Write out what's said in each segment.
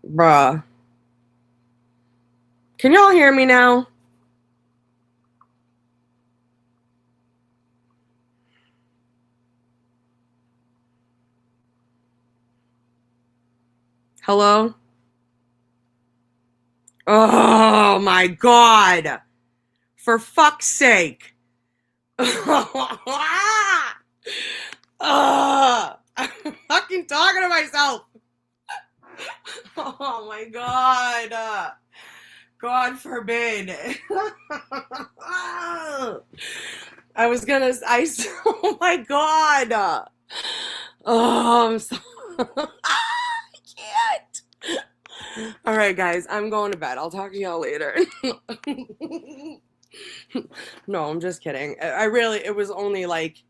Bruh. Can y'all hear me now? Hello? Oh my god. For fuck's sake. I'm fucking talking to myself. Oh my god. God forbid. I was gonna. Oh my god. Oh, I'm so. I can't. All right, guys, I'm going to bed. I'll talk to y'all later. No, I'm just kidding. I really, it was only like,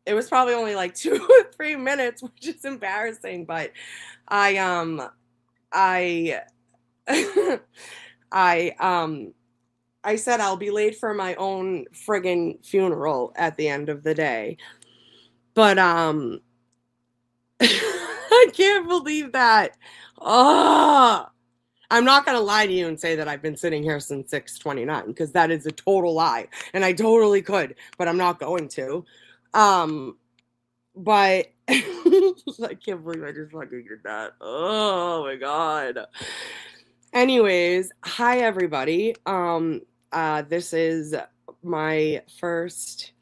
it was probably only like 2 or 3 minutes, which is embarrassing. But I, I, I, I said I'll be late for my own friggin' funeral at the end of the day. But, I can't believe that. Oh, I'm not going to lie to you and say that I've been sitting here since 6:29 because that is a total lie. And I totally could, but I'm not going to. Um, but I can't believe I just fucking did that. Oh my god. Anyways, hi everybody. This is my first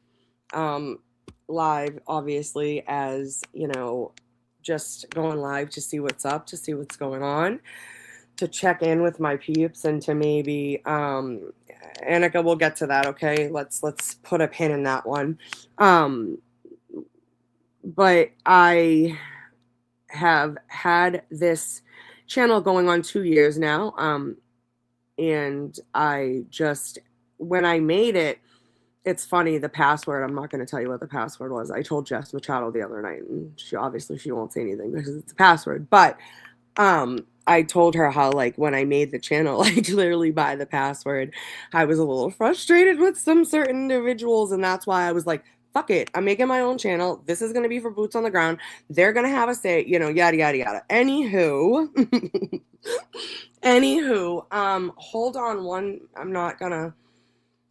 um live, obviously, as you know, just going live to see what's up, to see what's going on, to check in with my peeps, and to maybe Annika, we'll get to that, okay? Let's put a pin in that one. But I have had this channel going on 2 years now. And I just, when I made it, it's funny, the password, I'm not going to tell you what the password was. I told Jess Machado the other night, and she won't say anything because it's a password. But I told her how, like, when I made the channel, like, literally by the password, I was a little frustrated with some certain individuals, and that's why I was like, fuck it, I'm making my own channel. This is going to be for boots on the ground. They're going to have a say, yada, yada, yada. Anywho, hold on one. I'm not going to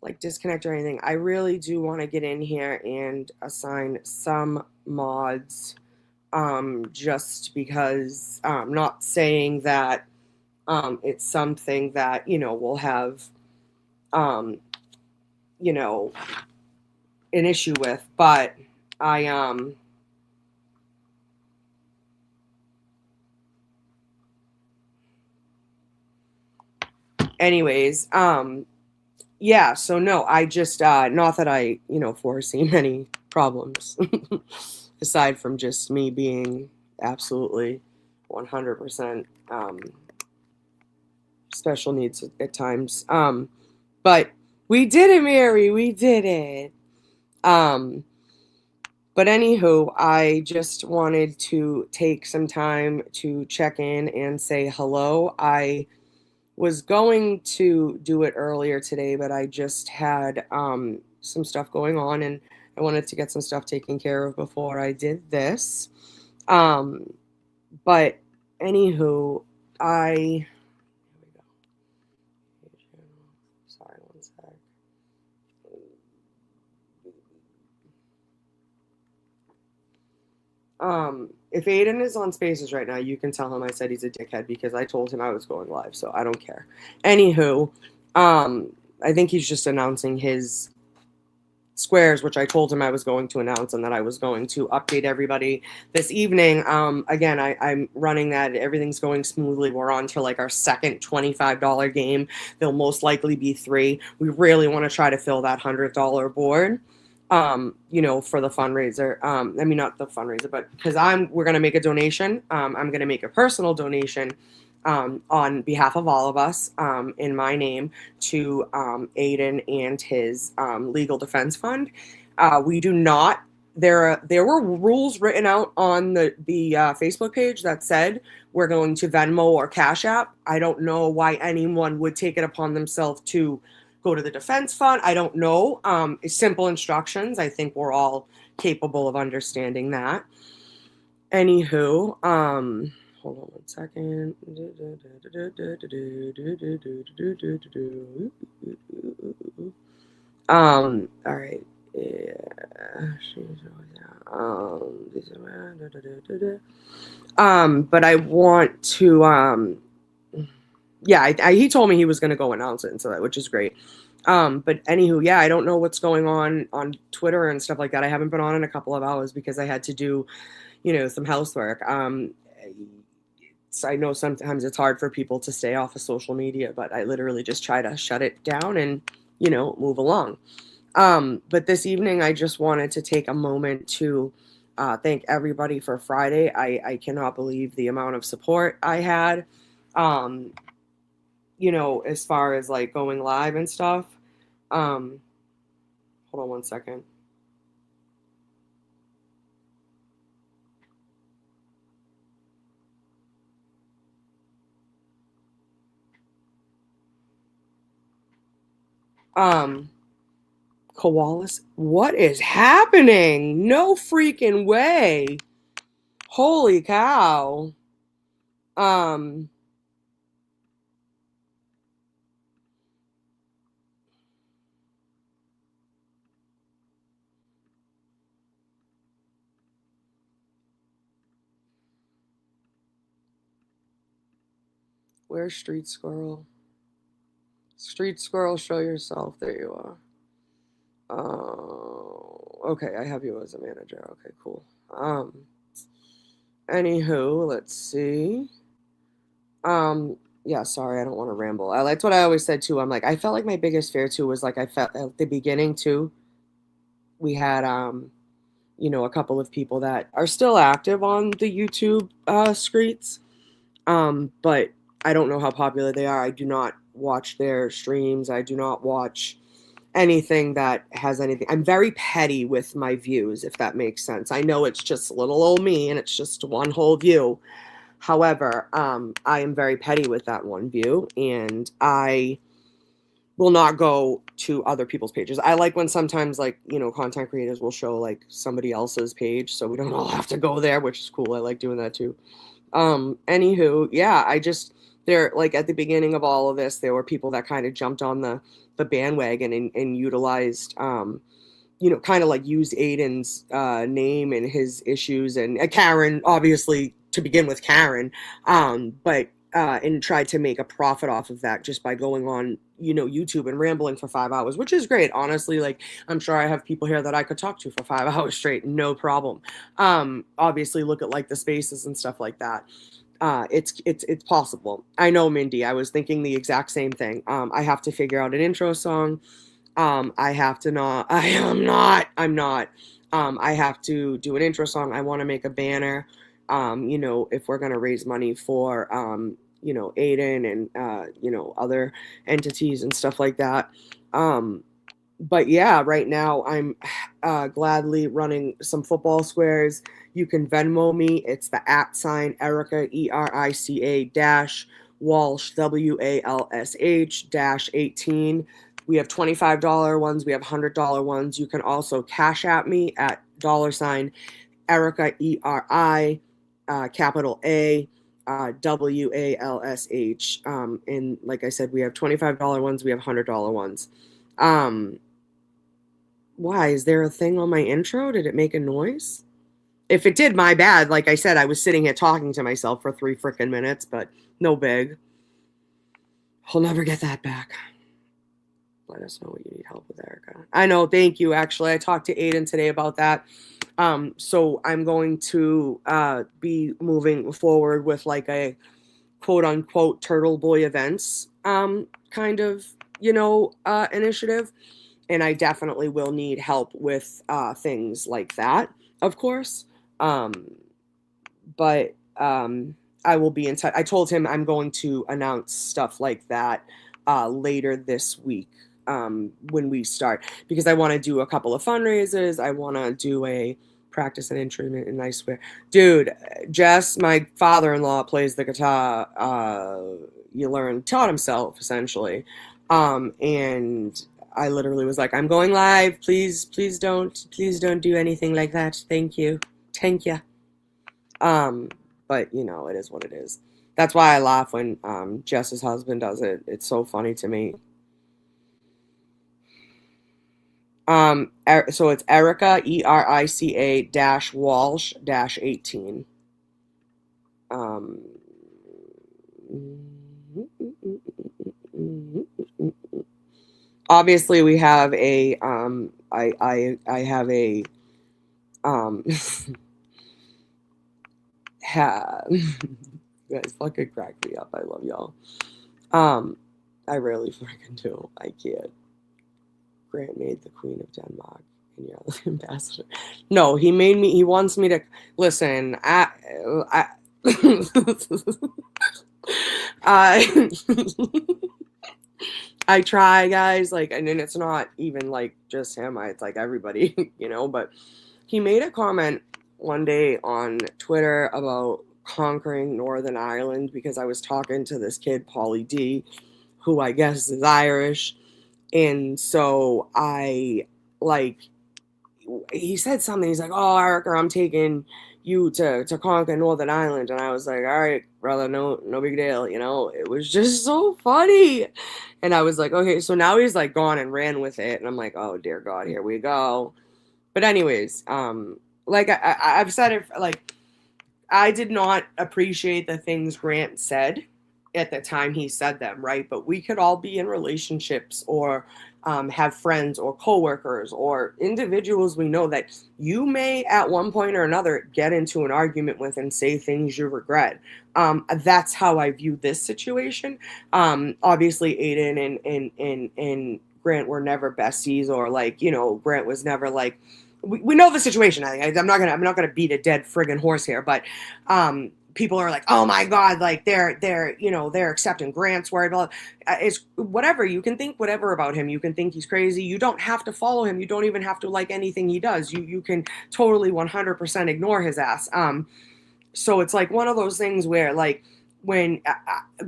like disconnect or anything. I really do want to get in here and assign some mods, just because I'm not saying that it's something that we'll have um, you know an issue with, but I anyways, yeah, so no, I just not that I foresee many problems aside from just me being absolutely 100% special needs at times. But we did it, Mary. We did it. But anywho, I just wanted to take some time to check in and say hello. I was going to do it earlier today, but I just had some stuff going on, and I wanted to get some stuff taken care of before I did this. Um, but anywho, I sorry, one sec. If Aiden is on Spaces right now, you can tell him I said he's a dickhead because I told him I was going live, so I don't care. Anywho, I think he's just announcing his squares, which I told him I was going to announce and that I was going to update everybody this evening. Again, I'm running that. Everything's going smoothly. We're on to like our second $25 game. There'll most likely be 3. We really want to try to fill that $100 board. For the fundraiser. I mean, not the fundraiser, but because we're going to make a donation. I'm going to make a personal donation on behalf of all of us, in my name, to Aiden and his legal defense fund. We do not. There were rules written out on the Facebook page that said we're going to Venmo or Cash App. I don't know why anyone would take it upon themselves to go to the defense fund. I don't know. Simple instructions. I think we're all capable of understanding that. Anywho, hold on one second. All right. Yeah. But I want to yeah, he told me he was going to go announce it and so that, which is great. But anywho, yeah, I don't know what's going on Twitter and stuff like that. I haven't been on in a couple of hours because I had to do, some housework. So I know sometimes it's hard for people to stay off of social media, but I literally just try to shut it down and, move along. But this evening, I just wanted to take a moment to thank everybody for Friday. I cannot believe the amount of support I had, as far as like going live and stuff. Hold on one second. Koalas, what is happening? No freaking way. Holy cow. Um, where's Street Squirrel? Street Squirrel, show yourself. There you are. Okay, I have you as a manager. Okay, cool. Anywho, let's see. Yeah, sorry, I don't want to ramble. That's what I always said too. I'm like, I felt like my biggest fear too was like I felt at the beginning too. We had a couple of people that are still active on the YouTube streets. But I don't know how popular they are. I do not watch their streams. I do not watch anything that has anything. I'm very petty with my views, if that makes sense. I know it's just little old me and it's just one whole view. However, I am very petty with that one view, and I will not go to other people's pages. I like when sometimes like, content creators will show like somebody else's page so we don't all have to go there, which is cool. I like doing that too. Anywho, yeah, there, like at the beginning of all of this, there were people that kind of jumped on the bandwagon and utilized, kind of like used Aiden's name and his issues and Karen, obviously to begin with Karen, but and tried to make a profit off of that just by going on, YouTube and rambling for 5 hours, which is great. Honestly, like I'm sure I have people here that I could talk to for 5 hours straight, no problem. Obviously look at like the spaces and stuff like that. It's possible. I know, Mindy, I was thinking the exact same thing. I have to figure out an intro song. I have to not, I'm not. I have to do an intro song. I want to make a banner. If we're going to raise money for, Aiden and, other entities and stuff like that. But yeah, right now I'm gladly running some football squares. You can Venmo me. It's the @ Erica, ERICA dash Walsh, WALSH dash 18. We have $25 ones. We have $100 ones. You can also cash at me at $ Erica, ERI, capital A, WALSH. And like I said, we have $25 ones. We have $100 ones. Why? Is there a thing on my intro? Did it make a noise? If it did, my bad. Like I said, I was sitting here talking to myself for 3 freaking minutes, but no big. I'll never get that back. Let us know what you need help with, Erica. I know, thank you. Actually, I talked to Aiden today about that. So I'm going to be moving forward with like a quote unquote Turtle Boy events kind of, initiative. And I definitely will need help with things like that, of course. But I will be in touch. I told him I'm going to announce stuff like that later this week when we start, because I want to do a couple of fundraisers. I want to do a practice and instrument, and I swear, dude, Jess, my father-in-law plays the guitar. Taught himself essentially, and I literally was like, I'm going live. Please don't do anything like that. Thank you. But you know, it is what it is. That's why I laugh when Jess's husband does it. It's so funny to me. So it's Erica, Erica dash Walsh dash 18. Obviously we have a I have a you guys fucking crack me up. I love y'all. I really freaking do. I can't. Grant made the Queen of Denmark and you're the ambassador. No, he made me. He wants me to listen. I I try, guys. Like, and then it's not even like just him. It's like everybody, you know. But he made a comment one day on Twitter about conquering Northern Ireland because I was talking to this kid, Paulie D, who I guess is Irish. And so he said something. He's like, "Oh, Erica, I'm taking you to conquer Northern Ireland." And I was like, "All right, brother, no big deal." You know, it was just so funny. And I was like, okay, so now he's like gone and ran with it. And I'm like, oh, dear God, here we go. But anyways, like I've said it, like, I did not appreciate the things Grant said at the time he said them, right? But we could all be in relationships or have friends or coworkers or individuals we know that you may at one point or another get into an argument with and say things you regret. That's how I view this situation. Obviously, Aiden and Grant were never besties, or like, you know, Grant was never like, we know the situation. I'm not gonna beat a dead friggin' horse here, but people are like, oh my God, like they're you know, they're accepting Grant's word. It's whatever. You can think whatever about him. You can think he's crazy. You don't have to follow him. You don't even have to like anything he does. You can totally 100% ignore his ass. So it's like one of those things where like when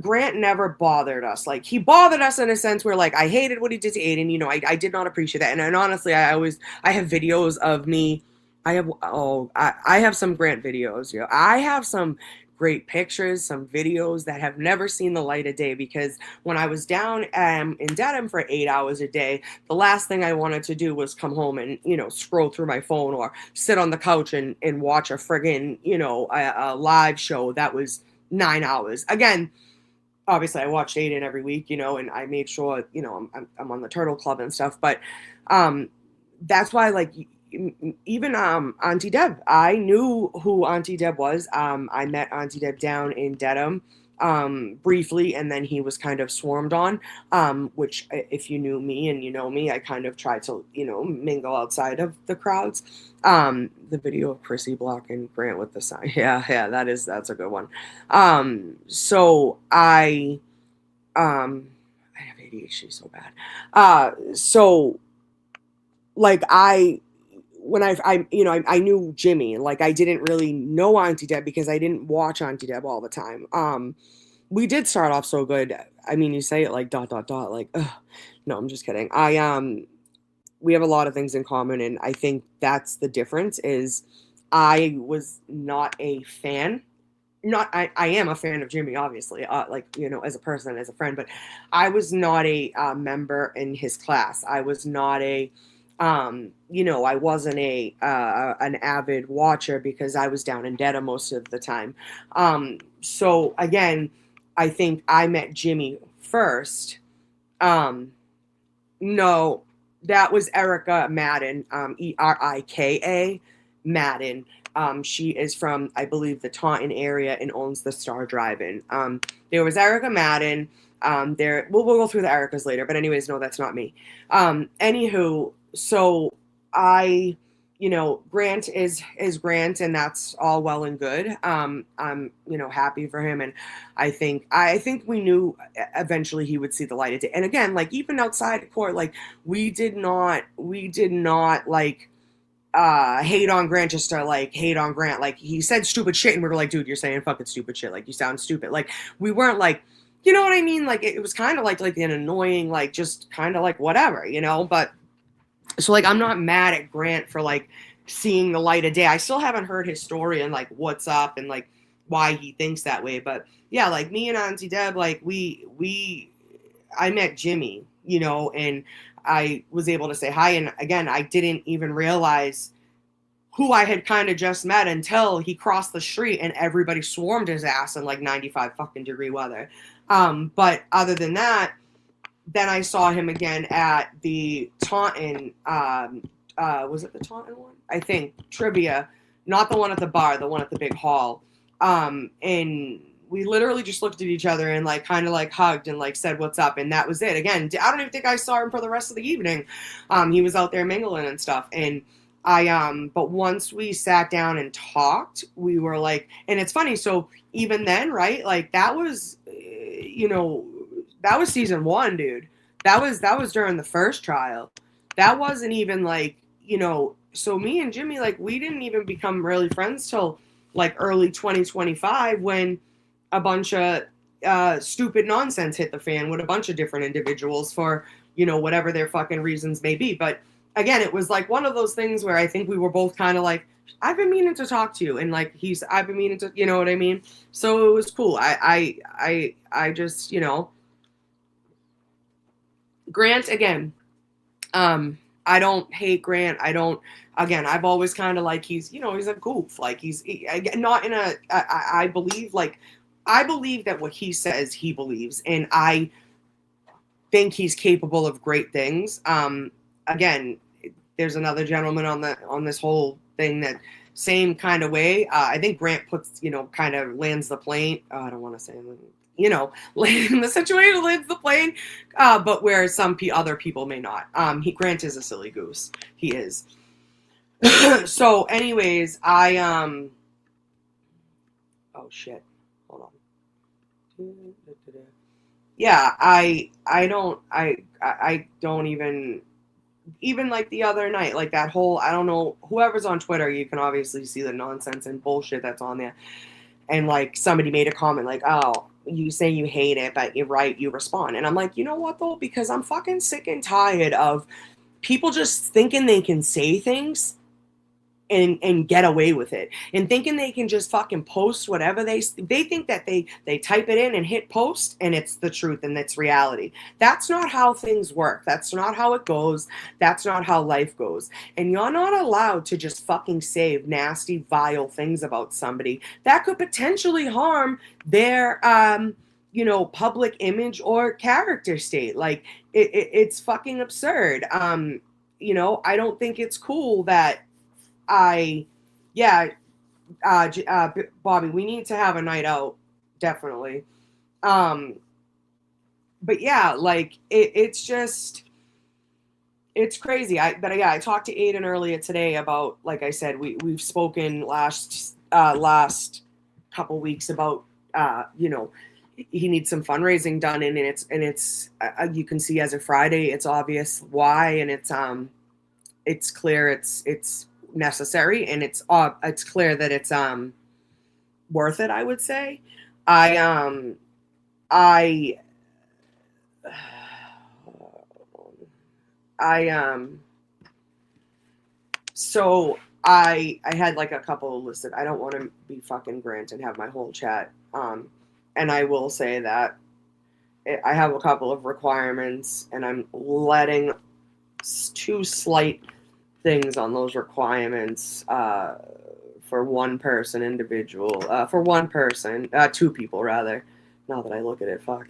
Grant never bothered us, like he bothered us in a sense where like I hated what he did to Aiden. You know, I did not appreciate that. And honestly, I have videos of me. I have some Grant videos. You know, I have some great pictures, some videos that have never seen the light of day, because when I was down in Dedham for 8 hours a day, the last thing I wanted to do was come home and, you know, scroll through my phone or sit on the couch and watch a friggin', you know, a live show that was 9 hours. Again, obviously I watched Aiden every week, you know, and I made sure, you know, I'm on the Turtle Club and stuff, but that's why, like, even Auntie Deb, I knew who Auntie Deb was. I met Auntie Deb down in Dedham briefly, and then he was kind of swarmed on, which if you knew me and you know me, I kind of tried to, you know, mingle outside of the crowds. The video of Chrissy Block and Grant with the sign. Yeah, that's a good one. So I have ADHD so bad. So like when I you know, I knew Jimmy, like I didn't really know Auntie Deb because I didn't watch Auntie Deb all the time. We did start off so good. I mean, you say it like ... like, ugh. No, I'm just kidding. We have a lot of things in common, and I think that's the difference. Is I was not a fan. I am a fan of Jimmy, obviously, like, you know, as a person, as a friend, but I was not a member in his class. I was not a you know, I wasn't an avid watcher because I was down in Dedham most of the time. So again, I think I met Jimmy first. No, that was Erica Madden, Erika Madden. She is from, I believe, the Taunton area and owns the Star Drive-In. There was Erica Madden. We'll go through the Ericas later, but anyways, no, that's not me. Anywho, so you know, Grant is Grant, and that's all well and good. I'm, you know, happy for him, and I think we knew eventually he would see the light of day. And again, like, even outside of court, like, we did not like hate on Grant just to like hate on Grant. Like, he said stupid shit, and we were like, dude, you're saying fucking stupid shit. Like, you sound stupid. Like, we weren't like, you know what I mean? Like, it was kind of like an annoying, like, just kind of like whatever, you know? But so, like, I'm not mad at Grant for, like, seeing the light of day. I still haven't heard his story and, like, what's up and, like, why he thinks that way. But yeah, like me and Auntie Deb, like I met Jimmy, you know, and I was able to say hi. And again, I didn't even realize who I had kind of just met until he crossed the street and everybody swarmed his ass in like 95 fucking degree weather. But other than that, then I saw him again at the Taunton, was it the Taunton one? I think, trivia, not the one at the bar, the one at the big hall. And we literally just looked at each other and like kind of like hugged and like said what's up, and that was it. Again, I don't even think I saw him for the rest of the evening. He was out there mingling and stuff, and but once we sat down and talked, we were like, and it's funny, so even then, right, like that was, you know, that was season 1, dude. That was during the first trial. That wasn't even like, you know, so me and Jimmy, like, we didn't even become really friends till like early 2025 when a bunch of stupid nonsense hit the fan with a bunch of different individuals for, you know, whatever their fucking reasons may be. But again, it was like one of those things where I think we were both kind of like, I've been meaning to talk to you, and like I've been meaning to, you know what I mean? So it was cool. I just, you know, Grant again. I don't hate Grant. I've always kind of like, he's, you know, he's a goof. Like not in a, I believe that what he says he believes, and I think he's capable of great things. Again, there's another gentleman on this whole thing that same kind of way. I think Grant puts, you know, kind of lands the plane. Oh, I don't want to say, you know, the situation lands the plane, but where some other people may not. Grant is a silly goose. He is. So, anyways, oh shit, hold on. Yeah, I don't even like the other night, like that whole, I don't know, whoever's on Twitter, you can obviously see the nonsense and bullshit that's on there. And like somebody made a comment like, oh, you say you hate it, but you're right, you respond. And I'm like, you know what though? Because I'm fucking sick and tired of people just thinking they can say things and get away with it, and thinking they can just fucking post whatever they think that they type it in and hit post and it's the truth and it's reality. That's not how things work. That's not how it goes. That's not how life goes. And you're not allowed to just fucking say nasty, vile things about somebody that could potentially harm their you know, public image or character state. Like it's fucking absurd. You know, I don't think it's cool that Bobby, we need to have a night out, definitely. But yeah, like it's just, it's crazy. I talked to Aiden earlier today about, like I said, we've spoken last couple weeks about, you know, he needs some fundraising done, and it's you can see as of Friday, it's obvious why, and it's clear it's necessary, and it's clear that it's worth it, I would say. So I had like a couple of listed. I don't want to be fucking Grant and have my whole chat, and I will say that I have a couple of requirements, and I'm letting 2 slight things on those requirements for one person individual, for one person, 2 people rather. Now that I look at it, fuck.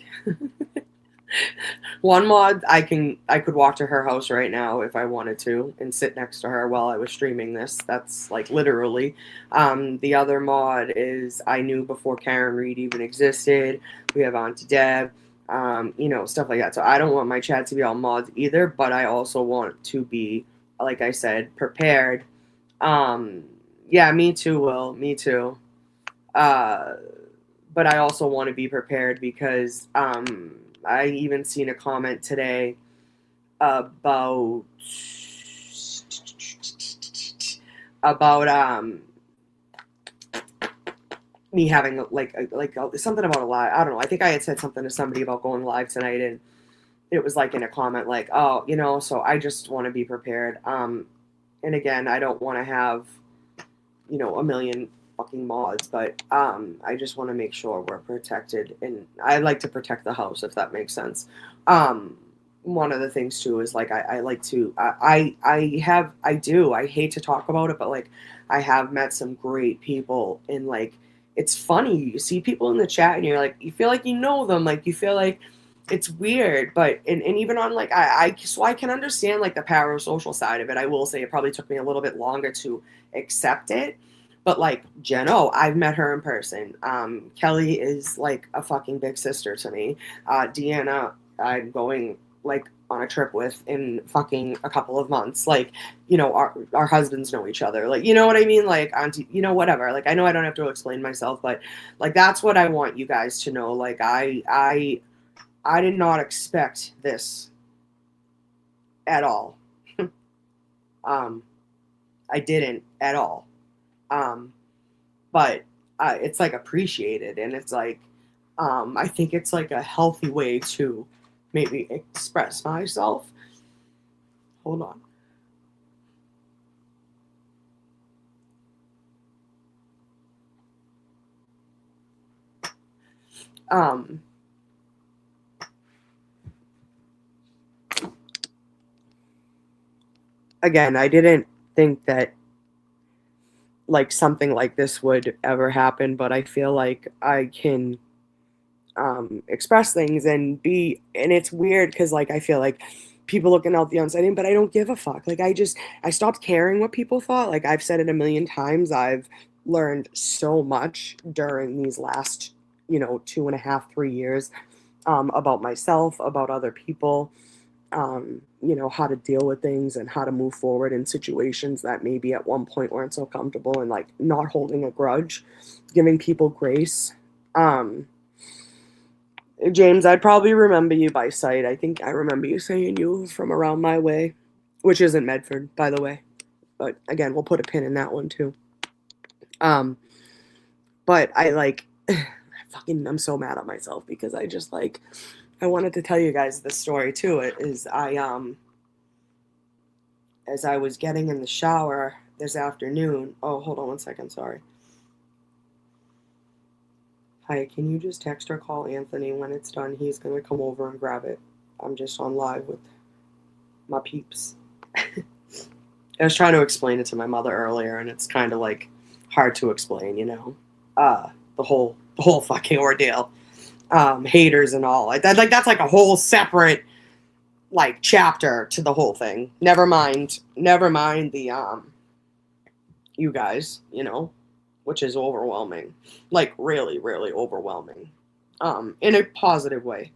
One mod, I could walk to her house right now if I wanted to and sit next to her while I was streaming this. That's like literally. The other mod is I knew before Karen Reed even existed. We have Auntie Deb, you know, stuff like that. So I don't want my chat to be all mods either, but I also want to be, like I said, prepared. Yeah, me too, Will. Me too. But I also want to be prepared because I even seen a comment today about me having like something about a live. I don't know. I think I had said something to somebody about going live tonight, and it was like in a comment like, oh, you know, so I just want to be prepared. And again, I don't want to have, you know, a million fucking mods, but I just want to make sure we're protected, and I like to protect the house, if that makes sense. One of the things too is like I like to I hate to talk about it, but like I have met some great people, and like it's funny, you see people in the chat and you're like, you feel like you know them, like you feel like it's weird, but and even on like so I can understand like the parasocial side of it. I will say it probably took me a little bit longer to accept it, but like Jeno, I've met her in person. Kelly is like a fucking big sister to me. Deanna, I'm going like on a trip with in fucking a couple of months. Like, you know, our husbands know each other. Like, you know what I mean? Like, auntie, you know, whatever. Like, I know I don't have to explain myself, but like that's what I want you guys to know. Like, I did not expect this at all. I didn't at all. But it's like appreciated, and it's like I think it's like a healthy way to maybe express myself. Hold on. Again, I didn't think that like something like this would ever happen, but I feel like I can express things and be, and it's weird because like I feel like people looking out the outside, but I don't give a fuck. Like I stopped caring what people thought. Like I've said it a million times. I've learned so much during these last, you know, 2.5, 3 years about myself, about other people, you know, how to deal with things and how to move forward in situations that maybe at one point weren't so comfortable, and like not holding a grudge, giving people grace. James, I'd probably remember you by sight. I think I remember you saying you were from around my way, which isn't Medford, by the way. But again, we'll put a pin in that one too. But I like, I'm so mad at myself because I just like, I wanted to tell you guys this story too. It is as I was getting in the shower this afternoon. Oh, hold on one second. Sorry. Hi, can you just text or call Anthony when it's done? He's going to come over and grab it. I'm just on live with my peeps. I was trying to explain it to my mother earlier, and it's kind of like hard to explain, you know, the whole fucking ordeal, haters and all. Like that's like a whole separate like chapter to the whole thing. Never mind the you guys, you know, which is overwhelming, like really, really overwhelming, in a positive way.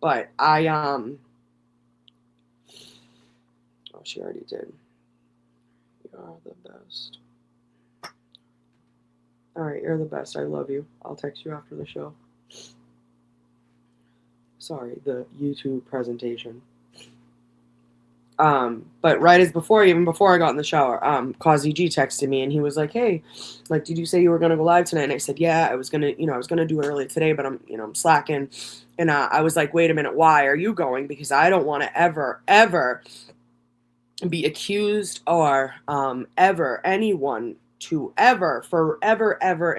But oh, she already did. You are the best. All right, you're the best. I love you. I'll text you after the show. Sorry, the YouTube presentation. But right as even before I got in the shower, Kazi G texted me and he was like, "Hey, like, did you say you were gonna go live tonight?" And I said, "Yeah, I was gonna do it early today, but I'm slacking." And I was like, "Wait a minute, why are you going? Because I don't want to ever be accused or ever anyone to ever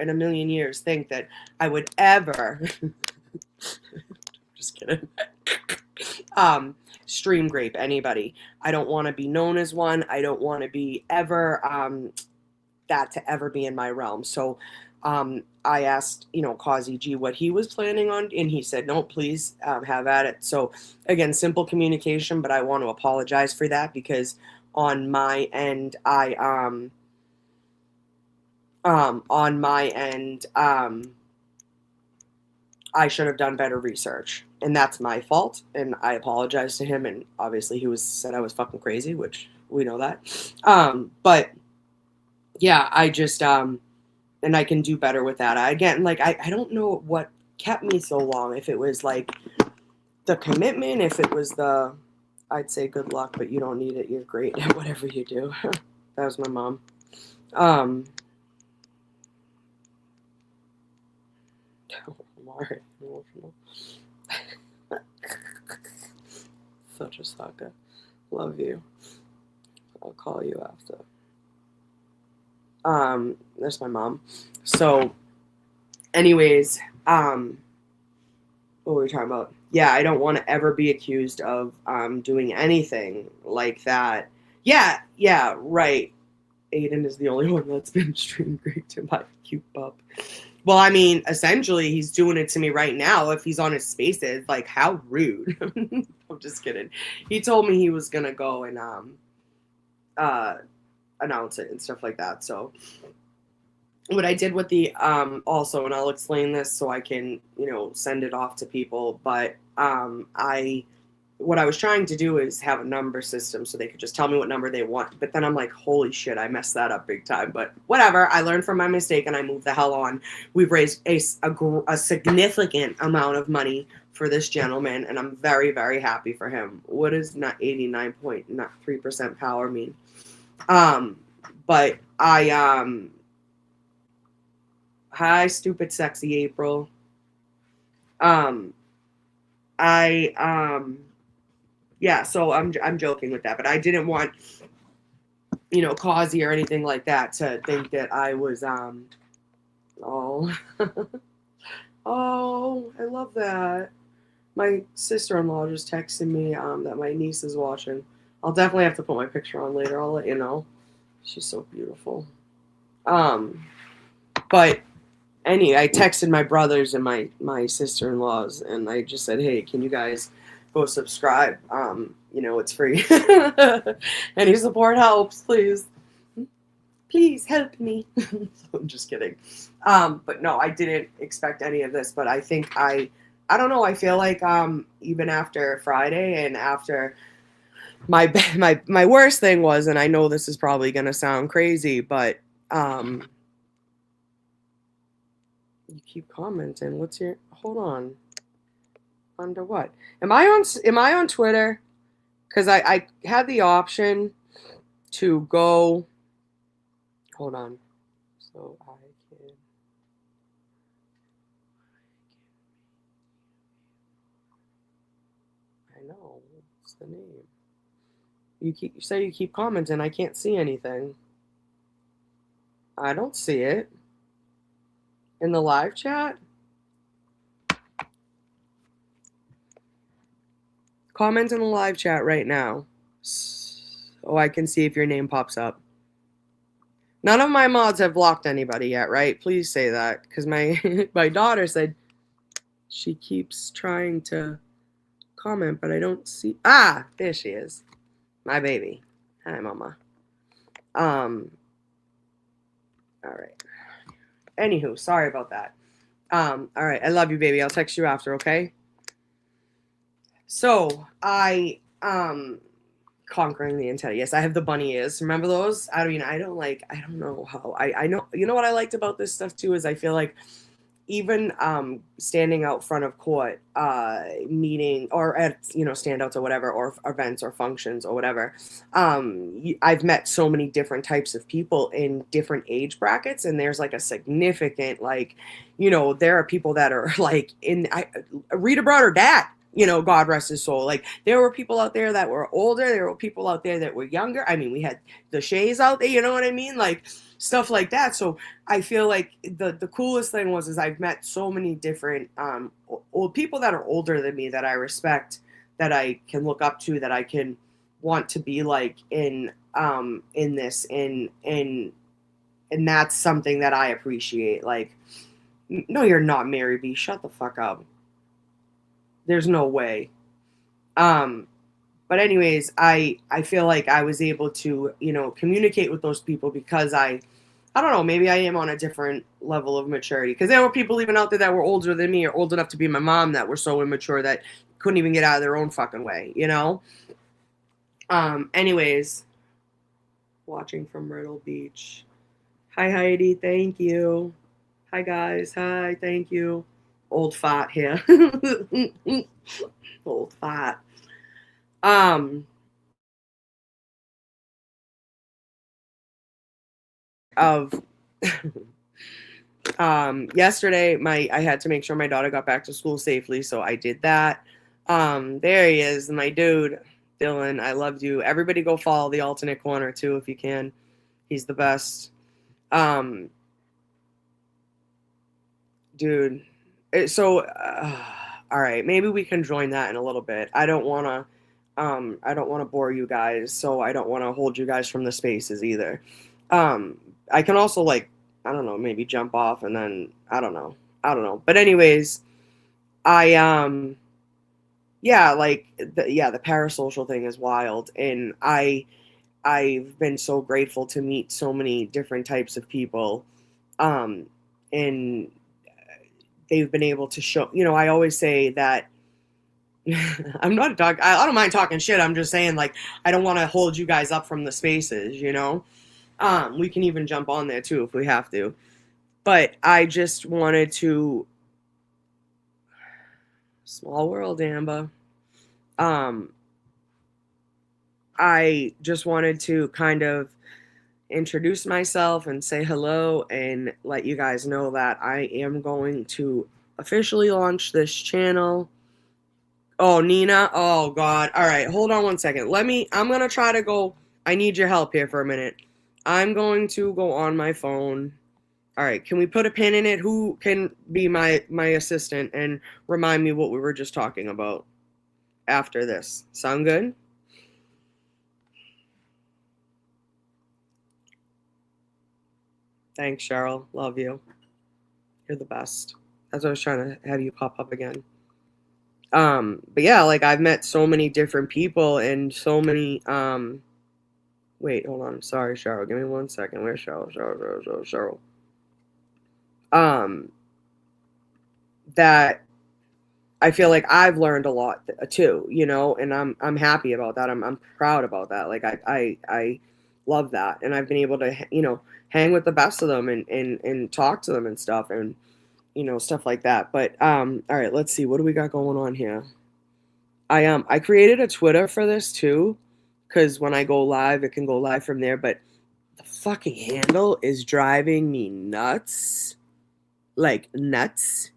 in a million years think that I would ever just kidding stream grape anybody. I don't want to be known as one. I don't want to be ever that to ever be in my realm." So I asked, you know, Kazi G what he was planning on, and he said, "No, please have at it." So again, simple communication, but I want to apologize for that because on my end, I should have done better research, and that's my fault, and I apologize to him, and obviously he said I was fucking crazy, which we know that. But yeah, I just and I can do better with that. Again, like I don't know what kept me so long, if it was like the commitment, if it was I'd say good luck, but you don't need it. You're great at whatever you do. That was my mom. Emotional. Such a sucker. Love you. I'll call you after. There's my mom. So, anyways, what were we talking about? Yeah, I don't want to ever be accused of doing anything like that. Yeah, right. Aiden is the only one that's been stream great to my cute pup. Well, I mean, essentially, he's doing it to me right now. If he's on his spaces, like, how rude. I'm just kidding. He told me he was gonna go and announce it and stuff like that. So, what I did with the also, and I'll explain this so I can send it off to people. But what I was trying to do is have a number system so they could just tell me what number they want. But then I'm like, holy shit, I messed that up big time. But whatever, I learned from my mistake and I moved the hell on. We've raised a significant amount of money for this gentleman, and I'm very, very happy for him. What does not 89.3% power mean? But hi, stupid, sexy April. Yeah, so I'm joking with that, but I didn't want, Causey or anything like that to think that I was, oh, oh, I love that. My sister-in-law just texted me that my niece is watching. I'll definitely have to put my picture on later. I'll let you know. She's so beautiful. But anyway, I texted my brothers and my sister-in-laws, and I just said, hey, can you guys go subscribe? It's free. Any support helps, please. Please help me. I'm just kidding. But no, I didn't expect any of this, but I think I don't know, I feel like even after Friday and after my worst thing was, and I know this is probably gonna sound crazy, but you keep commenting. What's your hold on? Under what? Am I on Twitter? Because I had the option to go. Hold on. So I can. I know. What's the name? You say you keep commenting. I can't see anything. I don't see it in the live chat. Comment in the live chat right now so I can see if your name pops up. None of my mods have blocked anybody yet, right? Please say that, because my daughter said she keeps trying to comment, but I don't see. Ah, there she is, my baby. Hi, mama. All right. Anywho, sorry about that. All right, I love you, baby. I'll text you after, okay? So I conquering the antenna. Yes, I have the bunny ears. Remember those? I don't know how. I know. You know what I liked about this stuff too is I feel like even standing out front of court, meeting or at standouts or whatever, or events or functions or whatever, I've met so many different types of people in different age brackets, and there's like a significant there are people that are like Rita brought her dad. God rest his soul. Like, there were people out there that were older. There were people out there that were younger. I mean, we had the Shays out there, you know what I mean? Like, stuff like that. So I feel like the coolest thing is I've met so many different old people that are older than me that I respect, that I can look up to, that I can want to be like in this, and that's something that I appreciate. Like, no, you're not, Mary B. Shut the fuck up. There's no way. But anyways, I feel like I was able to, communicate with those people because I don't know, maybe I am on a different level of maturity. Because there were people even out there that were older than me or old enough to be my mom that were so immature that couldn't even get out of their own fucking way, Anyways, watching from Myrtle Beach. Hi, Heidi. Thank you. Hi, guys. Hi. Thank you. Old fat here. Old fat. Of yesterday I had to make sure my daughter got back to school safely, so I did that. There he is, my dude, Dylan. I loved you. Everybody go follow the alternate corner too if you can. He's the best. Dude. All right, maybe we can join that in a little bit. I don't want to bore you guys, so I don't want to hold you guys from the spaces either. I can also like, I don't know, maybe jump off and then I don't know. I don't know. But anyways, I yeah, like the parasocial thing is wild, and I've been so grateful to meet so many different types of people, um, and they've been able to show. I always say that I'm not a dog. I don't mind talking shit. I'm just saying, like, I don't want to hold you guys up from the spaces. We can even jump on there too if we have to. But I just wanted to. Small world, Amber. Um, I just wanted to kind of introduce myself and say hello and let you guys know that I am going to officially launch this channel. Oh, Nina. Oh, God. All right. Hold on one second. I'm going to try to go. I need your help here for a minute. I'm going to go on my phone. All right. Can we put a pin in it? Who can be my assistant and remind me what we were just talking about after this? Sound good? Thanks, Cheryl. Love you. You're the best. That's what I was trying to have you pop up again. But yeah, like I've met so many different people and so many wait, hold on. Sorry, Cheryl. Give me 1 second. Where's Cheryl? Cheryl. That I feel like I've learned a lot too, and I'm happy about that. I'm proud about that. Like I love that, and I've been able to hang with the best of them and talk to them and stuff and stuff like that. But all right, let's see, what do we got going on here? I created a Twitter for this too, because when I go live, it can go live from there. But the fucking handle is driving me nuts, like nuts.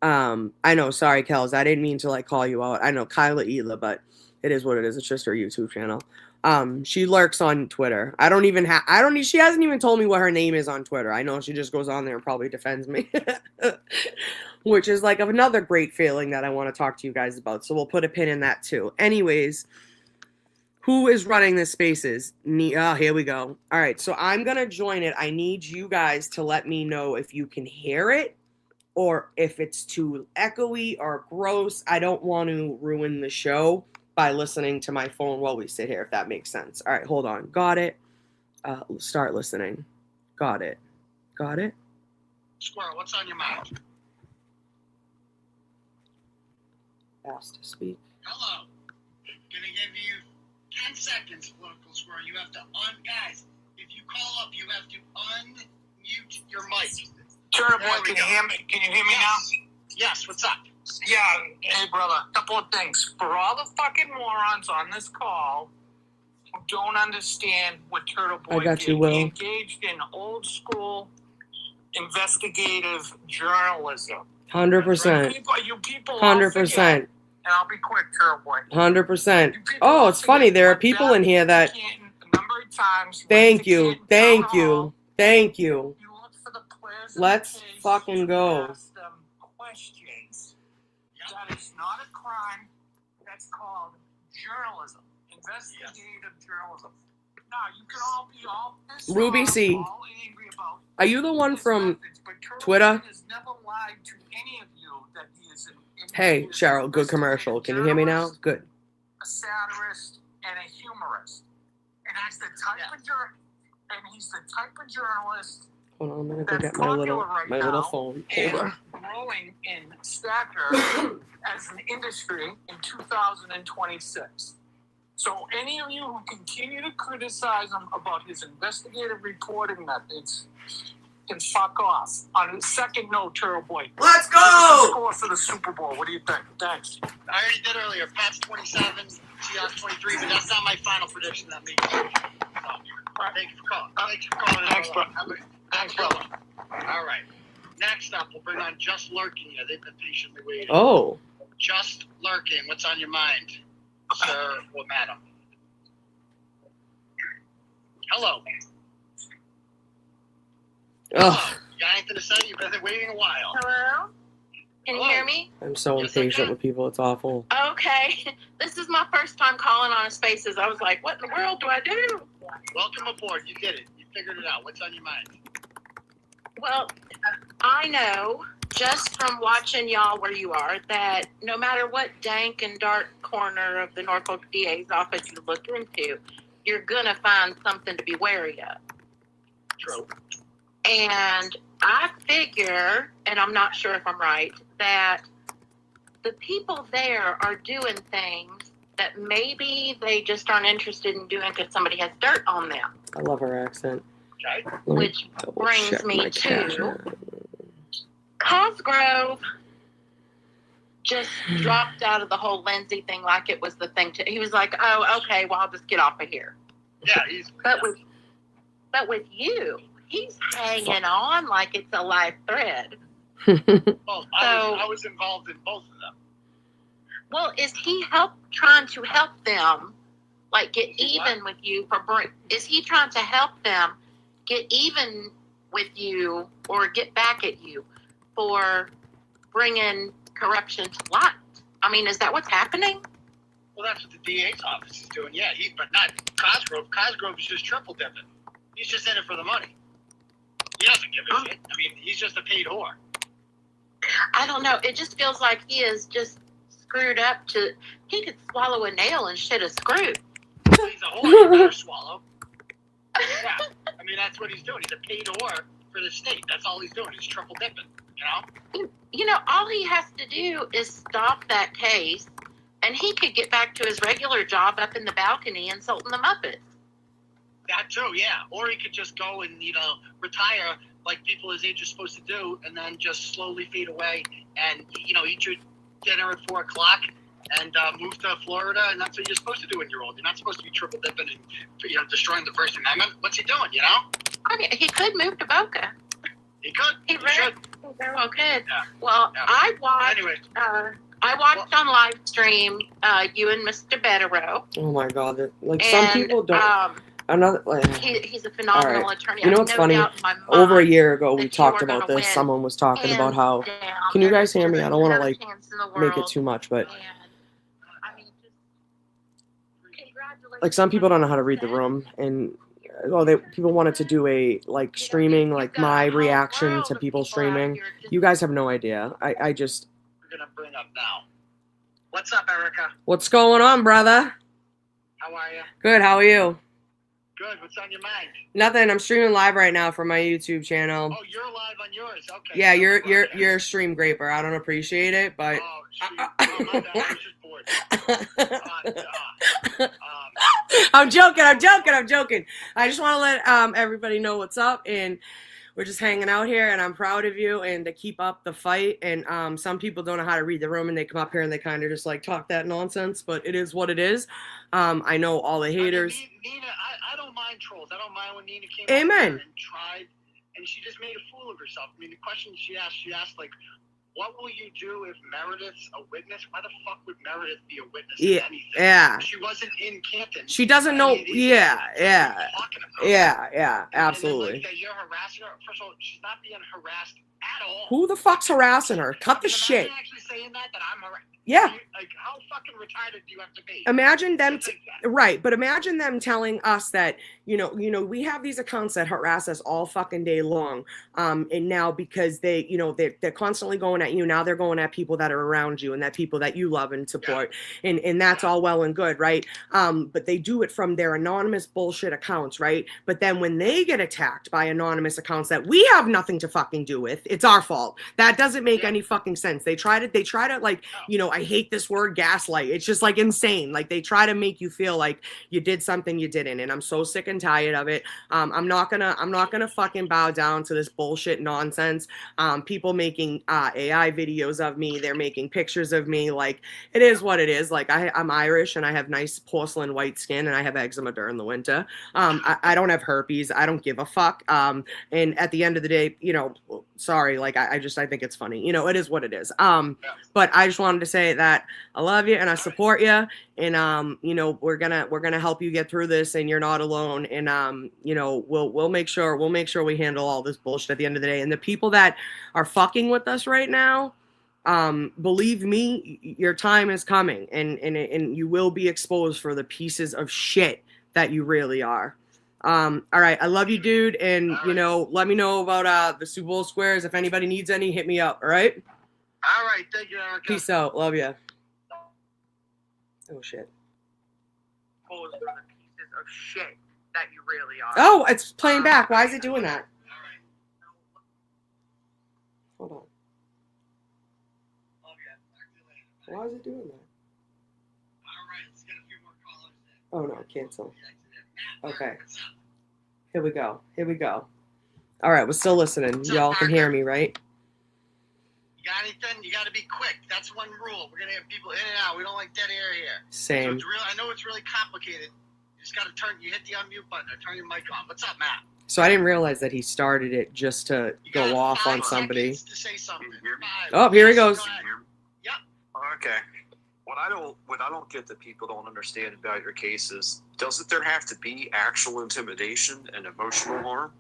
I know, sorry, Kels, I didn't mean to like call you out. I know Kyla Ela, but it is what it is. It's just her YouTube channel. She lurks on Twitter. She hasn't even told me what her name is on Twitter. I know she just goes on there and probably defends me. Which is like another great feeling that I want to talk to you guys about. So we'll put a pin in that too. Anyways, who is running the spaces? Here we go. All right, so I'm going to join it. I need you guys to let me know if you can hear it or if it's too echoey or gross. I don't want to ruin the show by listening to my phone while we sit here, if that makes sense. All right, hold on. Got it. Start listening. Got it. Got it. Squirrel, what's on your mind? Asked to speak. Hello. Gonna give you 10 seconds, Political Squirrel. You have to guys, if you call up, you have to unmute your mic. Turner Boy, can you hear me? Can you hear me now? Yes, what's up? Yeah, hey brother, a couple of things. For all the fucking morons on this call who don't understand what Turtle Boy I got did, you, Will. he engaged in old school investigative journalism. 100%. You people 100%. And I'll be quick, Turtle Boy. 100%. Oh, it's funny. There are people in here that. Thank you. Thank you. Thank you. Let's fucking go. Questions. That is not a crime. That's called journalism. Investigative journalism. Now, you can all be all pissed Ruby off, C. all angry about. Are you the one from methods, Twitter? has never lied to any of you that he is Hey, Cheryl, good commercial. Can you hear me now? Good. A satirist and a humorist. And he's the type of journalist. Hold on, I'm gonna go get my little phone holder. Growing in stature as an industry in 2026. So any of you who continue to criticize him about his investigative reporting methods can fuck off. On the second note, Turtle Boy. Let's go! Score for the Super Bowl. What do you think? Thanks. I already did earlier. Pats 27, Seahawks 23, but that's not my final prediction. That means. So, thank you for calling. Thanks for calling. Thanks, bro. Thanks, brother. All right. Next up, we'll bring on Just Lurking. They've been patiently waiting. Oh. Just Lurking. What's on your mind, sir or madam? Ugh, You got anything to say? You've been waiting a while. Hello? Can you Hello? hear me? I'm so Yes, I impatient can. with people. It's awful. Okay. This is my first time calling on Spaces. I was like, what in the world do I do? Welcome aboard. You did it. You figured it out. What's on your mind? Well, I know just from watching y'all where you are that no matter what dank and dark corner of the Norfolk DA's office you look into, you're going to find something to be wary of. True. And I figure, and I'm not sure if I'm right, that the people there are doing things that maybe they just aren't interested in doing because somebody has dirt on them. I love her accent. Okay. Let me Which double brings check me my to- cash app. Cosgrove just dropped out of the whole Lindsay thing like it was the thing to. He was like, "Oh, okay, well, I'll just get off of here." Yeah, he's. But with you, he's hanging on like it's a live thread. Well, So- I was involved in both of them. Well, is he trying to help them, like get He what? even with you for Is he trying to help them get even with you or get back at you for bringing corruption to light? I mean, is that what's happening? Well, that's what the DA's office is doing. Yeah, but not Cosgrove. Cosgrove is just triple dipping. He's just in it for the money. He doesn't give a shit. I mean, he's just a paid whore. I don't know. It just feels like he is just screwed up to. He could swallow a nail and shit a screw. Well, he's a whore. You better swallow. Yeah, I mean, that's what he's doing. He's a paid whore for the state. That's all he's doing. He's triple dipping. You know? You know, all he has to do is stop that case, and he could get back to his regular job up in the balcony insulting the Muppets. That too, yeah. Or he could just go and, retire like people his age are supposed to do and then just slowly fade away and, eat your dinner at 4 o'clock and move to Florida. And that's what you're supposed to do when you're old. You're not supposed to be triple dipping and, destroying the First Amendment. What's he doing, I mean, he could move to Boca. He could. He He very should. very well could. Yeah. Well, Yeah. I watched. Anyway, I watched on live stream you and Mr. Betterow. Oh my god, some And, people don't. Another He's a phenomenal attorney. You know I have what's no funny? doubt in my over a mind year ago we that you talked are about gonna this. win. Someone was talking about hands how. down. Can you There guys hear me? I don't want to isn't a like chance in the make it world. too much, but And, I mean, just congratulations like some people on don't know how to read the success. room, and people wanted to do a like streaming, You've like got my a whole reaction world to of people out streaming. here just- You guys have no idea. I just. we're going to bring up now. What's up, Erica? What's going on, brother? How are you? Good. How are you? Good. What's on your mind? Nothing. I'm streaming live right now from my YouTube channel. Oh, you're live on yours. Okay. Yeah, you're Well, you're yeah. you're a stream graper. I don't appreciate it, but Oh, shoot. Oh, my bad. I was just bored. I'm joking. I just want to let everybody know what's up, and we're just hanging out here, and I'm proud of you, and to keep up the fight. And some people don't know how to read the room, and they come up here and they kind of just like talk that nonsense, but it is what it is. I know all the haters. Nina, I don't mind trolls. I don't mind when Nina came Amen. out here and tried, and she just made a fool of herself. I mean, the question she asked like, what will you do if Meredith's a witness? Why the fuck would Meredith be a witness Yeah, to anything? yeah. She wasn't in Canton. She doesn't know. Any of these Yeah, things. yeah, What are you talking about? yeah, And then, absolutely. like, that you're harassing her. First of all, she's not being harassed at all. Who the fuck's harassing her? Cut the Imagine shit. actually saying that I'm harassed. Yeah. Like, how fucking retarded do you have to be? Imagine them. to think that? Right, but imagine them telling us that we have these accounts that harass us all fucking day long, and now because they're constantly going at you, now they're going at people that are around you and that people that you love and support, and that's all well and good, right? But they do it from their anonymous bullshit accounts, right? But then when they get attacked by anonymous accounts that we have nothing to fucking do with, it's our fault. That doesn't make any fucking sense. They try to like, I hate this word gaslight. It's just like insane. Like they try to make you feel like you did something you didn't, and I'm so sick and tired of it. I'm not gonna fucking bow down to this bullshit nonsense. People making AI videos of me, they're making pictures of me. Like it is what it is. Like I'm Irish and I have nice porcelain white skin and I have eczema during the winter. I don't have herpes. I don't give a fuck. And at the end of the day, sorry, like I think it's funny. It is what it is. But I just wanted to say that I love you and I support you, and you know, we're gonna help you get through this, and you're not alone. And you know, we'll make sure we handle all this bullshit at the end of the day. And the people that are fucking with us right now, believe me, your time is coming, and you will be exposed for the pieces of shit that you really are. All right, I love you, dude, and you know, let me know about the Super Bowl squares. If anybody needs any, hit me up. All right. All right, thank you, Erica. Peace out. Love you. Oh shit. Exposed for the pieces of shit that you really are. Oh, it's playing back. Why is it doing that? Hold on. Love you. Talk to you later. Why is it doing that? All right, let's get a few more callers in. Oh no, cancel. Matt, Okay. what's up? Here we go. Here we go. All right, we're still listening. Y'all can hear me, right? You got anything? You got to be quick. That's one rule. We're gonna have people in and out. We don't like dead air here. So Same. it's real. I know it's really complicated. You just got to turn. You hit the unmute button or turn your mic on. What's up, Matt? So I didn't realize that he started it just to You go got off 5 on somebody. seconds to say something. Can you hear me? 5. Oh, here he Yes, goes. go ahead. Yep. Okay. What I don't get that people don't understand about your case is, doesn't there have to be actual intimidation and emotional harm?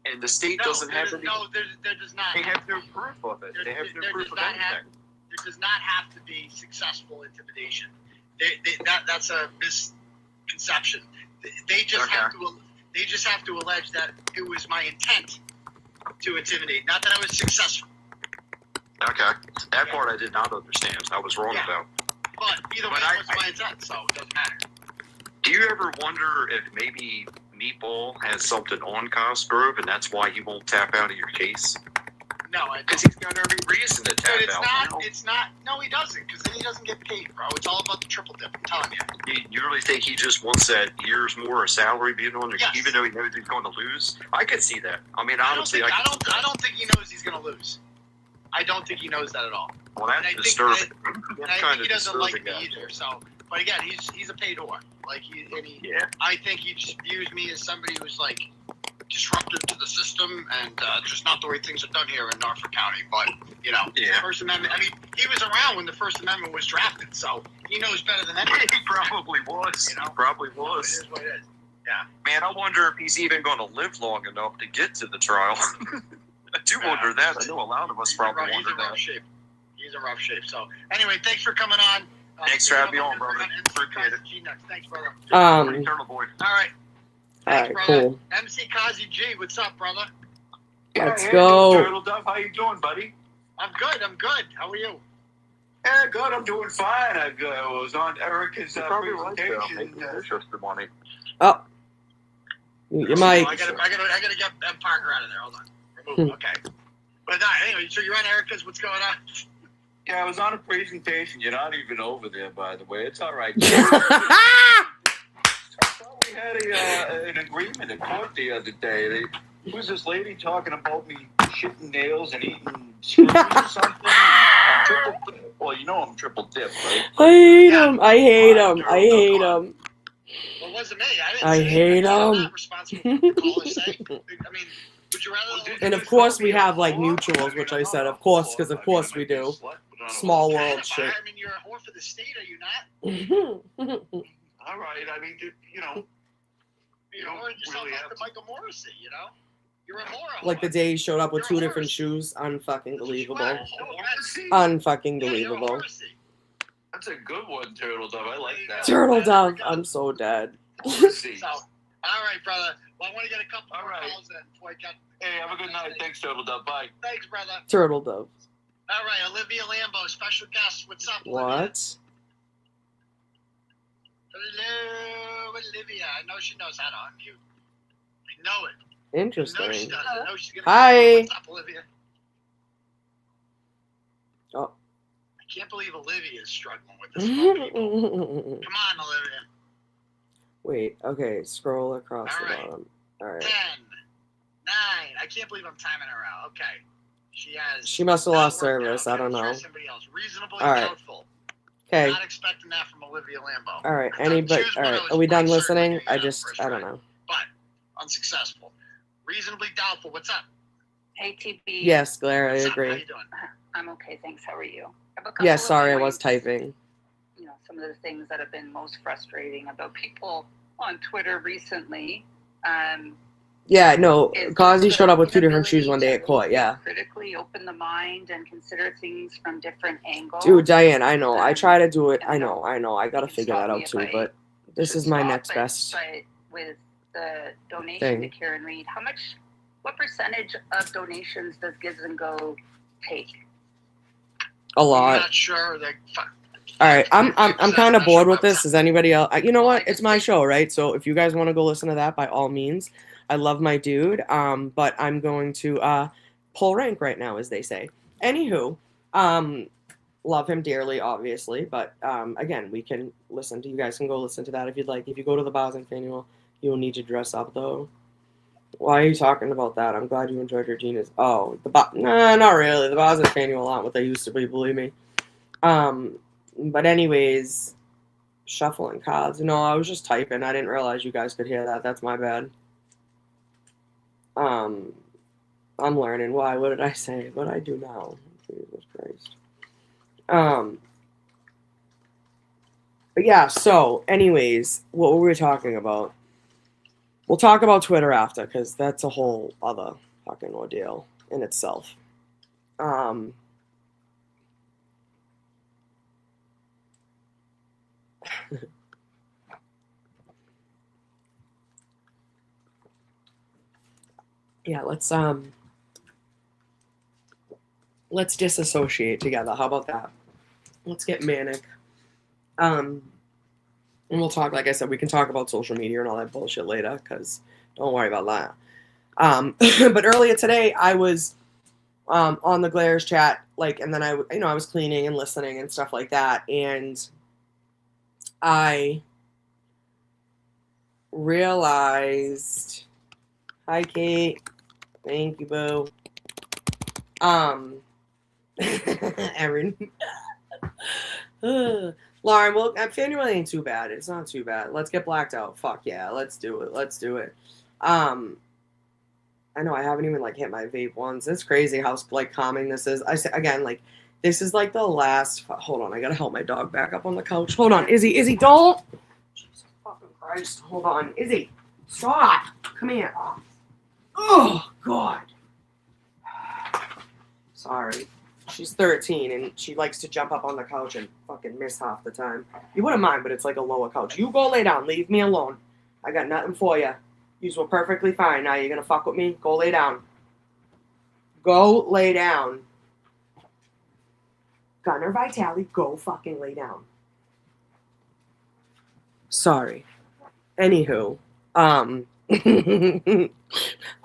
And the state doesn't have any. No, there does not. They have no proof of it. They have no There proof does of not have. anything. There does not have to be successful intimidation. That's a misconception. They just have to. They just have to allege that it was my intent to intimidate, not that I was successful. Okay. That part I did not understand. I was wrong Yeah. about. But either way, But that was my intent, so it doesn't matter. Do you ever wonder if maybe Meatball has something on Cosgrove and that's why he won't tap out of your case? No, I Because don't. he's got every reason to tap Dude, it's out. not. It's not. No, he doesn't, because then he doesn't get paid, bro. It's all about the triple dip. I'm telling you. You really think he just wants that years more of salary being on there, Yes. even though he knows he's going to lose? I could see that. I mean, I don't honestly, think. I I don't think he knows he's gonna lose. I don't think he knows that at all. well, and I that's think disturbing. And I That's think kind he of doesn't like disturbing, me actually. either. So, but again, he's a paid whore. Like Yeah. I think he just views me as somebody who's like disruptive to the system, and just not the way things are done here in Norfolk County. But you know, Yeah. First Amendment. I mean, he was around when the First Amendment was drafted, so he knows better than anyone. He probably was. You know? He probably It was. is what it is. Man, I wonder if he's even going to live long enough to get to the trial. I do wonder that. I know a lot of us probably He's wonder in rough that. shape. He's in rough shape. So anyway, thanks for coming on. Thanks for having me on, brother. Appreciate it. G next. Thanks, brother. Eternal boy. All right. All Thanks, right, brother. cool. MC Kazi G, what's up, brother? Let's Hey, go. Turtle Dove, how you doing, buddy? I'm good. I'm good. How are you? Yeah, good. I'm doing fine. I was on Erica's presentation. The money. Oh, mute your mic. I gotta get Parker out of there. Hold on. Remove. Okay. But anyway, so you're on Erica's. What's going on? Yeah, I was on a presentation. You're not even over there, by the way. It's all right. We had an agreement at court the other day. There was this lady talking about me shitting nails and eating screws or something. Triple dip. Well, you know I'm triple dip, right? I hate him. I hate him. I hate him. Well, it wasn't me. I hate I'm him. not responsible for what callers say. I mean, would you rather? And of course we have like mutuals, which I said, of course, because of course we do. Small world shit. I mean, you're a whore for the state, are you not? All right. I mean, you know. You whoring yourself really up have to Michael Morrissey, you know? You're a whore. Like the day he showed up with two different shoes. Unfucking believable. Unfucking believable. That's a good one, Turtle Dove. I like that. Turtle Dove. I'm so dead. Morrissey. So, all right, brother. Well, I want to get a couple All more right. calls in before I get. Hey, have a good night. Thanks, Turtle Dove. Bye. Thanks, brother. Turtle Dove. All right, Olivia Lambo, special guest. What's up, Olivia? What? Hello, Olivia. I know she knows how to unmute. I know it. I know she Interesting. does. I know she's gonna. Hi. What's up, Olivia? Oh. I can't believe Olivia is struggling with this. Come on, Olivia. Wait, okay, scroll across the All right. bottom. Alright. 10, 9. I can't believe I'm timing her out. Okay. She has. She must have not lost worked service. out. I don't Try know. Somebody else. Reasonably All right. doubtful. Okay. Not expecting that from Olivia Lambo. Alright. I thought Anybody? she was one of Alright. those Are we done black listening? circles I you get just. first I don't try. know. But unsuccessful. Reasonably doubtful. What's up? ATB. Yes, Claire, I What's up? How agree. you doing? I'm okay, thanks. How are you? I have a couple Yeah, of sorry, I was points. typing. You know, some of the things that have been most frustrating about people on Twitter recently. Yeah, no, Is Kazi the showed up with two different shoes inability one day to at court, yeah. critically open the mind and consider things from different angles. Dude, Diane, I know. I try to do it. and I know. I gotta you can figure stop that me out if too, I but this should is my stop next it, best But with the donation thing. to Karen Reed, what percentage of donations does Gives and Go take? A I'm lot. not sure. All right, I'm kind of bored with this. Is Is anybody else? You know Well, what? I It's just my think- show, right? So if you guys want to go listen to that, by all means. I love my dude. But I'm going to pull rank right now, as they say. Anywho, love him dearly, obviously. But again, we can listen to. You guys can go listen to that if you'd like. If you go to the Bicentennial, you will need to dress up though. Why are you talking about that? I'm glad you enjoyed Regina's. Oh, nah, not really. The Bicentennial aren't what they used to be. Believe me. But anyways, shuffling cards. No, I was just typing. I didn't realize you guys could hear that. That's my bad. I'm learning. Why? What did I say? What I do now? Jesus Christ. But yeah. So, anyways, what were we talking about? We'll talk about Twitter after, because that's a whole other fucking ordeal in itself. Yeah, let's disassociate together. How about that? Let's get manic. And we'll talk, like I said, we can talk about social media and all that bullshit later, because don't worry about that. But earlier today, I was on the Glares chat, and then I was cleaning and listening and stuff like that, and I realized, hi Kate, thank you, boo. Erin. Lauren, well, Faneuil ain't too bad. It's not too bad. Let's get blacked out. Fuck yeah, let's do it. I know I haven't even hit my vape once. It's crazy how calming this is. I say again, this is the last. Hold on, I gotta help my dog back up on the couch. Hold on, Izzy, don't. Jesus fucking Christ, hold on, Izzy, stop. Come here. Oh God. Sorry. She's 13 and she likes to jump up on the couch and fucking miss half the time. You wouldn't mind, but it's a lower couch. You go lay down. Leave me alone. I got nothing for you. You were perfectly fine. Now you're gonna fuck with me? Go lay down. Go lay down. Gunnar Vitale, go fucking lay down. Sorry. Anywho, I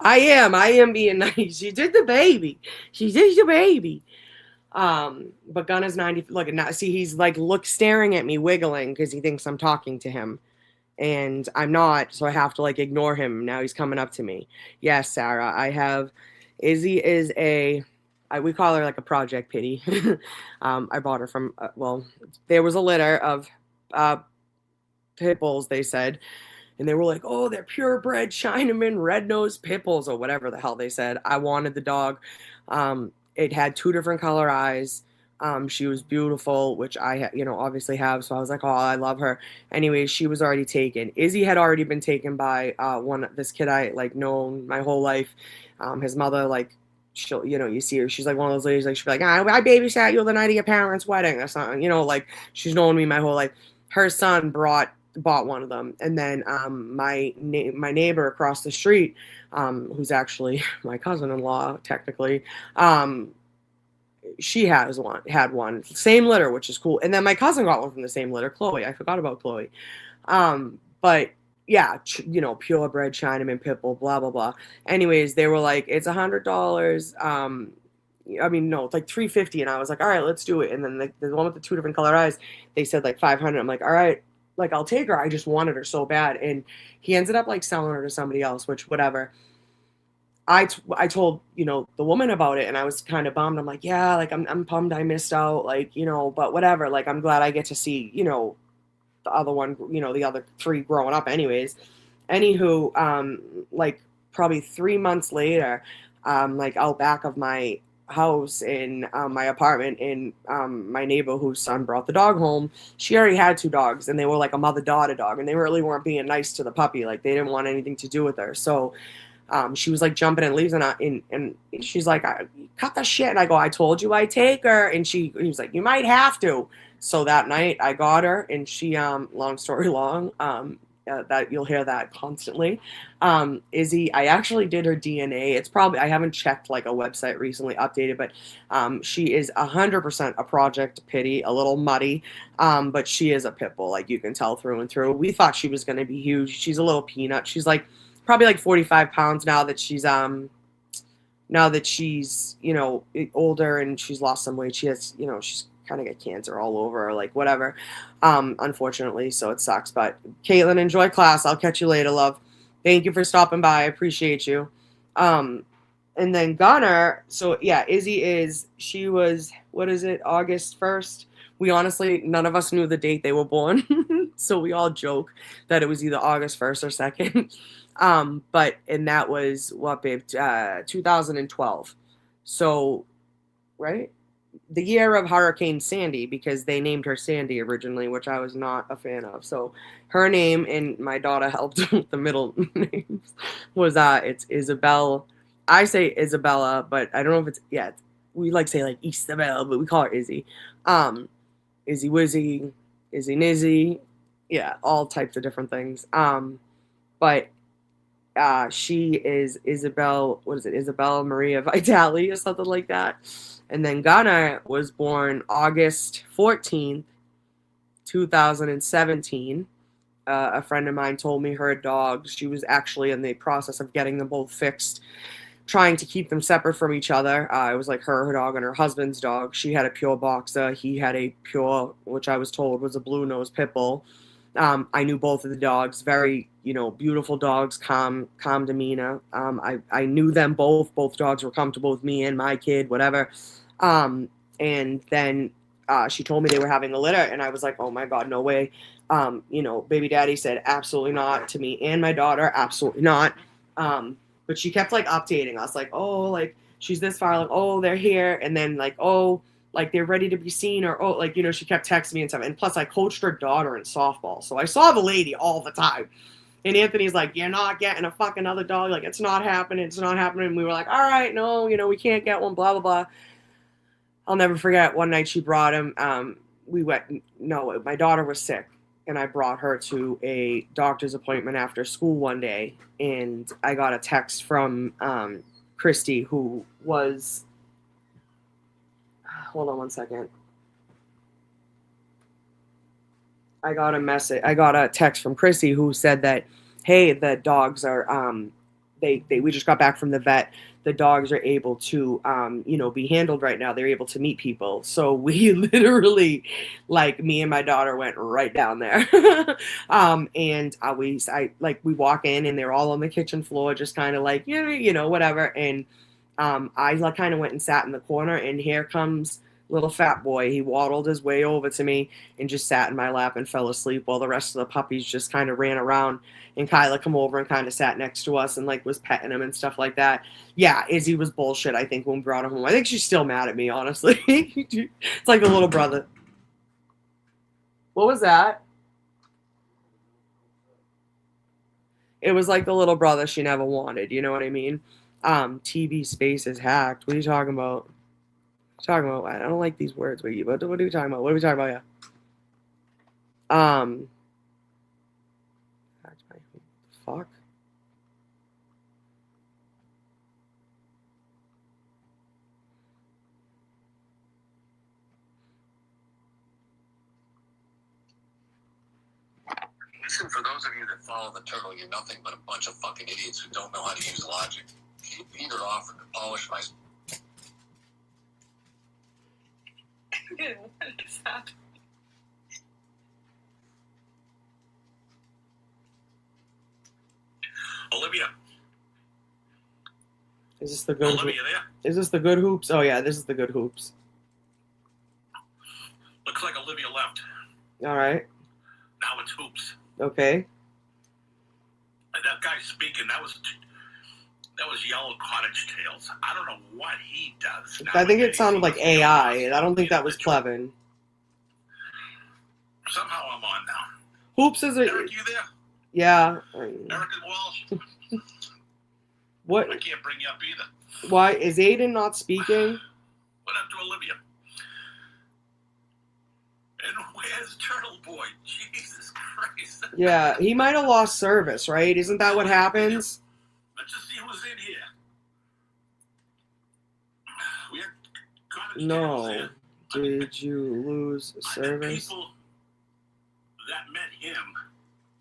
am being nice. She did the baby. But Gunna's 90. Look, now see, he's staring at me, wiggling because he thinks I'm talking to him, and I'm not. So I have to ignore him. Now he's coming up to me. Yes, Sarah, I have. Izzy is we call her a Project Pity. I bought her from. There was a litter of pit bulls. They said. And they were like, oh, they're purebred Chinaman red-nosed pit bulls, or whatever the hell they said. I wanted the dog. It had 2 different color eyes. She was beautiful, which I, obviously have. So I was like, oh, I love her. Anyways, she was already taken. Izzy had already been taken by this kid I known my whole life. His mother, she'll, you see her. She's one of those ladies. She'll be like, I babysat you the night of your parents' wedding or something. She's known me my whole life. Her son bought one of them, and then my neighbor across the street, who's actually my cousin-in-law technically, she had one same litter, which is cool. And then my cousin got one from the same litter, Chloe. I forgot about Chloe. But yeah, purebred Chinaman pit bull, blah blah blah. Anyways, they were like, it's $100. I mean, no, it's $350, and I was like, all right, let's do it. And then the one with the 2 different color eyes, they said $500. I'm like, all right. I'll take her. I just wanted her so bad. And he ended up selling her to somebody else, which whatever. I told, the woman about it, and I was kind of bummed. I'm like, yeah, I'm bummed I missed out, but whatever. I'm glad I get to see, the other one, the other 3 growing up anyways. Anywho, probably 3 months later, out back of my house in my apartment, and my neighbor whose son brought the dog home, she already had 2 dogs, and they were like a mother-daughter dog, and they really weren't being nice to the puppy. Like, they didn't want anything to do with her. So she was like jumping in leaves, and she's like, cut the shit. And I go, I told you I'd take her. And he was like, you might have to. So that night I got her, and she, long story long, that you'll hear that constantly. Izzy, I actually did her DNA. It's probably, I haven't checked like a website recently updated, but she is 100% a Project Pity, a little muddy, but she is a pit bull. Like, you can tell through and through. We thought she was going to be huge. She's a little peanut. She's like probably like 45 pounds now that she's you know, older and she's lost some weight. She has, you know, she's kind of got cancer all over her, like whatever, unfortunately, so it sucks. But Caitlin, enjoy class. I'll catch you later, love. Thank you for stopping by. I appreciate you. And then Gunner, so yeah, Izzy she was, what is it, August 1st? We honestly, none of us knew the date they were born, so we all joke that it was either August 1st or 2nd. But, and that was what, babe, 2012. So, right? The year of Hurricane Sandy, because they named her Sandy originally, which I was not a fan of. So her name, and my daughter helped with the middle names, was it's Isabel. I say Isabella, but I don't know if we like say like Isabel, but we call her Izzy. Izzy Wizzy, Izzy Nizzy, yeah, all types of different things. But she is Isabel, what is it, Isabella Maria Vitali or something like that. And then Gunnar was born August 14th, 2017. A friend of mine told me her dog, she was actually in the process of getting them both fixed, trying to keep them separate from each other. It was like her dog and her husband's dog. She had a pure boxer. He had a pure, which I was told was a blue nose pit bull. I knew both of the dogs, very, you know, beautiful dogs, calm demeanor. I knew them both. Both dogs were comfortable with me and my kid, whatever. And then she told me they were having a litter, and I was like, oh my God, no way. You know, baby daddy said absolutely not to me and my daughter, absolutely not. But she kept like updating us, like, oh, like she's this far, like, oh, they're here, and then like, oh, like they're ready to be seen, or oh, like, you know, she kept texting me and stuff. And plus I coached her daughter in softball, so I saw the lady all the time. And Anthony's like, you're not getting a fucking other dog, like it's not happening, and we were like, all right, no, you know, we can't get one, blah blah blah. I'll never forget one night she brought him. My daughter was sick, and I brought her to a doctor's appointment after school one day, and I got a text from Christy, who was, hold on one second. I got a text from Christy who said that, hey, the dogs are, we just got back from the vet. The dogs are able to, you know, be handled right now. They're able to meet people. So we literally, like, me and my daughter went right down there. And we walk in and they're all on the kitchen floor, just kind of like, you know, whatever. And I kind of went and sat in the corner, and here comes little fat boy. He waddled his way over to me and just sat in my lap and fell asleep while the rest of the puppies just kind of ran around. And Kyla come over and kind of sat next to us and like was petting him and stuff like that. Yeah, Izzy was bullshit, I think, when we brought him home. I think she's still mad at me, honestly. It's like the little brother. What was that? It was like the little brother she never wanted, you know what I mean? TV space is hacked. What are you talking about? I don't like these words. What are you talking about? What are we talking about? Yeah. Fuck. Listen, for those of you that follow the turtle, you're nothing but a bunch of fucking idiots who don't know how to use logic. Peter offered to polish my... What is that? Olivia. Is this the good? Olivia, there. Is this the good hoops? Oh yeah, this is the good hoops. Looks like Olivia left. All right. Now it's hoops. Okay. And that guy speaking, that was That was Yellow Cottage Tales. I don't know what he does. I think it nowadays. sounded He like must be AI. on I don't think that was individual. Plevin. Somehow I'm on now. Hoops is a Eric, you there? yeah. Eric and Walsh? What? I can't bring you up either. Why is Aiden not speaking? What up to Olivia? And where's Turtle Boy? Jesus Christ. Yeah, he might have lost service, right? Isn't that what happens? Let's just see who's in here. We have Cottage No. Tales here. Did you lose I met service? people that met him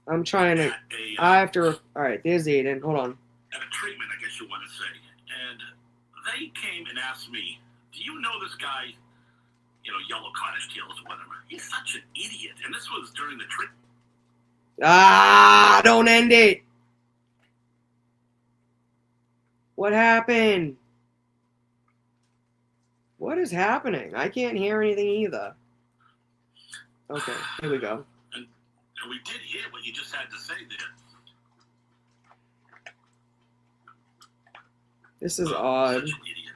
I'm trying to. at a, I have to. All right, there's Aiden. Hold on. at a treatment, I guess you want to say. And they came and asked me, do you know this guy, Yellow Cottage Tales or whatever? He's such an idiot. And this was during the treatment. Ah! Don't end it. What happened? What is happening? I can't hear anything either. Okay, here we go. And we did hear what you just had to say there. This is Such odd. an idiot.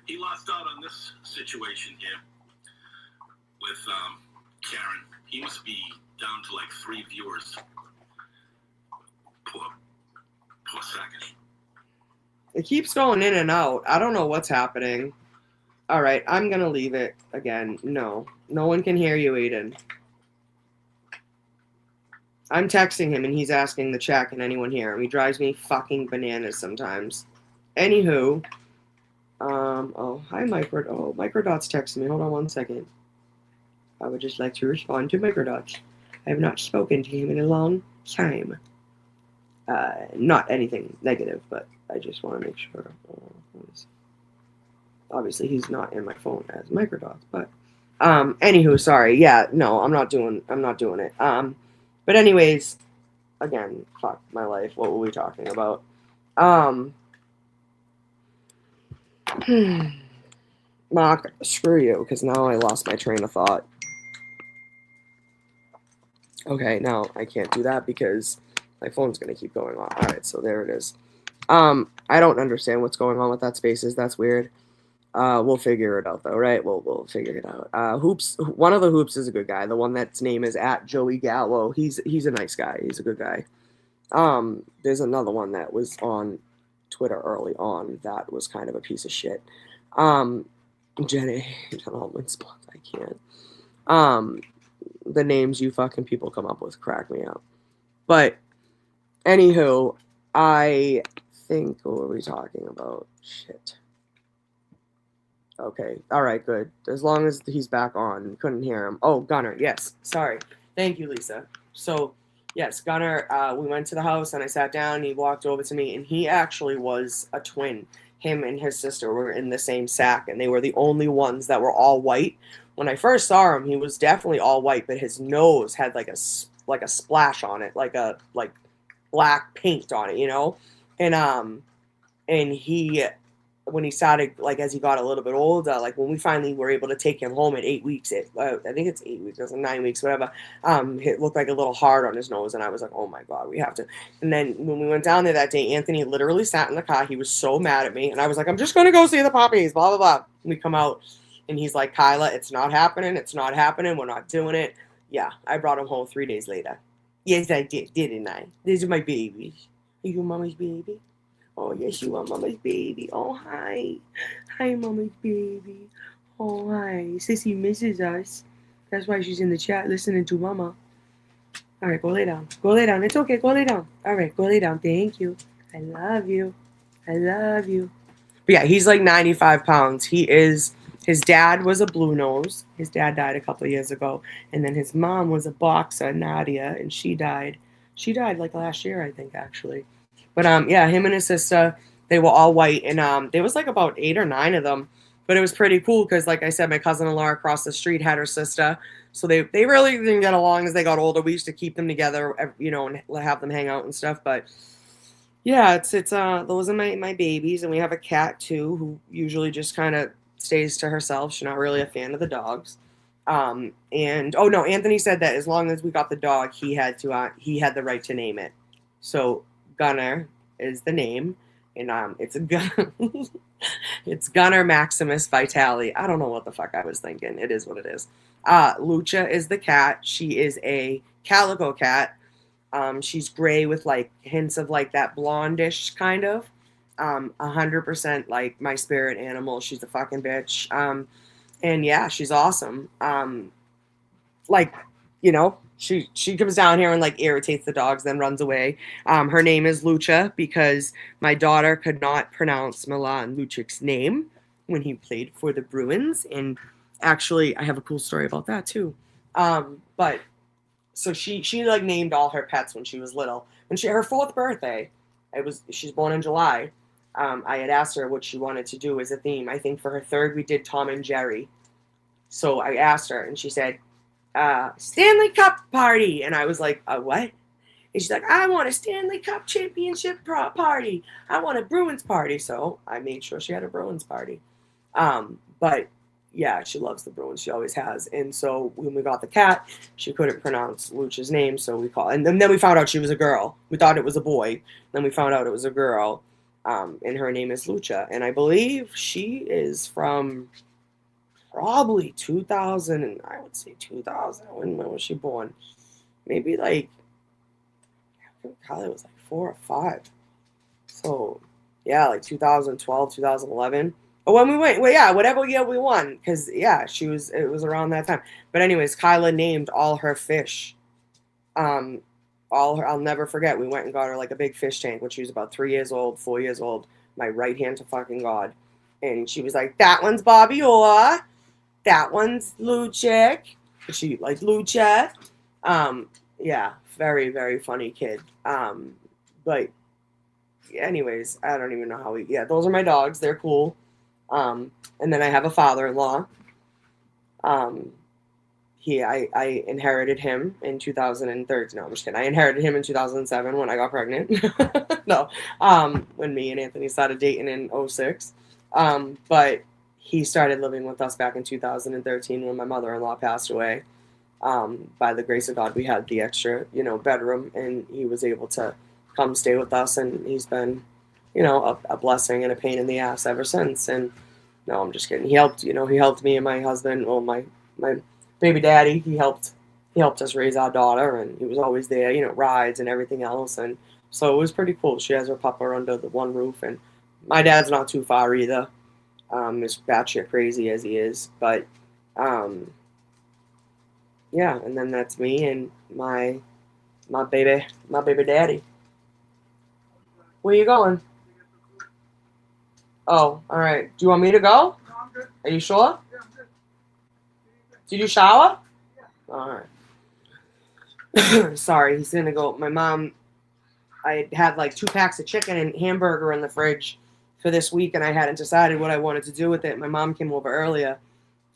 He lost out on this situation here with Karen. He must be down to like 3 viewers. Poor sackers. It keeps going in and out. I don't know what's happening. All right, I'm going to leave it again. No one can hear you, Aiden. I'm texting him, and he's asking the chat, can anyone hear him? He drives me fucking bananas sometimes. Anywho, oh, hi, Microdot's texting me. Hold on one second. I would just like to respond to Microdots. I have not spoken to him in a long time. Not anything negative, but I just want to make sure. Obviously, he's not in my phone as Microdots, but anywho, sorry. Yeah, no, I'm not doing it. But anyways, again, fuck my life. What were we talking about? Mark, screw you, because now I lost my train of thought. Okay, now I can't do that because my phone's going to keep going off. All right, so there it is. I don't understand what's going on with that Spaces. That's weird. We'll figure it out, though, right? We'll figure it out. Hoops, one of the Hoops is a good guy. The one that's name is at Joey Gallo. He's a nice guy. He's a good guy. There's another one that was on Twitter early on that was kind of a piece of shit. Jenny, I can't. The names you fucking people come up with crack me up. But anywho, I think, what were we talking about? Shit. Okay. All right, good. As long as he's back on. Couldn't hear him. Oh, Gunner. Yes. Sorry. Thank you, Lisa. So, yes, Gunner, we went to the house and I sat down and he walked over to me and he actually was a twin. Him and his sister were in the same sack and they were the only ones that were all white. When I first saw him, he was definitely all white, but his nose had like a splash on it, like black paint on it, you know? And he, when he started, like, as he got a little bit older, like, when we finally were able to take him home at 8 weeks, I think it's 8 weeks, or 9 weeks, whatever, it looked like a little hard on his nose, and I was like, oh my God, we have to. And then when we went down there that day, Anthony literally sat in the car. He was so mad at me, and I was like, I'm just going to go see the puppies, blah, blah, blah. We come out, and he's like, Kyla, it's not happening, we're not doing it. Yeah, I brought him home 3 days later. Yes, I did, didn't I? These are my babies. Are you Mama's baby? Oh, yes, you are Mama's baby. Oh, hi. Hi, Mama's baby. Oh, hi. Sissy misses us. That's why she's in the chat listening to Mama. All right, go lay down. Go lay down. It's okay. Go lay down. All right, go lay down. Thank you. I love you. I love you. But yeah, he's like 95 pounds. His dad was a blue nose. His dad died a couple of years ago. And then his mom was a boxer, Nadia, and she died. She died like last year, I think, actually. But yeah, him and his sister, they were all white, and there was like about 8 or 9 of them. But it was pretty cool because, like I said, my cousin-in-law across the street had her sister, so they really didn't get along as they got older. We used to keep them together, you know, and have them hang out and stuff. But yeah, it's those are my babies, and we have a cat too, who usually just kind of stays to herself. She's not really a fan of the dogs. And oh no, Anthony said that as long as we got the dog, he had the right to name it. So Gunner is the name, and it's a gun. It's Gunner Maximus Vitale. I don't know what the fuck I was thinking. It is what it is. Lucha is the cat. She is a calico cat. She's gray with like hints of like that blondish kind of. 100% like my spirit animal. She's a fucking bitch. And yeah, she's awesome. Like, you know, she comes down here and like irritates the dogs, then runs away. Her name is Lucha because my daughter could not pronounce Milan Lucic's name when he played for the Bruins. And actually, I have a cool story about that too. But so she like named all her pets when she was little. When her 4th birthday, she's born in July. I had asked her what she wanted to do as a theme. I think for her 3rd, we did Tom and Jerry. So I asked her, and she said, Stanley Cup party. And I was like, what? And she's like, I want a Stanley Cup championship party. I want a Bruins party. So I made sure she had a Bruins party. But yeah, she loves the Bruins. She always has. And so when we got the cat, she couldn't pronounce Lucha's name. So we called, and then we found out she was a girl. We thought it was a boy. Then we found out it was a girl. And her name is Lucha. And I believe she is from probably 2000, and I would say 2000. When was she born? Maybe like, I think Kylie was like 4 or 5. So yeah, like 2012, 2011. Oh, when we went, well, yeah, whatever year we won, because yeah, it was around that time. But anyways, Kyla named all her fish. I'll never forget. We went and got her like a big fish tank when she was about 3 years old, 4 years old. My right hand to fucking God. And she was like, that one's Bobby Orr. That one's Lucic. She like Lucha. Yeah, very, very funny kid. But anyways, I don't even know how those are my dogs. They're cool. And then I have a father-in-law. I inherited him in 2013. No, I'm just kidding. I inherited him in 2007 when I got pregnant. No, when me and Anthony started dating in 2006. But he started living with us back in 2013 when my mother-in-law passed away. By the grace of God, we had the extra, bedroom, and he was able to come stay with us, and he's been, a blessing and a pain in the ass ever since. And no, I'm just kidding. He helped me and my husband, well, my baby daddy. He helped us raise our daughter, and he was always there, rides and everything else. And so it was pretty cool. She has her pupper under the one roof, and my dad's not too far either. As batshit crazy as he is, but yeah, and then that's me and my baby daddy. Where you going? Oh, all right. Do you want me to go? Are you sure? Did you shower? All right. Sorry, he's gonna go. My mom, I had like 2 packs of chicken and hamburger in the fridge for this week, and I hadn't decided what I wanted to do with it. My mom came over earlier,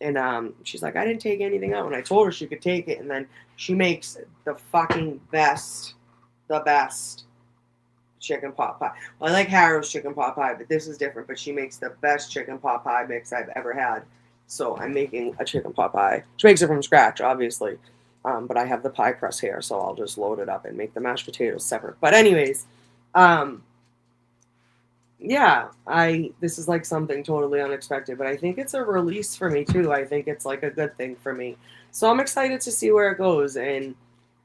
and she's like, I didn't take anything out, and I told her she could take it, and then she makes the fucking best chicken pot pie. Well, I like Harrow's chicken pot pie, but this is different. But she makes the best chicken pot pie mix I've ever had. So I'm making a chicken pot pie. She makes it from scratch, obviously. But I have the pie crust here, so I'll just load it up and make the mashed potatoes separate. But anyways, yeah, this is like something totally unexpected, but I think it's a release for me too. I think it's like a good thing for me. So I'm excited to see where it goes, and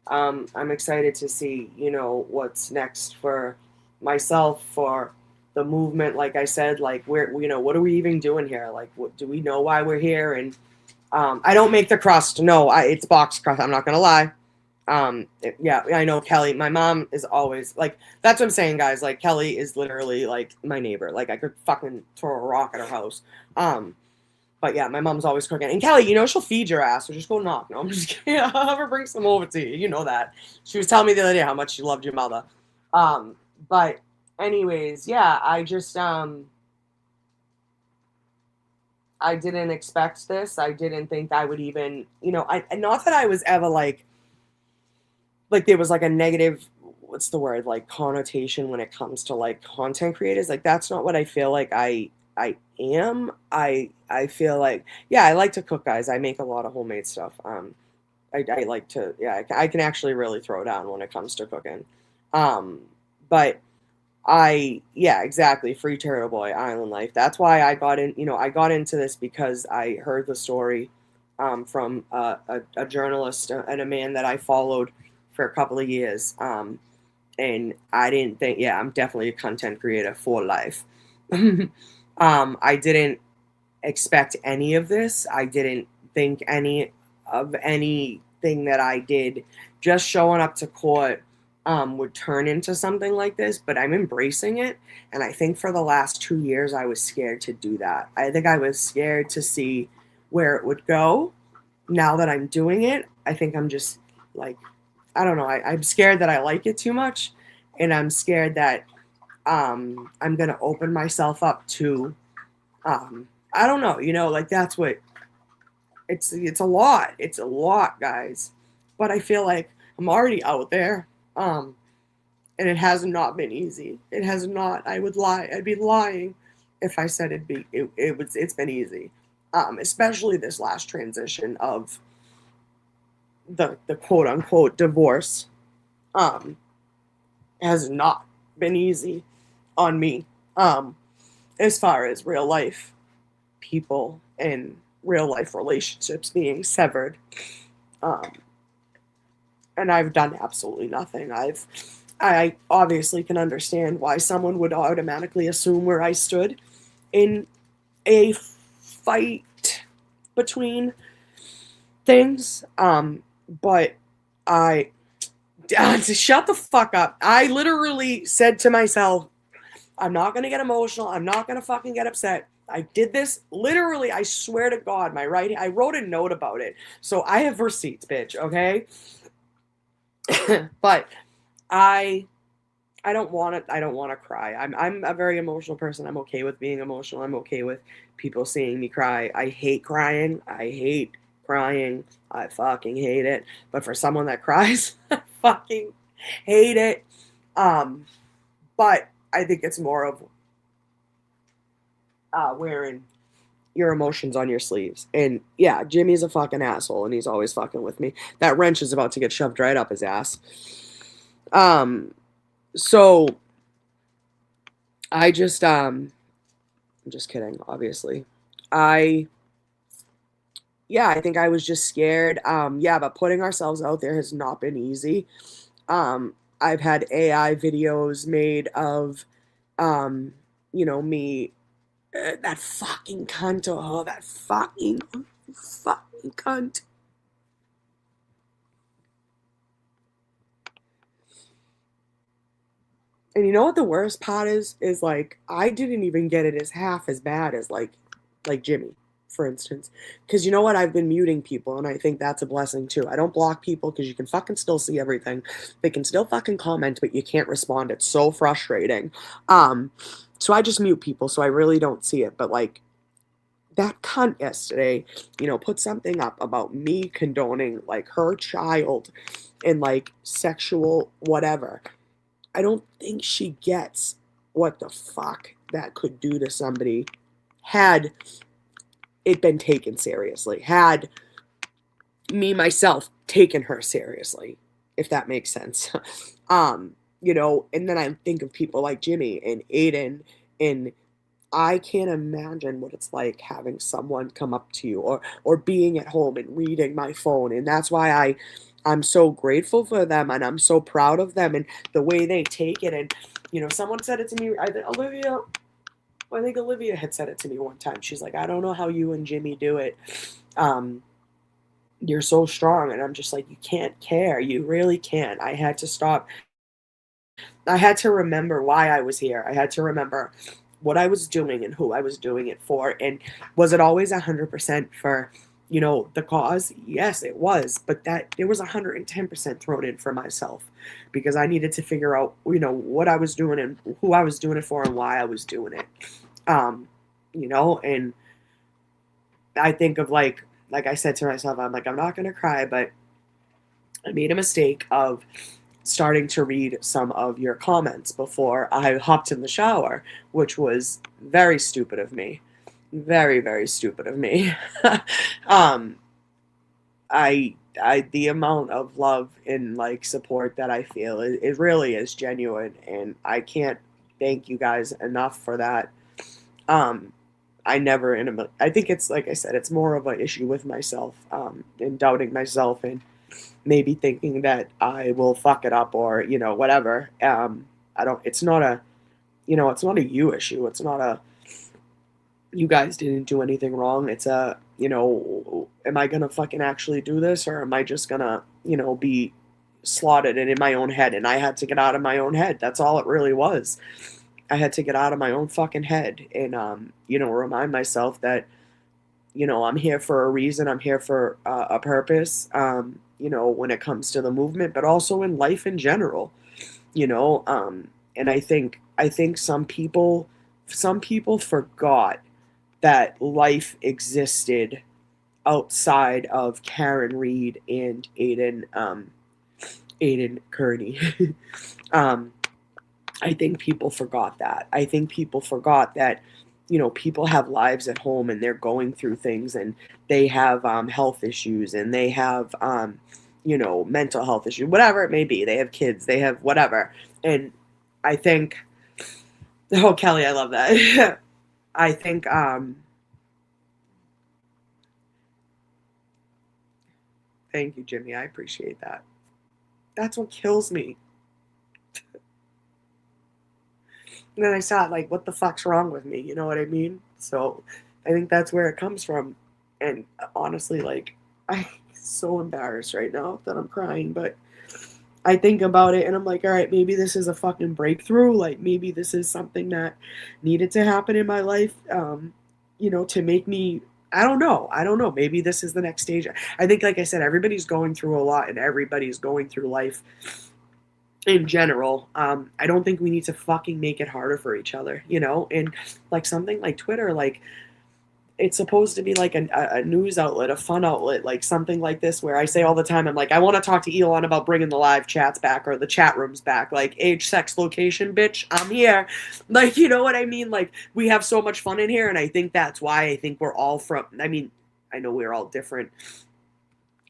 I'm excited to see, what's next for myself, for the movement. Like I said, like what are we even doing here? Like, what do we know why we're here? And I don't make the crust. No, it's box crust. I'm not gonna lie. Yeah, I know Kelly. My mom is always like, that's what I'm saying, guys. Like, Kelly is literally like my neighbor. Like, I could fucking throw a rock at her house. But yeah, my mom's always cooking. And Kelly, she'll feed your ass, so just go knock. No, I'm just kidding. I'll have her bring some over to you. You know that. She was telling me the other day how much she loved your mother. But anyways, yeah, I just I didn't expect this. I didn't think I would even, not that I was ever like there was like a negative, what's the word, like connotation when it comes to like content creators. Like, that's not what I feel like I am. I feel like, yeah, I like to cook, guys. I make a lot of homemade stuff. I like to, yeah, I can actually really throw down when it comes to cooking. But yeah, exactly. Free Turtle Boy, Island Life. That's why I got in, I got into this because I heard the story from a journalist and a man that I followed for a couple of years. And I didn't think, yeah, I'm definitely a content creator for life. I didn't expect any of this. I didn't think any of anything that I did just showing up to court would turn into something like this, but I'm embracing it. And I think for the last 2 years, I was scared to do that. I think I was scared to see where it would go. Now that I'm doing it, I think I'm just like, I don't know. I'm scared that I like it too much. And I'm scared that I'm going to open myself up to, I don't know, like that's what it's a lot. It's a lot, guys. But I feel like I'm already out there. And it has not been easy. It has not. I would lie. I'd be lying if I said it's been easy. Especially this last transition of the quote unquote divorce. Has not been easy on me. As far as real life people and real life relationships being severed. And I've done absolutely nothing. I obviously can understand why someone would automatically assume where I stood in a fight between things. But shut the fuck up. I literally said to myself, I'm not going to get emotional. I'm not going to fucking get upset. I did this literally, I swear to God, I wrote a note about it. So I have receipts, bitch, okay? But I don't want to cry. I'm a very emotional person. I'm okay with being emotional. I'm okay with people seeing me cry. I hate crying. I fucking hate it. But for someone that cries, I fucking hate it. But I think it's more of wearing your emotions on your sleeves. And yeah, Jimmy's a fucking asshole and he's always fucking with me. That wrench is about to get shoved right up his ass. So I just I'm just kidding, obviously. I think I was just scared. But putting ourselves out there has not been easy. I've had AI videos made of me, that fucking cunt, that fucking cunt. And you know what the worst part is like, I didn't even get it as half as bad as like Jimmy, for instance. Because you know what? I've been muting people, and I think that's a blessing too. I don't block people because you can fucking still see everything. They can still fucking comment, but you can't respond. It's so frustrating. So I just mute people, so I really don't see it. But like, that cunt yesterday, put something up about me condoning like her child and like sexual whatever. I don't think she gets what the fuck that could do to somebody had it been taken seriously, had me myself taken her seriously, if that makes sense. And then I think of people like Jimmy and Aiden, and I can't imagine what it's like having someone come up to you or being at home and reading my phone. And that's why I'm so grateful for them, and I'm so proud of them and the way they take it. And, someone said it to me, I think Olivia had said it to me one time. She's like, I don't know how you and Jimmy do it. You're so strong. And I'm just like, you can't care. You really can't. I had to stop. I had to remember why I was here. I had to remember what I was doing and who I was doing it for. And was it always 100% for, the cause? Yes, it was. But that it was 110% thrown in for myself, because I needed to figure out, what I was doing and who I was doing it for and why I was doing it. And I think of like I said to myself, I'm like, I'm not going to cry, but I made a mistake of starting to read some of your comments before I hopped in the shower, which was very stupid of me. Very, very stupid of me. The amount of love and like support that I feel, it really is genuine, and I can't thank you guys enough for that. I never I think it's like I said, it's more of an issue with myself, and doubting myself and maybe thinking that I will fuck it up or, whatever. It's not a, it's not a you issue. It's not a, you guys didn't do anything wrong. It's a, am I going to fucking actually do this, or am I just going to, be slaughtered and in my own head? And I had to get out of my own head. That's all it really was. I had to get out of my own fucking head and, remind myself that, I'm here for a reason. I'm here for a purpose, when it comes to the movement, but also in life in general, and I think some people forgot that life existed outside of Karen Read and Aiden Kearney. I think people forgot that. I think people forgot that, people have lives at home and they're going through things, and they have health issues, and they have, mental health issues, whatever it may be. They have kids, they have whatever. And I think, oh, Kelly, I love that. I think, thank you, Jimmy. I appreciate that. That's what kills me. And then I saw it, like, what the fuck's wrong with me? You know what I mean? So I think that's where it comes from. And honestly, like, I'm so embarrassed right now that I'm crying, but I think about it and I'm like, all right, maybe this is a fucking breakthrough. Like, maybe this is something that needed to happen in my life, to make me, I don't know. Maybe this is the next stage. I think, like I said, everybody's going through a lot and everybody's going through life in general. I don't think we need to fucking make it harder for each other, and like something like Twitter, like, it's supposed to be like a news outlet, a fun outlet, like something like this, where I say all the time, I'm like, I want to talk to Elon about bringing the live chats back or the chat rooms back, like age, sex, location, bitch, I'm here. Like, you know what I mean? Like, we have so much fun in here, and I think that's why I think we're all from, I mean, I know we're all different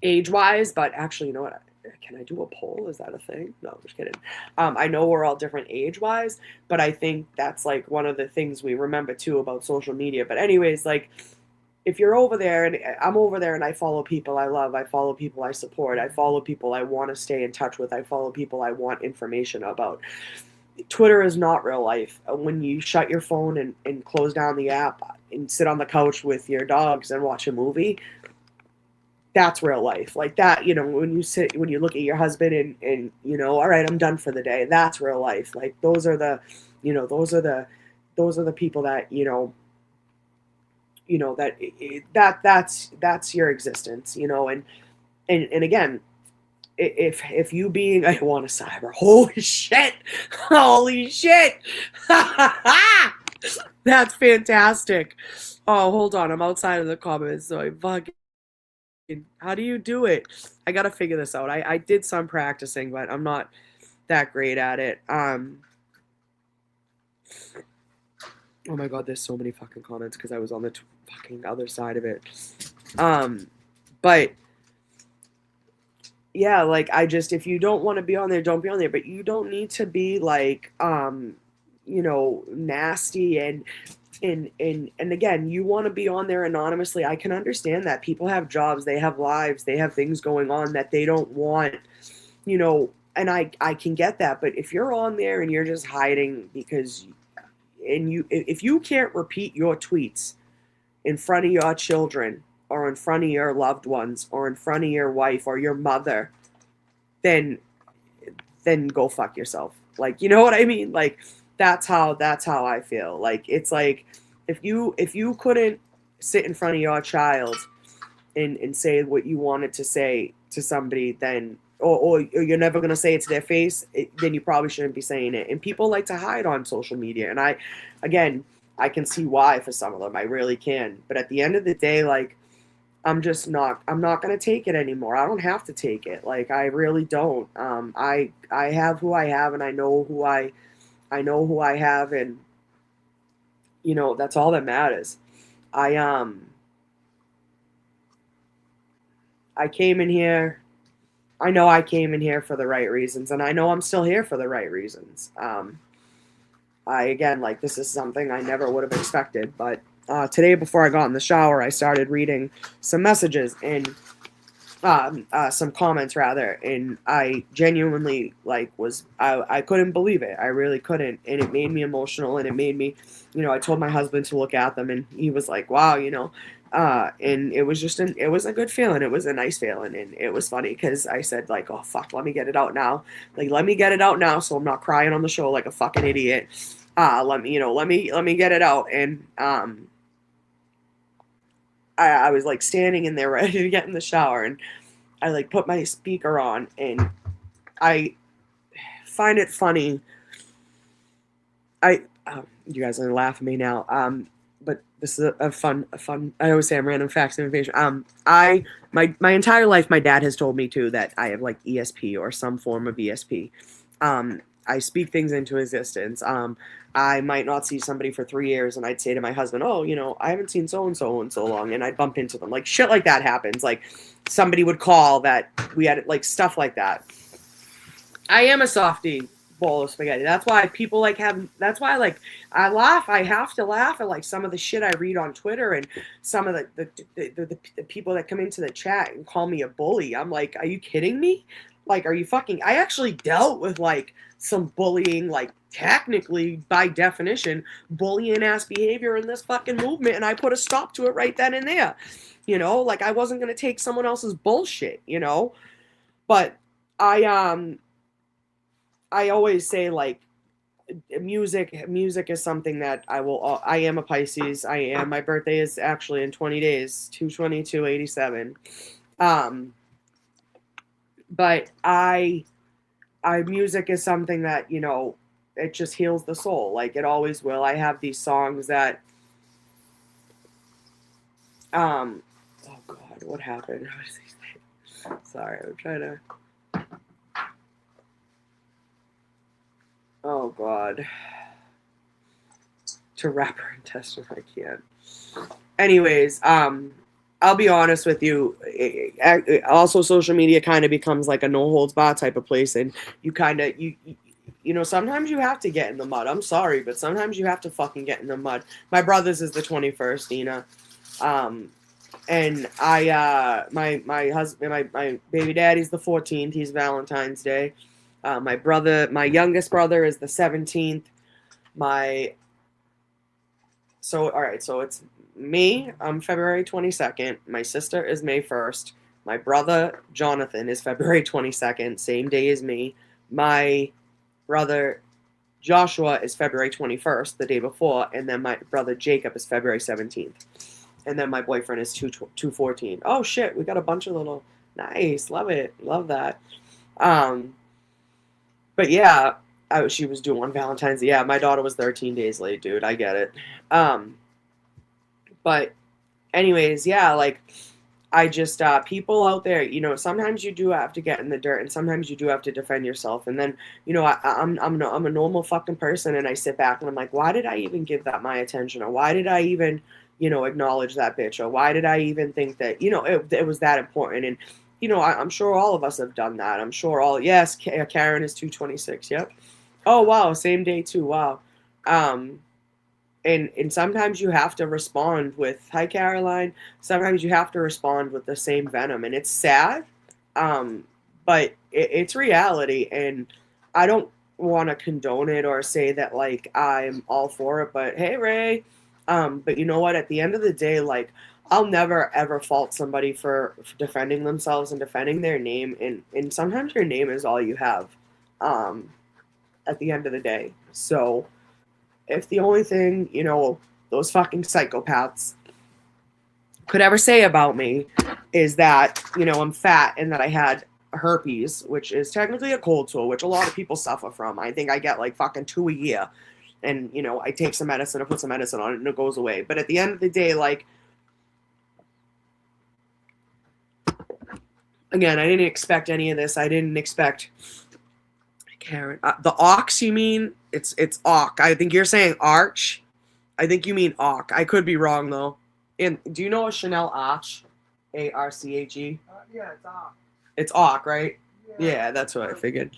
age-wise, but actually, you know what? Can I do a poll? Is that a thing? No, I'm just kidding. I know we're all different age-wise, but I think that's like one of the things we remember too about social media. But anyways, like, if you're over there, and I'm over there and I follow people I love, I follow people I support, I follow people I want to stay in touch with, I follow people I want information about. Twitter is not real life. When you shut your phone and close down the app and sit on the couch with your dogs and watch a movie, that's real life. Like that, when you look at your husband and all right, I'm done for the day. That's real life. Like, those are the people that, that's your existence, and again, if you being, I want to cyber, holy shit, that's fantastic. Oh, hold on, I'm outside of the comments, so I fucking, how do you do it? I gotta figure this out. I did some practicing, but I'm not that great at it. Oh my god, there's so many fucking comments because I was on the fucking other side of it. But yeah, like, if you don't want to be on there, don't be on there. But you don't need to be like, nasty and again, you want to be on there anonymously. I can understand that people have jobs, they have lives, they have things going on that they don't want, and I can get that. But if you're on there and you're just hiding because, if you can't repeat your tweets in front of your children or in front of your loved ones or in front of your wife or your mother, then go fuck yourself. Like, you know what I mean? Like, that's how I feel. Like, it's like, if you couldn't sit in front of your child and say what you wanted to say to somebody, then or you're never going to say it to their face, then you probably shouldn't be saying it. And people like to hide on social media, and I can see why for some of them. I really can. But at the end of the day, like, I'm not going to take it anymore. I don't have to take it. Like, I really don't. I have who I have, and I know who I have, and that's all that matters. I came in here. I know I came in here for the right reasons, and I know I'm still here for the right reasons. again, like, this is something I never would have expected. But today, before I got in the shower, I started reading some messages and some comments rather, and I genuinely I couldn't believe it. I really couldn't, and it made me emotional, and it made me, I told my husband to look at them, and he was like, wow, and it was it was a good feeling. It was a nice feeling, and it was funny because I said, like, oh fuck, let me get it out now. Like, let me get it out now so I'm not crying on the show like a fucking idiot. Let me get it out. And I was like standing in there ready to get in the shower, and I like put my speaker on, and I find it funny. You guys are laughing at me now. But this is a fun. I always say I'm random facts and information. My entire life, my dad has told me too that I have like ESP or some form of ESP. I speak things into existence. I might not see somebody for 3 years, and I'd say to my husband, oh, I haven't seen so-and-so in so long, and I'd bump into them. Like, shit like that happens. Like, somebody would call that we had, like, stuff like that. I am a softie bowl of spaghetti. That's why people, like, I laugh. I have to laugh at, like, some of the shit I read on Twitter and some of the people that come into the chat and call me a bully. I'm like, are you kidding me? Like, are you fucking... I actually dealt with, like, some bullying, like, technically, by definition, bullying-ass behavior in this fucking movement, and I put a stop to it right then and there. Like, I wasn't going to take someone else's bullshit, But I always say, like, music is something that I am a Pisces. My birthday is actually in 20 days, 2/22/87. But music is something that, it just heals the soul. Like, it always will. I have these songs that, oh God, what happened? What is these things? Sorry, I'm trying to, oh God. To rapper intestine, I can't. Anyways, I'll be honest with you. Also, social media kind of becomes like a no holds barred type of place, and you kind of sometimes you have to get in the mud. I'm sorry, but sometimes you have to fucking get in the mud. My brother's is the 21st, Dina, and my husband, my baby daddy's the 14th. He's Valentine's Day. My youngest brother is the 17th. So it's me, I'm February 22nd. My sister is May 1st. My brother, Jonathan, is February 22nd, same day as me. My brother, Joshua, is February 21st, the day before. And then my brother, Jacob, is February 17th. And then my boyfriend is 2/14. Oh, shit, we got a bunch of little... Nice, love it, love that. But yeah, she was due on Valentine's Day. Yeah, my daughter was 13 days late, dude. I get it. But anyways, yeah, like, I just, people out there, sometimes you do have to get in the dirt, and sometimes you do have to defend yourself. And then, I'm a normal fucking person, and I sit back and I'm like, why did I even give that my attention? Or why did I even, acknowledge that bitch? Or why did I even think that, it was that important? And, I'm sure all of us have done that. I'm sure yes, Karen is 2/26. Yep. Oh, wow. Same day too. Wow. And sometimes you have to respond with, hi, Caroline. Sometimes you have to respond with the same venom. And it's sad, but it's reality. And I don't want to condone it or say that, like, I'm all for it. But, hey, Ray. But you know what? At the end of the day, like, I'll never, ever fault somebody for defending themselves and defending their name. And sometimes your name is all you have at the end of the day. So... if the only thing, those fucking psychopaths could ever say about me is that, I'm fat and that I had herpes, which is technically a cold sore, which a lot of people suffer from. I think I get like fucking 2 a year. And, I take some medicine, I put some medicine on it, and it goes away. But at the end of the day, like, again, I didn't expect any of this. I didn't expect... Karen, the ox, you mean? It's Auk. I think you're saying arch. I think you mean Auk. I could be wrong though. And do you know a Chanel Arch? ARCHE? Yeah, it's Auk. It's Auk, right? Yeah, that's what I figured.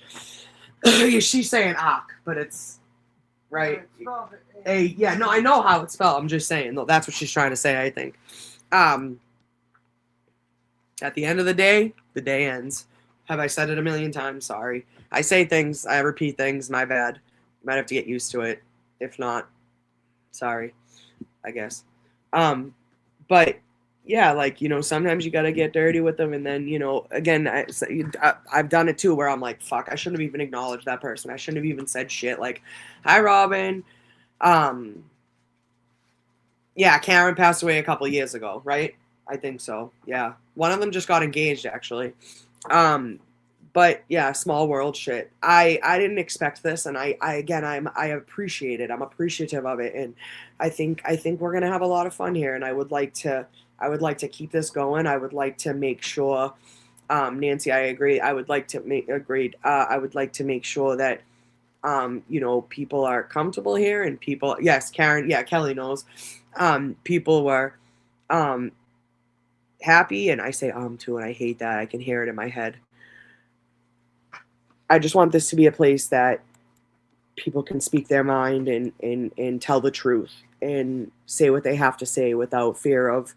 She's saying Auk, but it's right? Yeah, no, I know how it's spelled. I'm just saying, though, that's what she's trying to say, I think. At the end of the day ends. Have I said it a million times? Sorry. I say things, I repeat things, my bad. Might have to get used to it. If not, sorry, I guess. But yeah, like, you know, sometimes you gotta get dirty with them, and then, you know, again, I've done it too, where I'm like, fuck, I shouldn't have even acknowledged that person. I shouldn't have even said shit like, hi, Robin. Yeah, Karen passed away a couple years ago, right? I think so. Yeah, one of them just got engaged, actually. But yeah, small world shit. I didn't expect this, and I appreciate it. I'm appreciative of it, and I think we're gonna have a lot of fun here, and I would like to keep this going. I would like to make sure, Nancy, I agree. I would like to make sure that, you know, people are comfortable here, and people. Yes, Karen. Yeah, Kelly knows. People were, happy, and I say too, and I hate that. I can hear it in my head. I just want this to be a place that people can speak their mind and tell the truth and say what they have to say without fear of,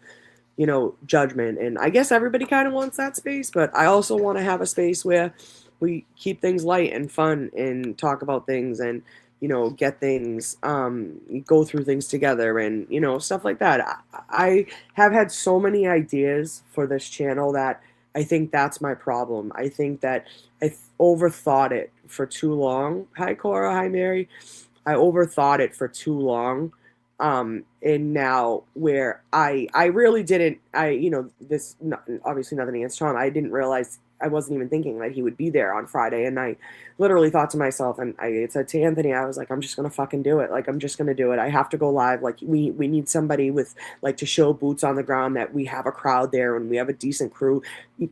you know, judgment. And I guess everybody kind of wants that space, but I also want to have a space where we keep things light and fun and talk about things and, you know, get things, go through things together and, you know, stuff like that. I have had so many ideas for this channel that I think that's my problem. I think that I overthought it for too long. Hi, Cora. Hi, Mary. I overthought it for too long. And now where I really didn't, this, obviously nothing against Tom. I didn't realize, I wasn't even thinking that he would be there on Friday. And I literally thought to myself, and I said to Anthony, I was like, I'm just going to fucking do it. Like, I'm just going to do it. I have to go live. Like, we need somebody with, like, to show boots on the ground that we have a crowd there and we have a decent crew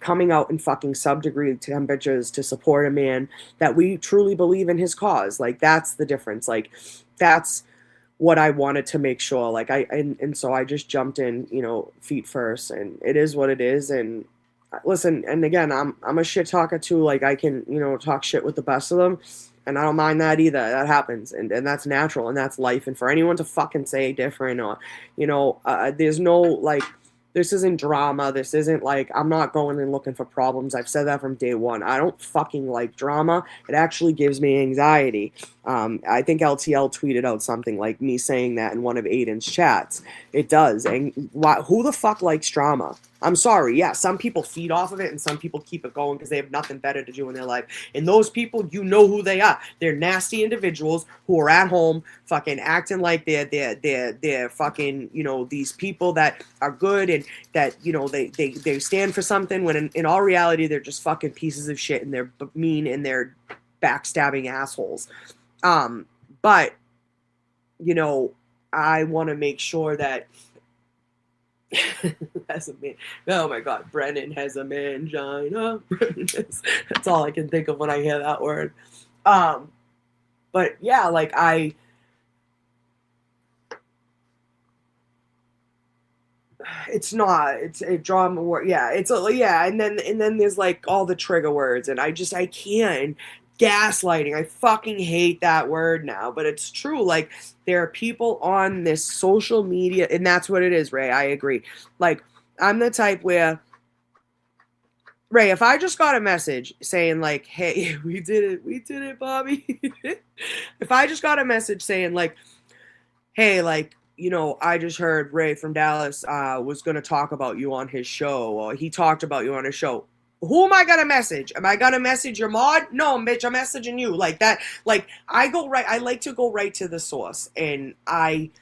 coming out in fucking sub-degree temperatures to support a man that we truly believe in his cause. Like, that's the difference. Like, that's what I wanted to make sure. Like, and so I just jumped in, you know, feet first, and it is what it is. And listen, and again, I'm a shit talker too. Like, I can, you know, talk shit with the best of them, and I don't mind that either. That happens, and that's natural, and that's life. And for anyone to fucking say different, or, you know, there's no, like, this isn't drama. This isn't like, I'm not going and looking for problems. I've said that from day one. I don't fucking like drama. It actually gives me anxiety. I think LTL tweeted out something like me saying that in one of Aiden's chats. It does. And who the fuck likes drama? I'm sorry. Yeah, some people feed off of it and some people keep it going because they have nothing better to do in their life. And those people, you know who they are. They're nasty individuals who are at home fucking acting like they're fucking, you know, these people that are good and that, you know, they stand for something when in all reality they're just fucking pieces of shit and they're mean and they're backstabbing assholes. But, you know, I want to make sure that has a man. Oh my God, Brennan has a mangina. That's all I can think of when I hear that word. But yeah, like it's a drama word. Yeah, and then there's like all the trigger words, and I can't. Gaslighting. I fucking hate that word now, but it's true. Like, there are people on this social media, and that's what it is, Ray. I agree. Like, I'm the type where, Ray, if I just got a message saying like, hey, we did it, Bobby. If I just got a message saying like, hey, like, you know, I just heard Ray from Dallas was going to talk about you on his show, or he talked about you on his show. Who am I gonna message? Am I gonna message your mod? No, bitch, I'm messaging you. Like that. Like, I like to go right to the source, and I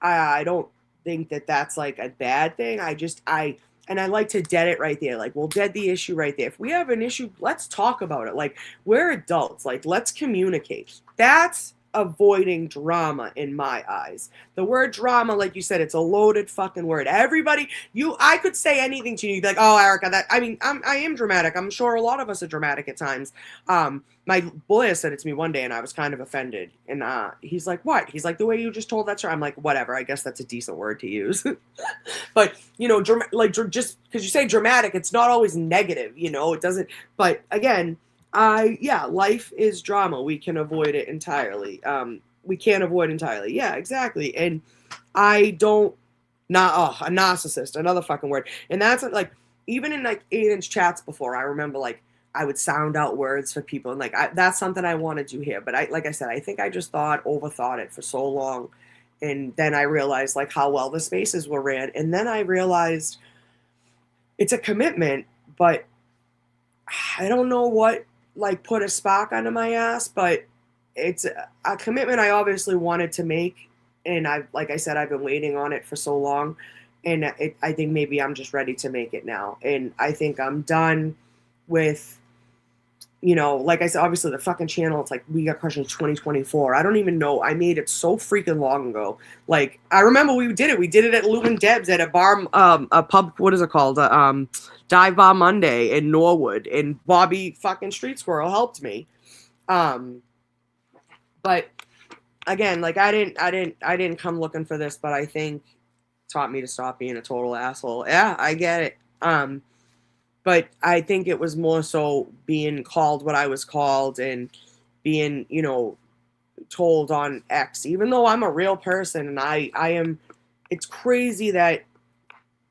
don't think that that's like a bad thing. I like to dead it right there. Like, we'll dead the issue right there. If we have an issue, let's talk about it. Like, we're adults. Like, let's communicate. That's avoiding drama in my eyes. The word drama, like you said, it's a loaded fucking word. Everybody, I could say anything to you. You'd be like, oh, Erica, I am dramatic. I'm sure a lot of us are dramatic at times. My boy said it to me one day and I was kind of offended. And he's like, what? He's like, the way you just told that story. I'm like, whatever. I guess that's a decent word to use. But, you know, just because you say dramatic, it's not always negative, you know, it doesn't. But again, life is drama. We can avoid it entirely. we can't avoid entirely. Yeah, exactly. And I don't not a narcissist, another fucking word. And that's like even in like 8-inch chats before, I remember like I would sound out words for people and like that's something I want to do here. But I like I said, I think I just overthought it for so long. And then I realized like how well the spaces were ran. And then I realized it's a commitment, but I don't know what like put a spark under my ass, but it's a commitment I obviously wanted to make, and like I said, I've been waiting on it for so long, and I think maybe I'm just ready to make it now, and I think I'm done with, like I said, obviously the fucking channel. It's like We Got Crushed in 2024. I don't even know. I made it so freaking long ago. Like I remember we did it. We did it at Lou and Deb's at a bar, a pub. What is it called? Dive Bar Monday in Norwood, and Bobby fucking Street Squirrel helped me. But again, like I didn't come looking for this, but I think taught me to stop being a total asshole. Yeah, I get it. But I think it was more so being called what I was called and being, told on X, even though I'm a real person and I am, it's crazy that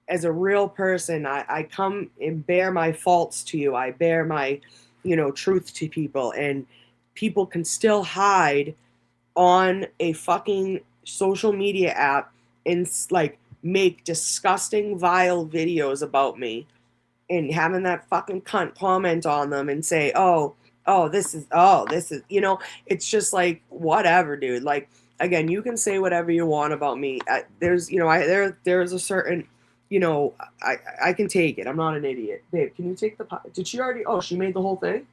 as a real person, I come and bear my faults to you. I bear my, truth to people, and people can still hide on a fucking social media app and like make disgusting, vile videos about me and having that fucking cunt comment on them and say, this is, it's just like, whatever, dude. Like, again, you can say whatever you want about me. There's a certain, I can take it. I'm not an idiot. Babe, can you take the pot? Did she already? Oh, she made the whole thing?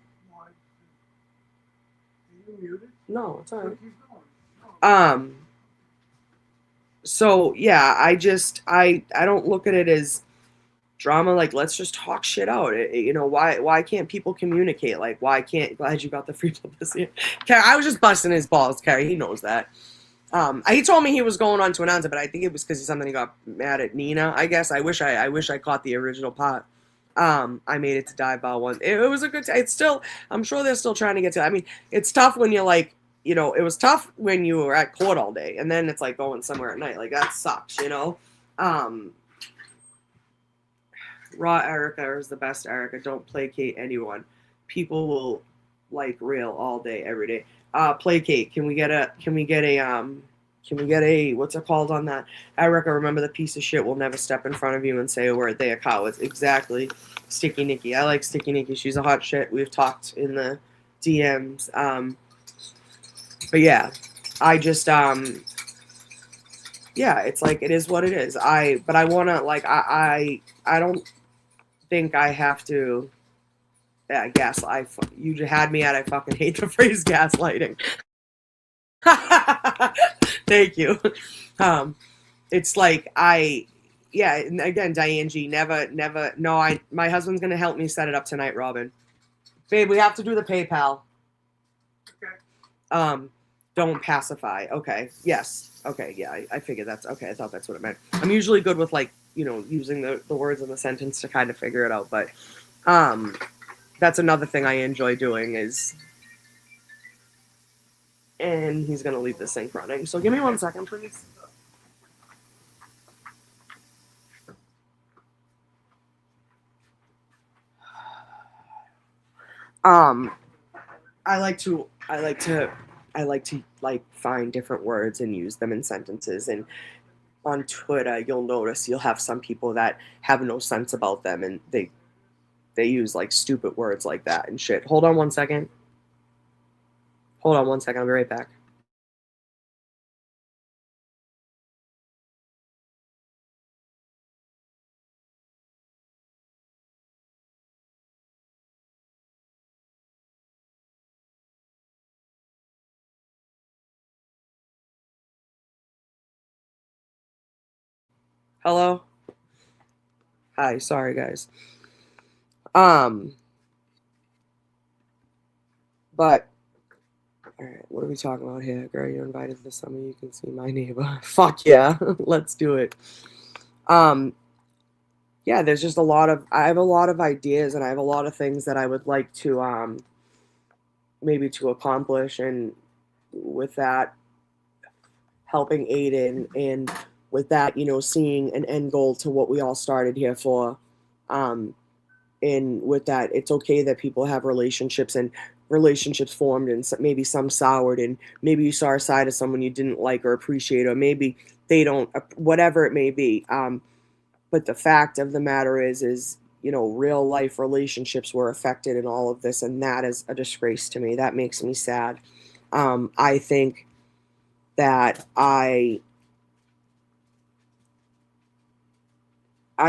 No, it's all right. So yeah, I don't look at it as drama. Like, let's just talk shit out. Why can't people communicate? Like, why can't? Glad you got the free publicity. I was just busting his balls, Carrie. He knows that. He told me he was going on to announce it, but I think it was because he got mad at Nina. I guess I wish I caught the original pot. I made it to Dive Bar one. It was a good. It's still. I'm sure they're still trying to get to. I mean, it's tough when you're like, it was tough when you were at court all day, and then it's like going somewhere at night. Like that sucks, Raw Erica is the best Erica. Don't placate anyone. People will like real all day, every day. Placate. Can we get a what's it called on that? Erica, remember the piece of shit will never step in front of you and say a word. They are cowards. Exactly. Sticky Nikki. I like Sticky Nikki. She's a hot shit. We've talked in the DMs. But yeah, I just yeah, it's like it is what it is. But I wanna like I don't think I have to. Yeah, you had me at. I fucking hate the phrase gaslighting. Thank you. It's like and again, Diane G. Never. No, my husband's gonna help me set it up tonight, Robin. Babe, we have to do the PayPal. Okay. Don't pacify. Okay. Yes. Okay. Yeah, I figured that's okay. I thought that's what it meant. I'm usually good with like using the words in the sentence to kind of figure it out, but that's another thing I enjoy doing is. And he's gonna leave the sink running. So give me 1 second, please. I like to find different words and use them in sentences. And on Twitter, you'll notice you'll have some people that have no sense about them, and they use like stupid words like that and shit. Hold on 1 second. I'll be right back. Hello? Hi, sorry guys. But alright, what are we talking about here? Girl, you're invited to the summer, you can see my neighbor. Fuck yeah, let's do it. Yeah, there's just I have a lot of ideas, and I have a lot of things that I would like to maybe to accomplish, and with that, helping Aiden, and with that, seeing an end goal to what we all started here for. And with that, it's okay that people have relationships, and relationships formed, and maybe some soured, and maybe you saw a side of someone you didn't like or appreciate, or maybe they don't, whatever it may be. But the fact of the matter is real life relationships were affected in all of this, and that is a disgrace to me. That makes me sad. I think that I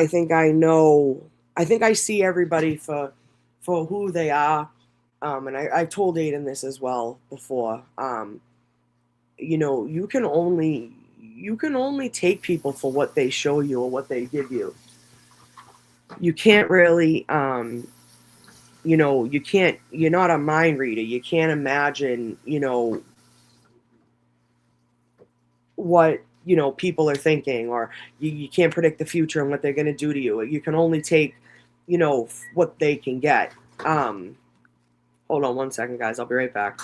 think I see everybody for who they are. And I've told Aiden this as well before. You can only take people for what they show you or what they give you. You can't really, you're not a mind reader. You can't imagine, what, people are thinking, or you can't predict the future and what they're going to do to you. You can only take, what they can get. Hold on one second, guys. I'll be right back.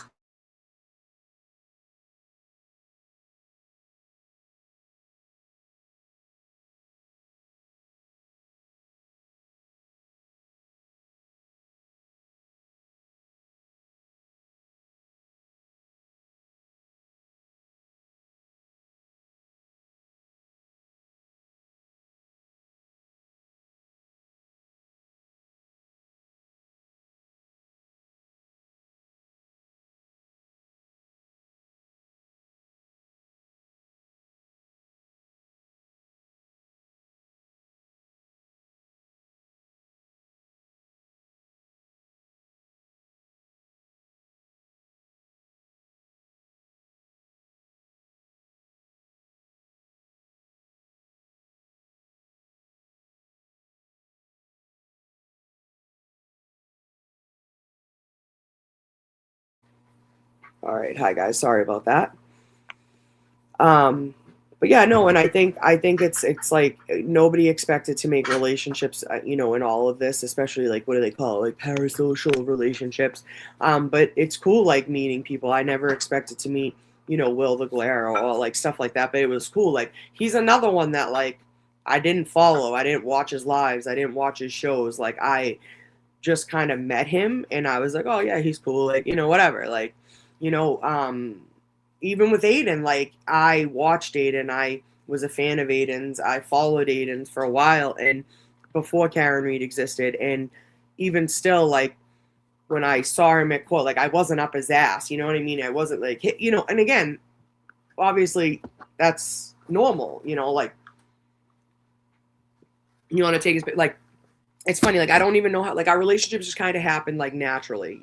All right, hi guys. Sorry about that. But yeah, no, and I think it's like nobody expected to make relationships, in all of this, especially like what do they call it, like parasocial relationships. But it's cool, like meeting people. I never expected to meet, Will the Glare, or like stuff like that. But it was cool. Like he's another one that like I didn't follow. I didn't watch his lives. I didn't watch his shows. Like I just kind of met him, and I was like, oh yeah, he's cool. Like whatever. Like even with Aiden, like I watched Aiden, I was a fan of Aiden's, I followed Aiden's for a while, and before Karen Reed existed, and even still, like when I saw him at court, like I wasn't up his ass, you know what I mean? I wasn't like, and again, obviously that's normal, like you want to take his, like, it's funny, like I don't even know how, like our relationship just kind of happened like naturally,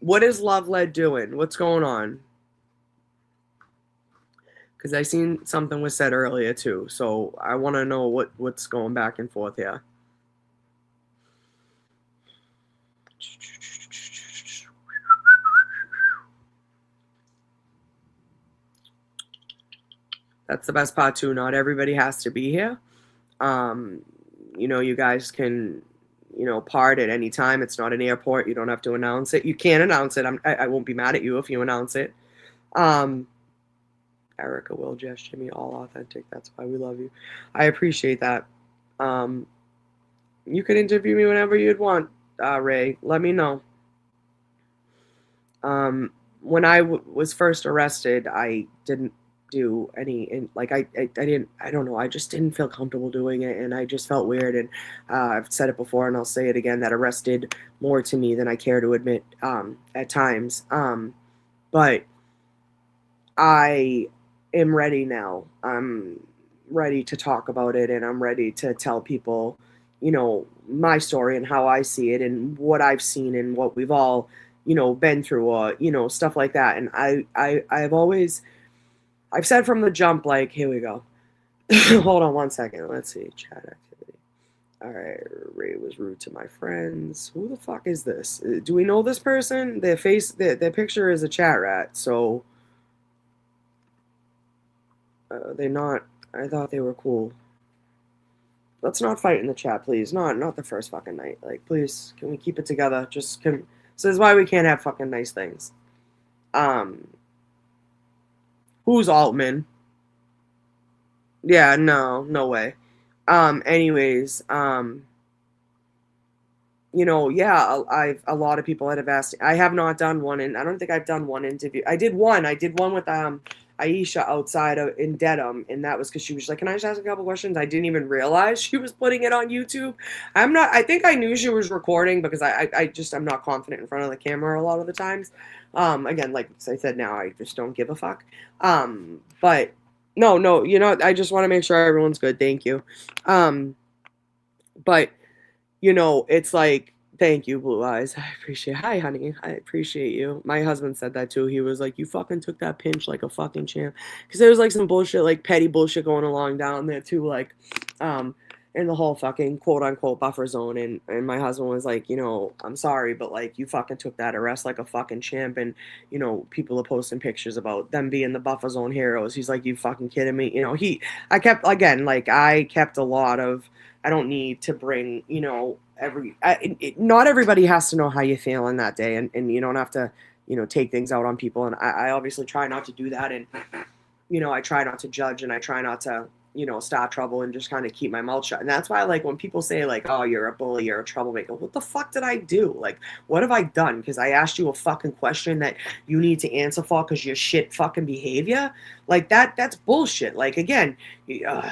What is Love Led doing? What's going on? Because I seen something was said earlier too, so I want to know what's going back and forth here. That's the best part too. Not everybody has to be here. You guys can, part at any time. It's not an airport. You don't have to announce it. You can announce it. I won't be mad at you if you announce it. Erica, Will, Jess, Jimmy, all authentic. That's why we love you. I appreciate that. You could interview me whenever you'd want, Ray. Let me know. When I was first arrested, I didn't do any, like I don't know, I just didn't feel comfortable doing it, and I just felt weird, and I've said it before and I'll say it again, that arrest did more to me than I care to admit at times, but I am ready now. I'm ready to talk about it, and I'm ready to tell people, my story and how I see it and what I've seen and what we've all, been through, or, stuff like that. And I've said from the jump, like, here we go. Hold on one second. Let's see. Chat activity. All right. Ray was rude to my friends. Who the fuck is this? Do we know this person? Their picture is a chat rat. So they're not. I thought they were cool. Let's not fight in the chat, please. Not the first fucking night. Like, please, can we keep it together? This is why we can't have fucking nice things. Who's Altman? Yeah, no way. Anyways, you know, yeah, a lot of people have asked. I have not done one, and I don't think I've done one interview. I did one with Aisha outside in Dedham, and that was because she was like, "Can I just ask a couple questions?" I didn't even realize she was putting it on YouTube. I think I knew she was recording because I'm not confident in front of the camera a lot of the times. Again, like I said, now I just don't give a fuck. But no, you know, I just want to make sure everyone's good. Thank you. But you know, it's like, thank you, Blue Eyes. I appreciate it. Hi, honey. I appreciate you. My husband said that too. He was like, you fucking took that pinch like a fucking champ. Because there was like some bullshit, like petty bullshit going along down there too, like, in the whole fucking quote unquote buffer zone. And my husband was like, you know, I'm sorry, but like, you fucking took that arrest like a fucking champ. And, you know, people are posting pictures about them being the buffer zone heroes. He's like, you fucking kidding me? You know, I kept a lot of, I don't need to bring, you know, not everybody has to know how you feel in that day, and you don't have to, you know, take things out on people. And I obviously try not to do that. And, you know, I try not to judge, and I try not to, you know, start trouble, and just kind of keep my mouth shut. And that's why, like, when people say, like, oh, you're a bully, you're a troublemaker, what the fuck did I do? Like, what have I done? Because I asked you a fucking question that you need to answer for because your shit fucking behavior? Like, that's bullshit. Like, again,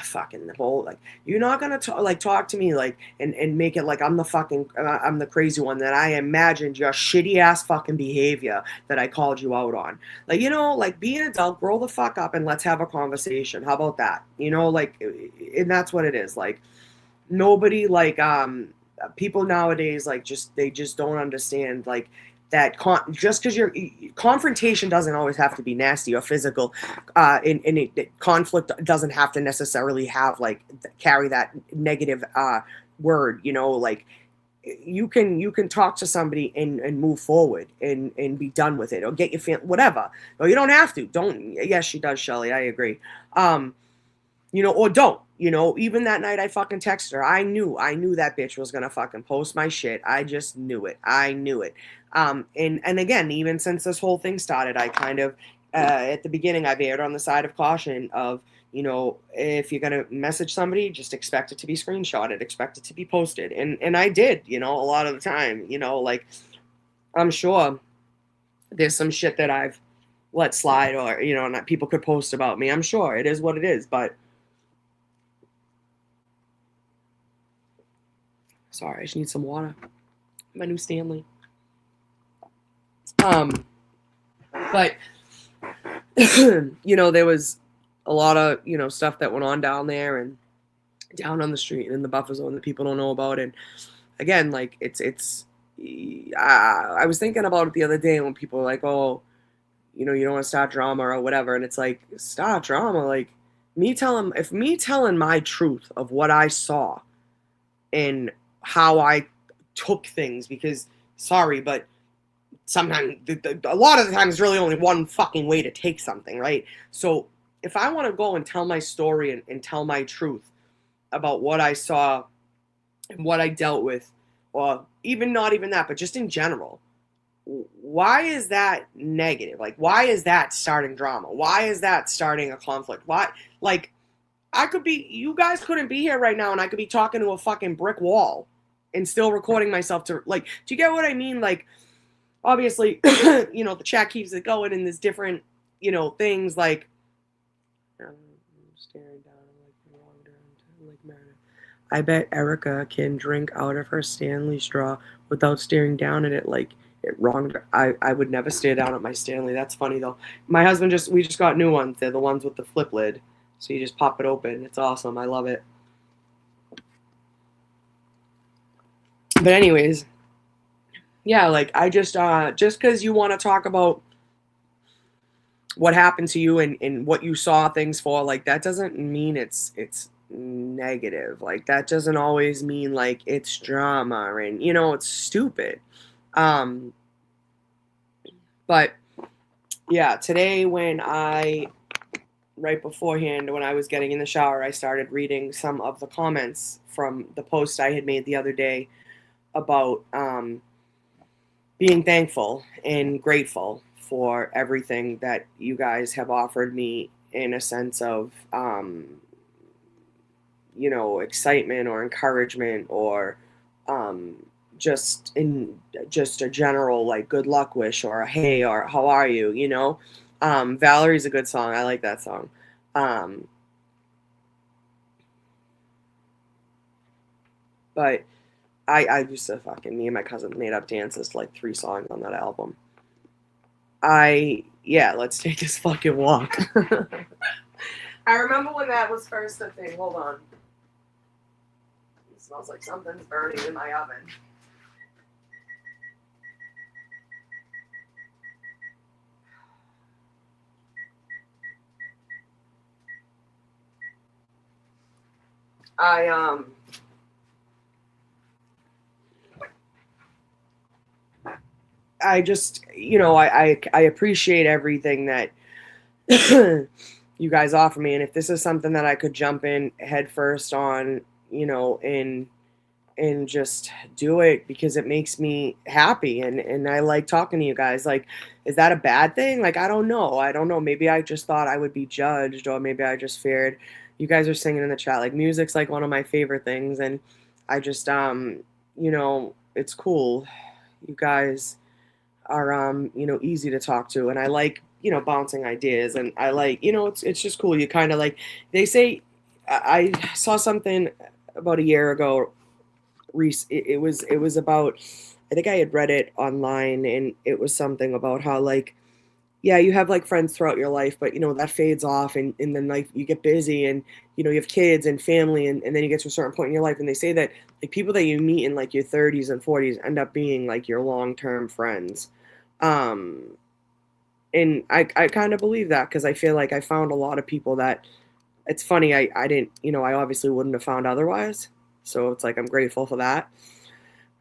fucking the whole, like, you're not gonna talk to me, like, and make it like I'm the crazy one, that I imagined your shitty ass fucking behavior that I called you out on. Like, you know, like, be an adult, grow the fuck up, and let's have a conversation. How about that? You know, like, and that's what it is. Like, nobody, like, people nowadays, like, they just don't understand, like, that just because confrontation doesn't always have to be nasty or physical, and conflict doesn't have to necessarily have, like, carry that negative word, you know, like, you can talk to somebody and move forward and be done with it, or get your whatever. Or you don't have to. Yes, she does, Shelly. I agree. You know, or don't. You know, even that night I fucking texted her. I knew that bitch was gonna fucking post my shit. I just knew it. I knew it. And again, even since this whole thing started, I kind of, at the beginning, I've erred on the side of caution of, you know, if you're gonna message somebody, just expect it to be screenshotted, expect it to be posted. And I did, you know, a lot of the time, you know, like, I'm sure there's some shit that I've let slide, or, you know, that people could post about me. I'm sure it is what it is, but sorry, I just need some water. My new Stanley. But you know, there was a lot of, you know, stuff that went on down there and down on the street and in the buffer zone that people don't know about. And again, like, I was thinking about it the other day when people were like, oh, you know, you don't want to start drama or whatever. And it's like, start drama. Like, me telling my truth of what I saw and how I took things, because, sorry, but sometimes, a lot of the time, there's really only one fucking way to take something, right? So if I want to go and tell my story and tell my truth about what I saw and what I dealt with, or even not even that, but just in general, why is that negative? Like, why is that starting drama? Why is that starting a conflict? Why, like, you guys couldn't be here right now, and I could be talking to a fucking brick wall and still recording myself to, like, do you get what I mean? Like, obviously, you know, the chat keeps it going, and there's different, you know, things like, I'm staring down like Meredith. I bet Erica can drink out of her Stanley straw without staring down at it like it wronged her. I would never stare down at my Stanley. That's funny, though. My husband we just got new ones. They're the ones with the flip lid. So you just pop it open. It's awesome. I love it. But anyways, yeah, like, I just because you want to talk about what happened to you and what you saw things for, like, that doesn't mean it's negative. Like, that doesn't always mean, like, it's drama, and, you know, it's stupid. But yeah, today right beforehand, when I was getting in the shower, I started reading some of the comments from the post I had made the other day about being thankful and grateful for everything that you guys have offered me in a sense of, excitement or encouragement or just in just a general like good luck wish or a hey or how are you, Valerie's a good song. I like that song. But I used to me and my cousin made up dances to like 3 songs on that album. Let's take this fucking walk. I remember when that was first a thing. Hold on. It smells like something's burning in my oven. I just, I appreciate everything that you guys offer me. And if this is something that I could jump in head first on, and just do it because it makes me happy. And I like talking to you guys. Like, is that a bad thing? Like, I don't know. Maybe I just thought I would be judged, or maybe I just feared. You guys are singing in the chat. Like, music's like one of my favorite things. And I just, it's cool. You guys are easy to talk to, and I like bouncing ideas, and I like it's just cool. You kind of like, they say, I saw something about a year ago. It was about, I think I had read it online, and it was something about how like, yeah, you have like friends throughout your life, but that fades off, and then like you get busy, and you have kids and family, and then you get to a certain point in your life, and they say that like people that you meet in like your 30s and 40s end up being like your long-term friends. And I kind of believe that, because I feel like I found a lot of people that, it's funny, I didn't, I obviously wouldn't have found otherwise. So it's like, I'm grateful for that.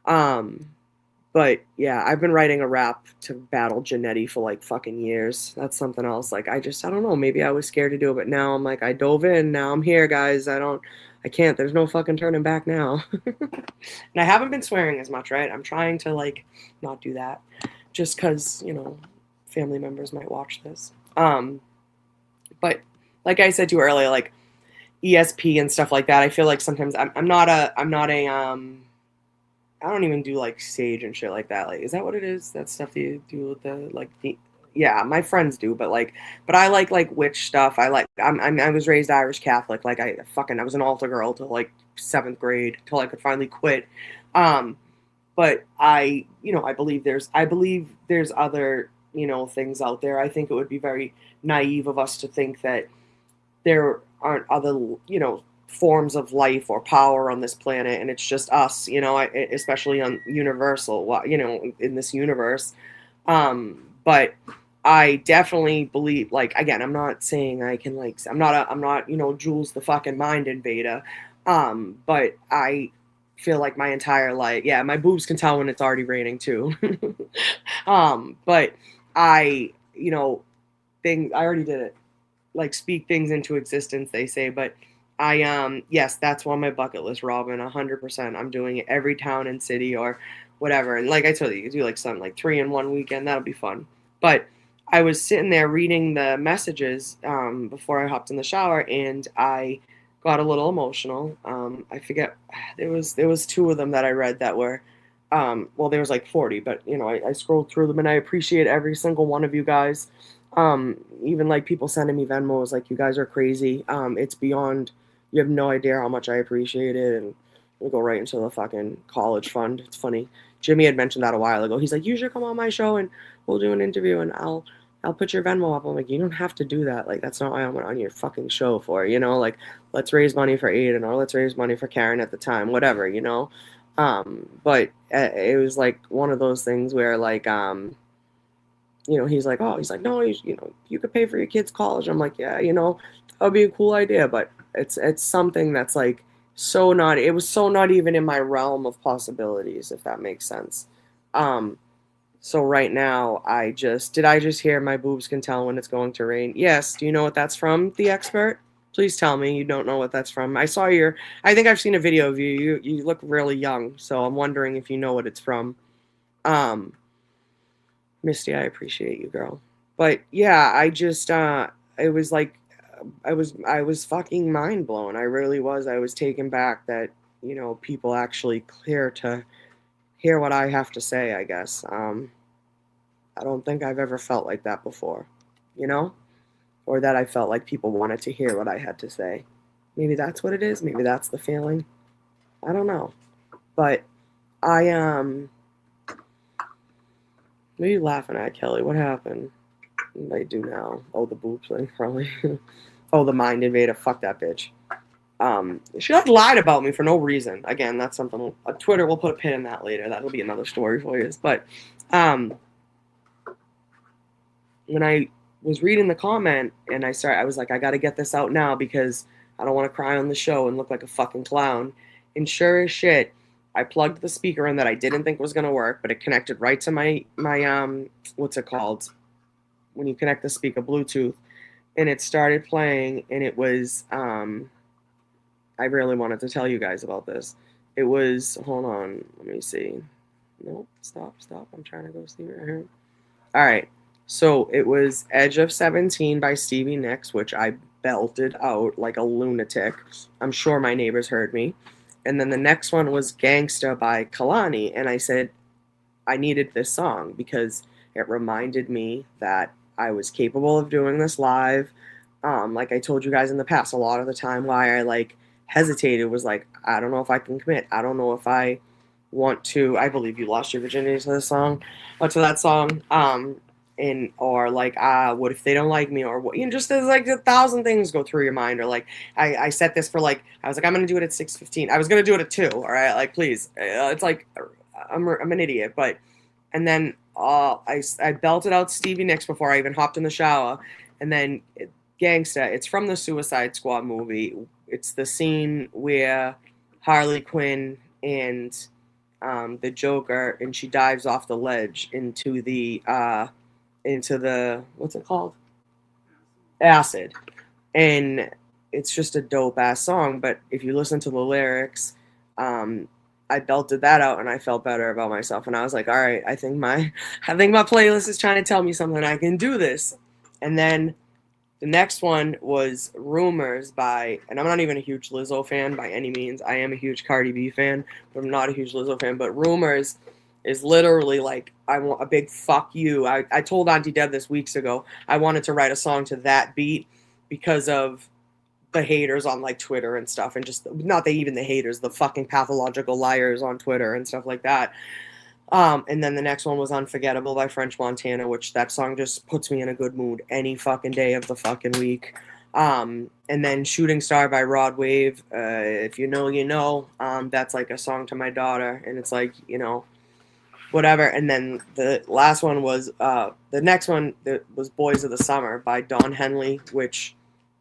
But yeah, I've been writing a rap to battle Janetti for like fucking years. That's something else. Like, I don't know, maybe I was scared to do it, but now I'm like, I dove in, now I'm here, guys. I can't, there's no fucking turning back now. And I haven't been swearing as much, right? I'm trying to like not do that, just because, family members might watch this. But like I said to you earlier, like ESP and stuff like that, I feel like sometimes I'm not a I don't even do like sage and shit like that. Like, is that what it is? That stuff that you do with yeah, my friends do, but I like witch stuff. I was raised Irish Catholic. Like, I was an altar girl till like 7th grade, till I could finally quit. But I believe there's other, things out there. I think it would be very naive of us to think that there aren't other, forms of life or power on this planet, and it's just us, especially on Universal, in this universe. But I definitely believe, like, again, I'm not saying I can, like, I'm not, Jules the fucking mind invader. But I feel like my entire life, yeah, my boobs can tell when it's already raining too. But I already did it. Like, speak things into existence, they say, but yes, that's on my bucket list, Robin, 100%. I'm doing it every town and city or whatever. And like I told you, you do like something like 3 in 1 weekend. That'll be fun. But I was sitting there reading the messages before I hopped in the shower, and I got a little emotional. I forget, there was 2 of them that I read that were, well, there was like 40, but I scrolled through them, and I appreciate every single one of you guys. Even like people sending me Venmos, like, you guys are crazy. It's beyond, you have no idea how much I appreciate it. And we'll go right into the fucking college fund. It's funny. Jimmy had mentioned that a while ago. He's like, you should come on my show and we'll do an interview, and I'll put your Venmo up. I'm like, you don't have to do that. Like, that's not what I'm on your fucking show for, like, let's raise money for Aiden, or let's raise money for Karen at the time, whatever, but it was like one of those things where like, he's like, no, you could pay for your kids' college. I'm like, yeah, that would be a cool idea, but it's something that's like it was so not even in my realm of possibilities, if that makes sense. So right now, did I just hear my boobs can tell when it's going to rain? Yes. Do you know what that's from, The Expert? Please tell me you don't know what that's from. I think I've seen a video of you. You look really young, so I'm wondering if you know what it's from. Misty, I appreciate you, girl. But yeah, I just it was like I was fucking mind blown. I really was. I was taken back that, people actually care to hear what I have to say, I guess. I don't think I've ever felt like that before, you know? Or that I felt like people wanted to hear what I had to say. Maybe that's what it is. Maybe that's the feeling. I don't know. But I what are you laughing at, Kelly? What happened? What did I do now? Oh, the boobs thing, probably. Oh, the mind invader. Fuck that bitch. She like lied about me for no reason. Again, that's something. Twitter, we'll put a pin in that later. That'll be another story for you. But when I was reading the comment and I was like, I got to get this out now because I don't want to cry on the show and look like a fucking clown. And sure as shit, I plugged the speaker in that I didn't think was gonna work, but it connected right to my what's it called? When you connect the speaker, Bluetooth, and it started playing, and it was I really wanted to tell you guys about this. It was, hold on, let me see. Nope, stop. I'm trying to go see right here. All right. So it was Edge of 17 by Stevie Nicks, which I belted out like a lunatic. I'm sure my neighbors heard me. And then the next one was Gangsta by Kalani. And I said I needed this song because it reminded me that I was capable of doing this live. Like I told you guys in the past, a lot of the time why I like hesitated was like, I don't know if I can commit. I don't know if I want to. I believe you lost your virginity to this song, or to that song. Or like, what if they don't like me, or what, just there's like 1,000 things go through your mind, or like, I set this for like, I was like, I'm gonna do it at 6:15. I was gonna do it at 2. All right, like please, it's like, I'm an idiot, but, and then I belted out Stevie Nicks before I even hopped in the shower, and then Gangsta. It's from the Suicide Squad movie. It's the scene where Harley Quinn and the Joker, and she dives off the ledge into the what's it called? Acid. And it's just a dope ass song, but if you listen to the lyrics, I belted that out and I felt better about myself, and I was like, all right, I think my playlist is trying to tell me something. I can do this. And then the next one was Rumors by, and I'm not even a huge Lizzo fan by any means. I am a huge Cardi B fan, but I'm not a huge Lizzo fan. But Rumors is literally like, I want a big fuck you. I told Auntie Deb this weeks ago, I wanted to write a song to that beat because of the haters on like Twitter and stuff, and just not even the haters, the fucking pathological liars on Twitter and stuff like that. And then the next one was Unforgettable by French Montana, which that song just puts me in a good mood any fucking day of the fucking week. And then Shooting Star by Rod Wave. If you know, you know. That's like a song to my daughter, and it's like, whatever. And then the last one was the next one that was Boys of the Summer by Don Henley, which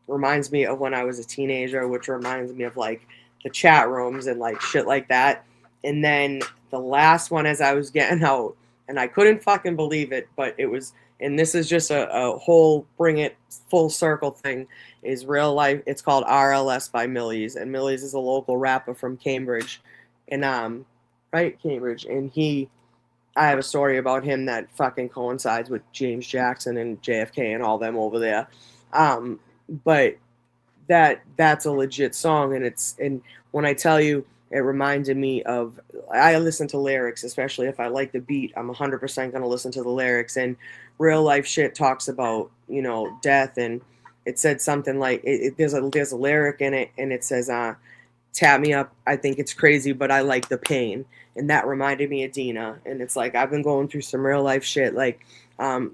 reminds me of when I was a teenager, which reminds me of like the chat rooms and like shit like that. And then the last one, as I was getting out, and I couldn't fucking believe it, but it was, and this is just a whole bring it full circle thing, is Real Life. It's called RLS by Millies, and Millies is a local rapper from Cambridge, and right, Cambridge, and I have a story about him that fucking coincides with James Jackson and JFK and all them over there. But that's a legit song, and when I tell you, it reminded me of, I listen to lyrics, especially if I like the beat, I'm 100% going to listen to the lyrics, and Real Life shit talks about, death, and it said something like, there's a lyric in it, and it says, tap me up, I think it's crazy, but I like the pain. And that reminded me of Dina. And it's like, I've been going through some real life shit. Like,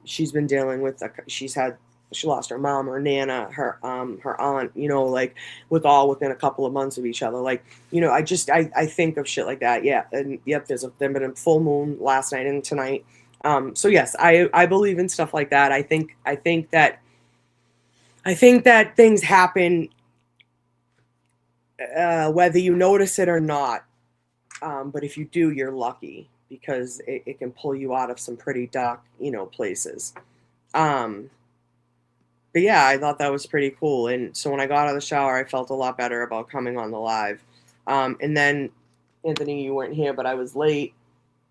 she's been dealing with, she lost her mom, her nana, her aunt, like within a couple of months of each other. Like, I think of shit like that. Yeah. And yep, there's been a full moon last night and tonight. So yes, I believe in stuff like that. I think that things happen, whether you notice it or not. But if you do, you're lucky, because it can pull you out of some pretty dark, places. But yeah, I thought that was pretty cool. And so when I got out of the shower, I felt a lot better about coming on the live. And then, Anthony, you weren't here, but I was late.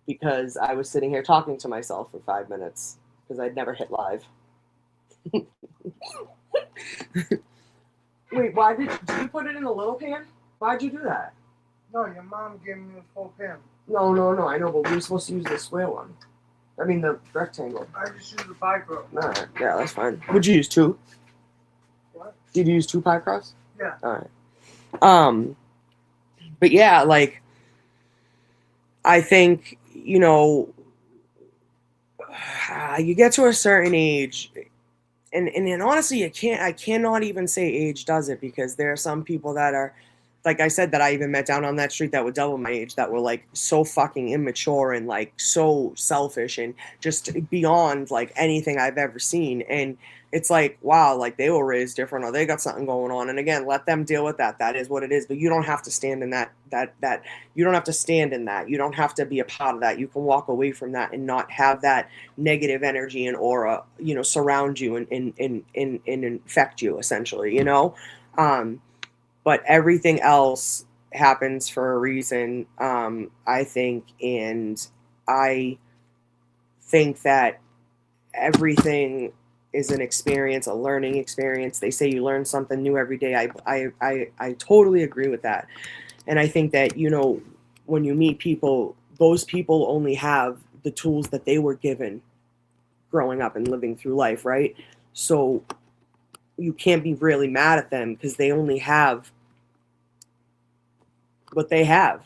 because I was sitting here talking to myself for 5 minutes because I'd never hit live. Wait, why did you put it in the little pan? Why'd you do that? No, your mom gave me the full pan. No, I know, but we were supposed to use the square one. I mean the rectangle. I just used the pie crust. Alright, yeah, that's fine. Would you use 2? What? Did you use 2 pie crusts? Yeah. Alright. But yeah, like, I think, you know, you get to a certain age, and honestly, I cannot even say age does it, because there are some people that are, like I said, that I even met down on that street that were double my age, that were like so fucking immature and like so selfish and just beyond like anything I've ever seen. And it's like, wow, like they were raised different, or they got something going on. And again, let them deal with that. That is what it is. But you don't have to stand in that you don't have to stand in that. You don't have to be a part of that. You can walk away from that and not have that negative energy and aura, you know, surround you and infect you, essentially, you know? But everything else happens for a reason, I think. And I think that everything is an experience, a learning experience. They say you learn something new every day. I totally agree with that. And I think that, you know, when you meet people, those people only have the tools that they were given growing up and living through life, right? So you can't be really mad at them because they only have what they have.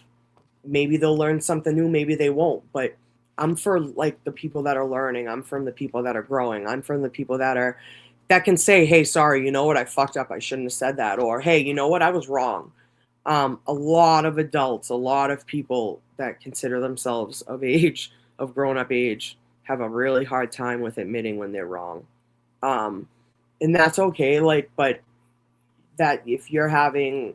Maybe they'll learn something new, maybe they won't, but I'm for like the people that are learning. I'm from the people that are growing. I'm from the people that can say, hey, sorry, you know what, I fucked up, I shouldn't have said that. Or, hey, you know what, I was wrong. A lot of adults, a lot of people that consider themselves of age, of grown up age, have a really hard time with admitting when they're wrong. And that's okay. Like, but that if you're having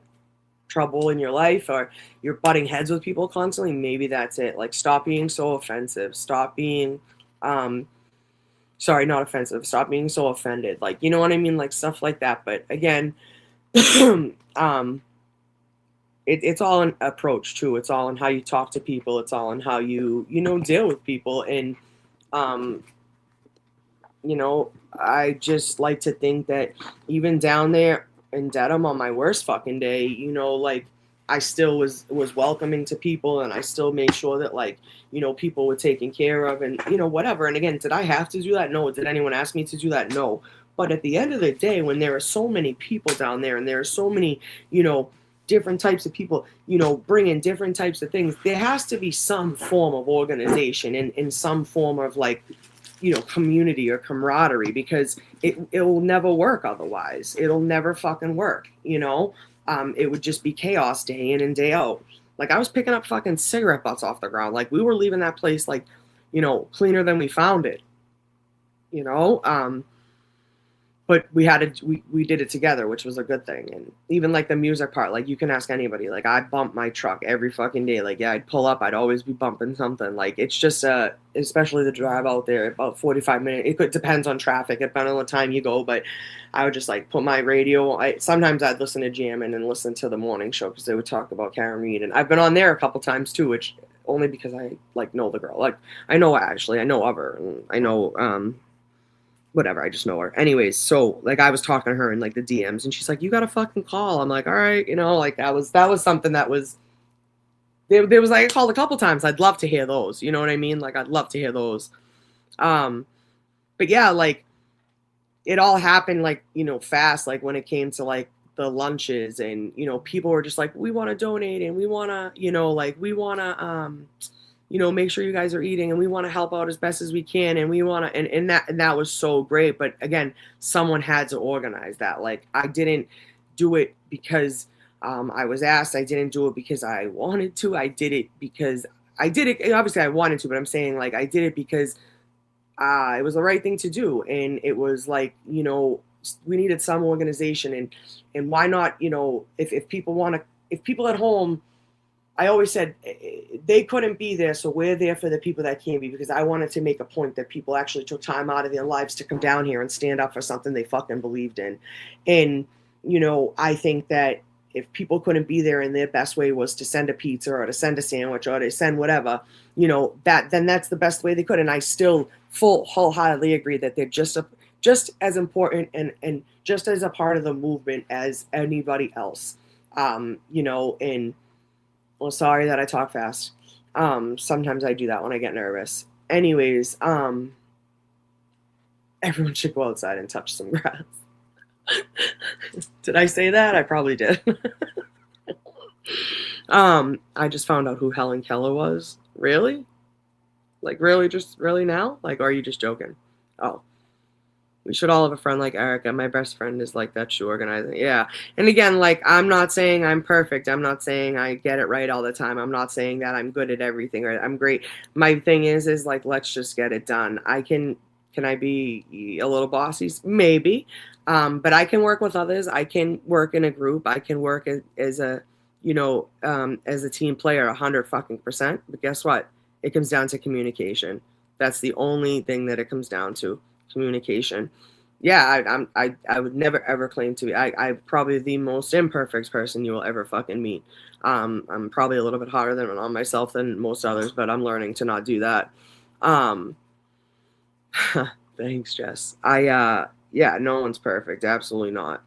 trouble in your life or you're butting heads with people constantly, maybe that's it. Like, stop being so offensive. Stop being, sorry, not offensive. Stop being so offended. Like, you know what I mean? Like, stuff like that. But again, it's all an approach too. It's all in how you talk to people. It's all in how you deal with people. And, you know, I just like to think that even down there in Dedham on my worst fucking day, you know, like, I still was welcoming to people, and I still made sure that, like, you know, people were taken care of, and, you know, whatever. And again, did I have to do that? No. Did anyone ask me to do that? No. But at the end of the day, when there are so many people down there, and there are so many, you know, different types of people, you know, bringing different types of things, there has to be some form of organization and some form of, like, you know, community or camaraderie, because it will never work otherwise. It'll never fucking work, you know? It would just be chaos day in and day out. Like, I was picking up fucking cigarette butts off the ground. Like, we were leaving that place, like, you know, cleaner than we found it, you know? But we did it together, which was a good thing. And even like the music part, like, you can ask anybody. Like, I bump my truck every fucking day. Like, yeah, I'd pull up, I'd always be bumping something. Like, it's just especially the drive out there, about 45 minutes. It depends on traffic, depending on the time you go. But I would just like put my radio. Sometimes I'd listen to Jammin' and listen to the morning show, because they would talk about Karen Reed. And I've been on there a couple times too, which only because I like know the girl. Like, I know of her, and I know whatever, I just know her. Anyways, so like, I was talking to her in like the DMs, and she's like, you got a fucking call. I'm like, all right, you know, like, that was something that was there was like, I called a couple times. I'd love to hear those, you know what I mean? Like, I'd love to hear those. But yeah, like, it all happened, like, you know, fast. Like, when it came to like the lunches, and, you know, people were just like, we want to donate, and we want to, you know, like, we want to you know, make sure you guys are eating, and we want to help out as best as we can, and we want to, and that was so great. But again, someone had to organize that. Like, I didn't do it because I was asked. I didn't do it because I wanted to. I did it because I did it. Obviously, I wanted to, but I'm saying, like, I did it because it was the right thing to do, and it was like, you know, we needed some organization, and why not, you know, if people at home. I always said they couldn't be there, so we're there for the people that can be, because I wanted to make a point that people actually took time out of their lives to come down here and stand up for something they fucking believed in. And, you know, I think that if people couldn't be there and their best way was to send a pizza or to send a sandwich or to send whatever, then that's the best way they could. And I still wholeheartedly agree that they're just as important and just as a part of the movement as anybody else. And well, sorry that I talk fast. Sometimes I do that when I get nervous. Anyways, everyone should go outside and touch some grass. Did I say that? I probably did. I just found out who Helen Keller was. Really? Like, really? Just really now? Like, or are you just joking? Oh. We should all have a friend like Erica. My best friend is like that shoe organizer. Yeah. And again, like, I'm not saying I'm perfect. I'm not saying I get it right all the time. I'm not saying that I'm good at everything or I'm great. My thing is like, let's just get it done. Can I be a little bossy? Maybe. But I can work with others. I can work in a group. I can work as a team player 100%. But guess what? It comes down to communication. That's the only thing that it comes down to. Communication. Yeah, I would never ever claim to be. I'm probably the most imperfect person you will ever fucking meet. I'm probably a little bit harder on myself than most others, but I'm learning to not do that. Thanks, Jess. Yeah, no one's perfect, absolutely not.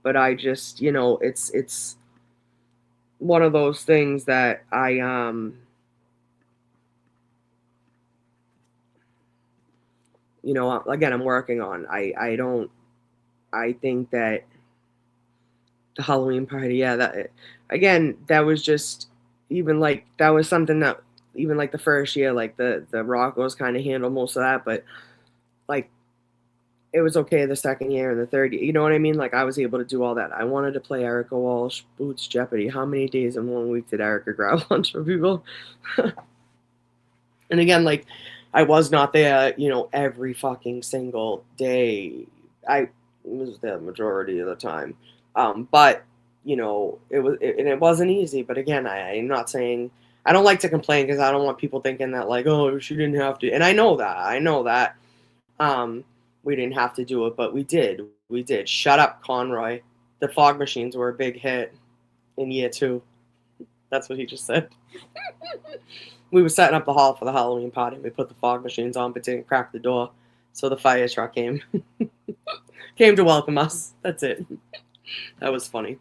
But I just, it's one of those things that again, I'm working on. I think that the Halloween party, that was just, even like, that was something that, even like the first year, like the Rockos kind of handled most of that, but like, it was okay the second year and the third year, you know what I mean? Like, I was able to do all that. I wanted to play Erica Walsh, Boots, Jeopardy. How many days in 1 week did Erica grab lunch for people? And again, like, I was not there, every fucking single day. I was there the majority of the time. But, it wasn't easy. But again, I'm not saying, I don't like to complain because I don't want people thinking that, like, oh, she didn't have to. And I know that. We didn't have to do it, but we did. Shut up, Conroy. The fog machines were a big hit in year 2. That's what he just said. We were setting up the hall for the Halloween party. We put the fog machines on, but didn't crack the door. So the fire truck came to welcome us. That's it. That was funny.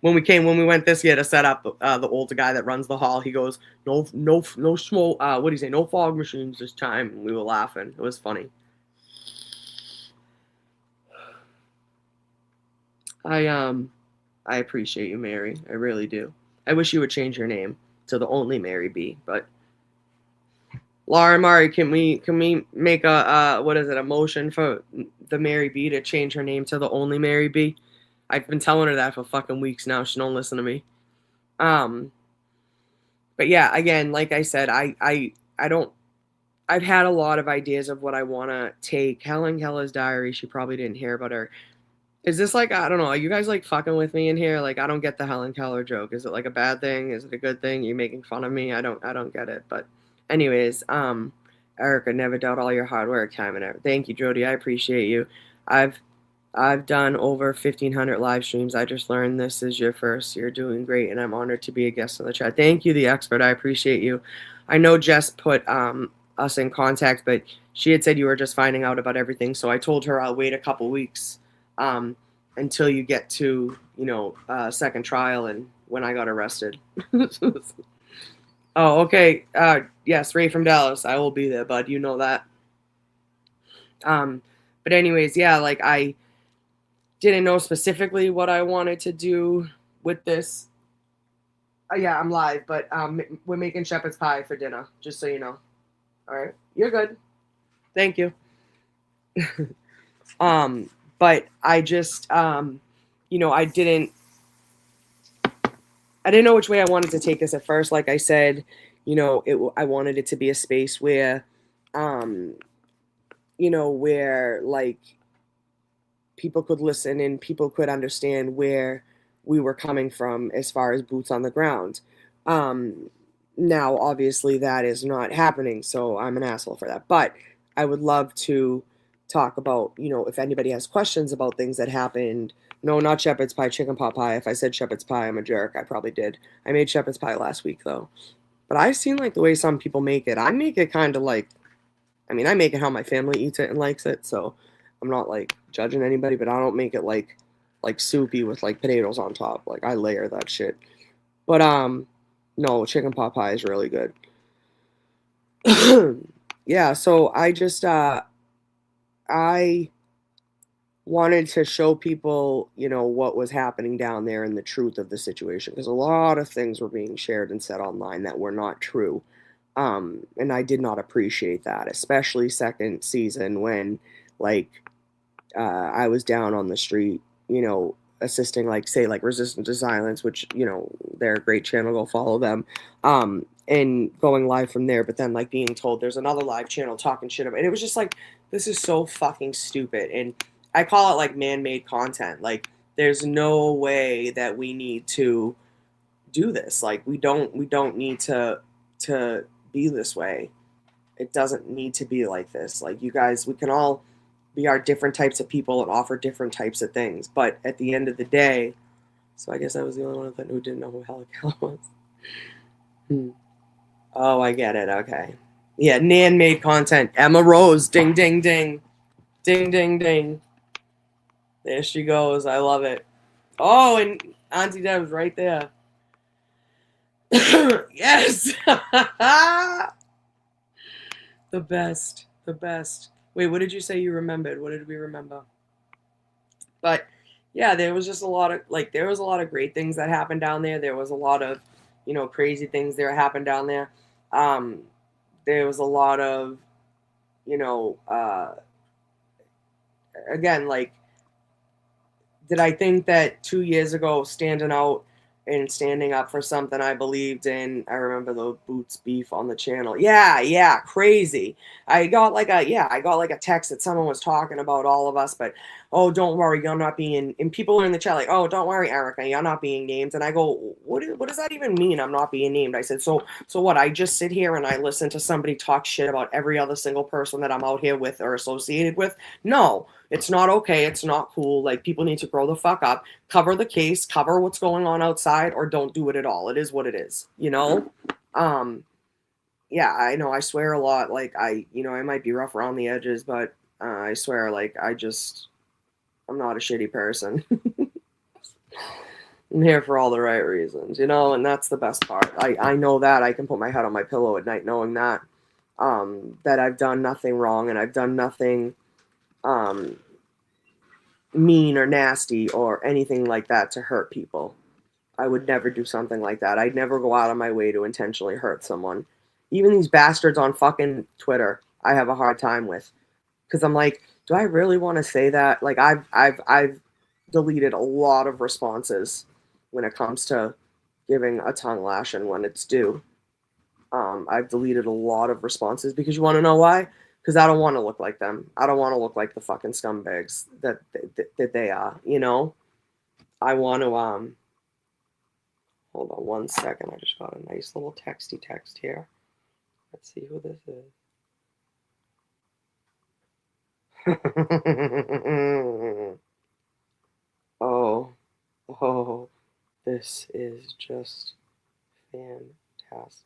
When we went this year to set up, the older guy that runs the hall, he goes, no smoke. What do you say? No fog machines this time. And we were laughing. It was funny. I appreciate you, Mary. I really do. I wish you would change your name to the only Mary B. But Laura Murray, can we make a motion for the Mary B to change her name to the only Mary B? I've been telling her that for fucking weeks now. She don't listen to me. But yeah, again, like I said, I've had a lot of ideas of what I want to take. Helen Keller's diary, she probably didn't hear about her. Is this like, I don't know, are you guys like fucking with me in here? Like, I don't get the Helen Keller joke. Is it like a bad thing? Is it a good thing? Are you making fun of me? I don't get it. But anyways, Erica, never doubt all your hard work, time and effort. Thank you, Jody. I appreciate you. I've done over 1,500 live streams. I just learned this is your first. You're doing great, and I'm honored to be a guest on the chat. Thank you, the expert. I appreciate you. I know Jess put us in contact, but she had said you were just finding out about everything. So I told her I'll wait a couple weeks until you get to, second trial and when I got arrested. Oh, okay. Yes, Ray from Dallas. I will be there, bud. You know that. But anyways, yeah, like I didn't know specifically what I wanted to do with this. Yeah, I'm live, but we're making shepherd's pie for dinner, just so you know. All right, you're good. Thank you. But I just, I didn't know which way I wanted to take this at first. Like I said, I wanted it to be a space where, where like people could listen and people could understand where we were coming from as far as boots on the ground. Now, obviously, that is not happening, so I'm an asshole for that. But I would love to talk about, if anybody has questions about things that happened No, not shepherd's pie, chicken pot pie. If I said shepherd's pie, I'm a jerk. I probably did. I made shepherd's pie last week, though. But I've seen, like, the way some people make it. I make it kind of like, I mean, I make it how my family eats it and likes it, so I'm not, like, judging anybody, but I don't make it, like soupy with, like, potatoes on top. Like, I layer that shit. But, no, chicken pot pie is really good. Yeah, so I just, I wanted to show people, you know, what was happening down there and the truth of the situation, because a lot of things were being shared and said online that were not true. And I did not appreciate that, especially second season when, like, I was down on the street, you know, assisting, like, say, like, Resistance to Silence, which, you know, they're a great channel, go follow them, and going live from there, but then, like, being told there's another live channel talking shit about it. It was just like, this is so fucking stupid. And I call it, like, man-made content. Like, there's no way that we need to do this. Like, we don't need to be this way. It doesn't need to be like this. Like, you guys, we can all be our different types of people and offer different types of things. But at the end of the day, so I guess I was the only one who didn't know who Hella Keller was. Oh, I get it. Okay. Yeah, man-made content. Emma Rose. Ding, ding, ding. Ding, ding, ding. There she goes. I love it. Oh, and Auntie Deb's right there. Yes. The best. The best. Wait, what did you say you remembered? What did we remember? But yeah, there was just a lot of, like, there was a lot of great things that happened down there. There was a lot of, you know, crazy things that happened down there. There was a lot of, you know, again, like, did I think that 2 years ago standing out and standing up for something I believed in? I remember the Boots beef on the channel. Yeah, crazy. I got like a text that someone was talking about all of us, but, oh, don't worry, you're not being, and people are in the chat like, oh, don't worry, Erica, you're not being named. And I go, what does that even mean, I'm not being named? I said, so what, I just sit here and I listen to somebody talk shit about every other single person that I'm out here with or associated with? No, it's not okay. It's not cool. Like, people need to grow the fuck up, cover the case, cover what's going on outside, or don't do it at all. It is what it is, you know? Yeah, I know I swear a lot. Like, I might be rough around the edges, but I swear, like, I'm not a shitty person. I'm here for all the right reasons, you know, and that's the best part. I know that I can put my head on my pillow at night knowing that, that I've done nothing wrong and I've done nothing mean or nasty or anything like that to hurt people. I would never do something like that. I'd never go out of my way to intentionally hurt someone. Even these bastards on fucking Twitter, I have a hard time with, because I'm like, do I really want to say that? Like, I've deleted a lot of responses when it comes to giving a tongue lashing when it's due. I've deleted a lot of responses because you want to know why? Because I don't want to look like them. I don't want to look like the fucking scumbags that they are, you know? I want to, hold on one second. I just got a nice little texty text here. Let's see who this is. Oh, this is just fantastic.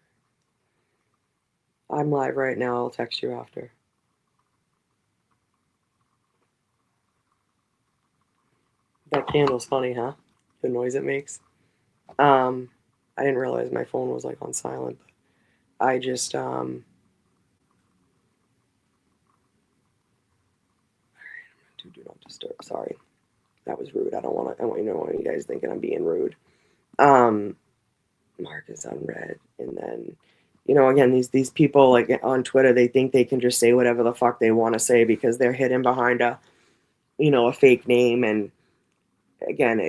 I'm live right now. I'll text you after. That candle's funny, huh? The noise it makes. I didn't realize my phone was, like, on silent. But I just, do not disturb. Sorry. That was rude. I want you guys thinking I'm being rude. Mark is unread. And then, you know, again, these people, like, on Twitter, they think they can just say whatever the fuck they want to say because they're hidden behind a fake name. And again,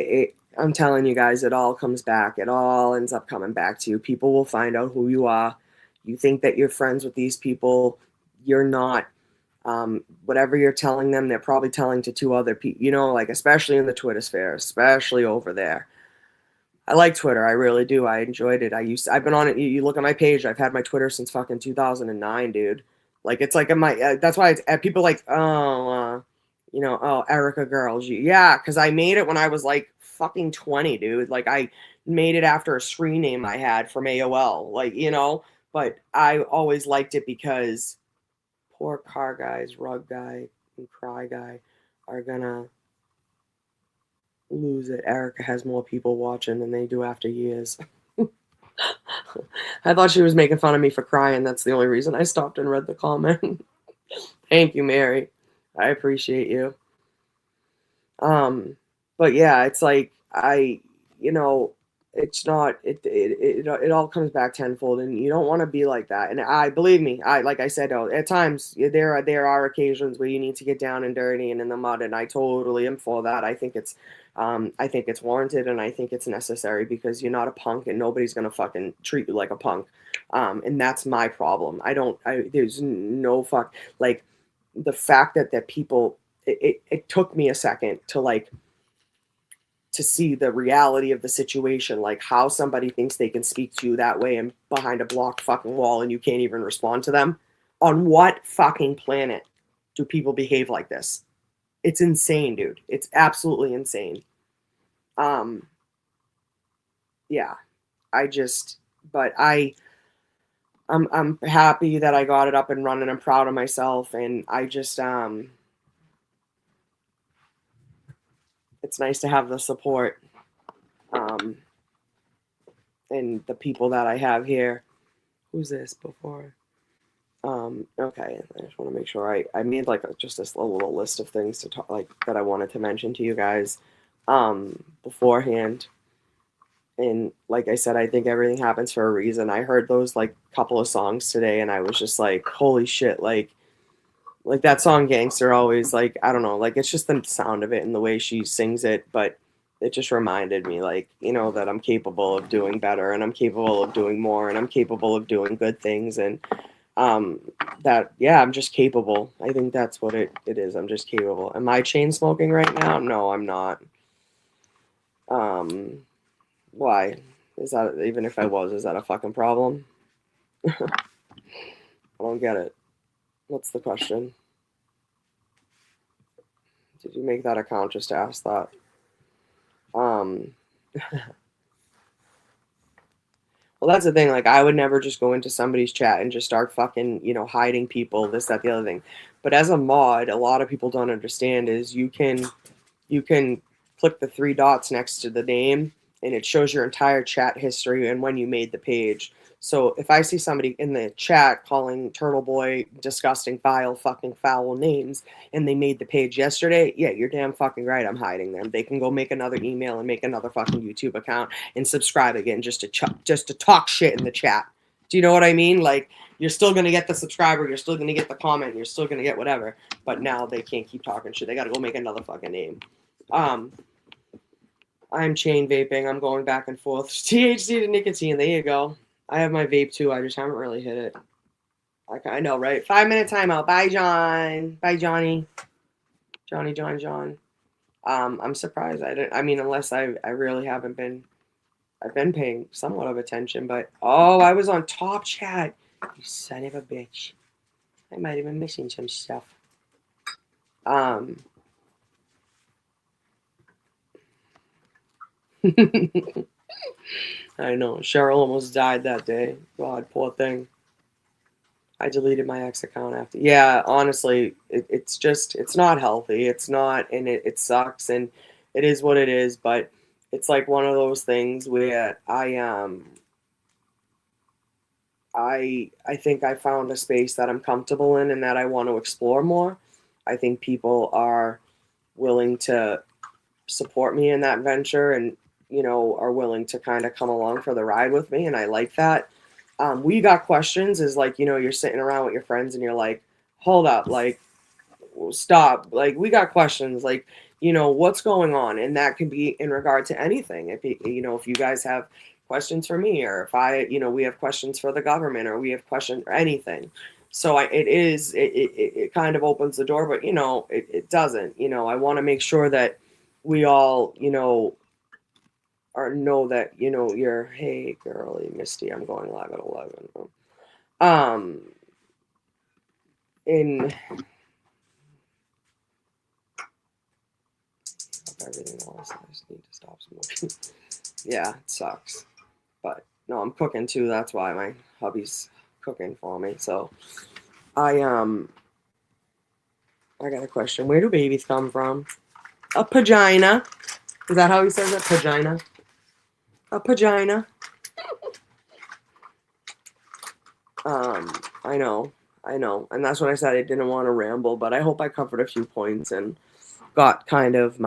I'm telling you guys, it all comes back. It all ends up coming back to you. People will find out who you are. You think that you're friends with these people. You're not. Whatever you're telling them, they're probably telling to two other people, you know, like, especially in the Twitter sphere, especially over there. I like Twitter. I really do. I enjoyed it. I've been on it. You look at my page. I've had my Twitter since fucking 2009, dude. Like, it's like that's why people like, You know, oh, Erica Girls. Yeah, because I made it when I was like fucking 20, dude. Like, I made it after a screen name I had from AOL. Like, you know, but I always liked it because poor car guys, rug guy, and cry guy are gonna lose it. Erica has more people watching than they do after years. I thought she was making fun of me for crying. That's the only reason I stopped and read the comment. Thank you, Mary. I appreciate you. But yeah, it's like you know, it's not it all comes back tenfold, and you don't want to be like that. And I believe me, like I said, at times there are occasions where you need to get down and dirty and in the mud, and I totally am for that. I think it's warranted, and I think it's necessary because you're not a punk, and nobody's gonna fucking treat you like a punk. And that's my problem. There's no fuck like the fact that people. It took me a second to see the reality of the situation, like how somebody thinks they can speak to you that way and behind a blocked fucking wall and you can't even respond to them. On what fucking planet do people behave like this? It's insane, dude. It's absolutely insane. Yeah. I'm happy that I got it up and running. I'm proud of myself, and I just it's nice to have the support and the people that I have here. Who's this before? Okay, I just want to make sure I made like just this little list of things to talk like that I wanted to mention to you guys beforehand. And like I said, I think everything happens for a reason. I heard those like couple of songs today, and I was just like, holy shit, like that song Gangster always, like, I don't know, like it's just the sound of it and the way she sings it, but it just reminded me, like, you know, that I'm capable of doing better, and I'm capable of doing more, and I'm capable of doing good things, and that, yeah, I'm just capable. I think that's what it is. I'm just capable. Am I chain smoking right now? No, I'm not. Why? Is that, even if I was, is that a fucking problem? I don't get it. What's the question? Did you make that account just to ask that? Well, that's the thing. Like, I would never just go into somebody's chat and just start fucking, you know, hiding people, this, that, the other thing. But as a mod, a lot of people don't understand is you can click the 3 dots next to the name, and it shows your entire chat history and when you made the page. So if I see somebody in the chat calling Turtle Boy disgusting, vile, fucking foul names, and they made the page yesterday, yeah, you're damn fucking right, I'm hiding them. They can go make another email and make another fucking YouTube account and subscribe again just to talk shit in the chat. Do you know what I mean? Like, you're still going to get the subscriber, you're still going to get the comment, you're still going to get whatever, but now they can't keep talking shit. They got to go make another fucking name. I'm chain vaping. I'm going back and forth. THC to nicotine. There you go. I have my vape too. I just haven't really hit it. I know, right? 5-minute timeout. Bye, John. Bye, Johnny. John. I'm surprised. Unless I really haven't been. I've been paying somewhat of attention, but I was on Top Chat. You son of a bitch. I might have been missing some stuff. I know. Cheryl almost died that day. God, poor thing. I deleted my ex account after. Yeah, honestly, it's not healthy. It's not, and it sucks, and it is what it is, but it's like one of those things where I think I found a space that I'm comfortable in and that I want to explore more. I think people are willing to support me in that venture and, you know, are willing to kind of come along for the ride with me, and I like that. We got questions is like, you know, you're sitting around with your friends and you're like, hold up, like, stop. Like, we got questions, like, you know, what's going on? And that can be in regard to anything. If you guys have questions for me, or if we have questions for the government, or we have questions or anything. So it kind of opens the door, but, you know, it doesn't. You know, I want to make sure that we all, you know, know that, you know, hey, girly, Misty, I'm going live at 11. everything else. I just need to stop smoking. Yeah, it sucks. But no, I'm cooking too. That's why my hubby's cooking for me. So I got a question. Where do babies come from? A pagina. Is that how he says it? Pagina. A pagina. I know. And that's what I said. I didn't want to ramble, but I hope I covered a few points and got kind of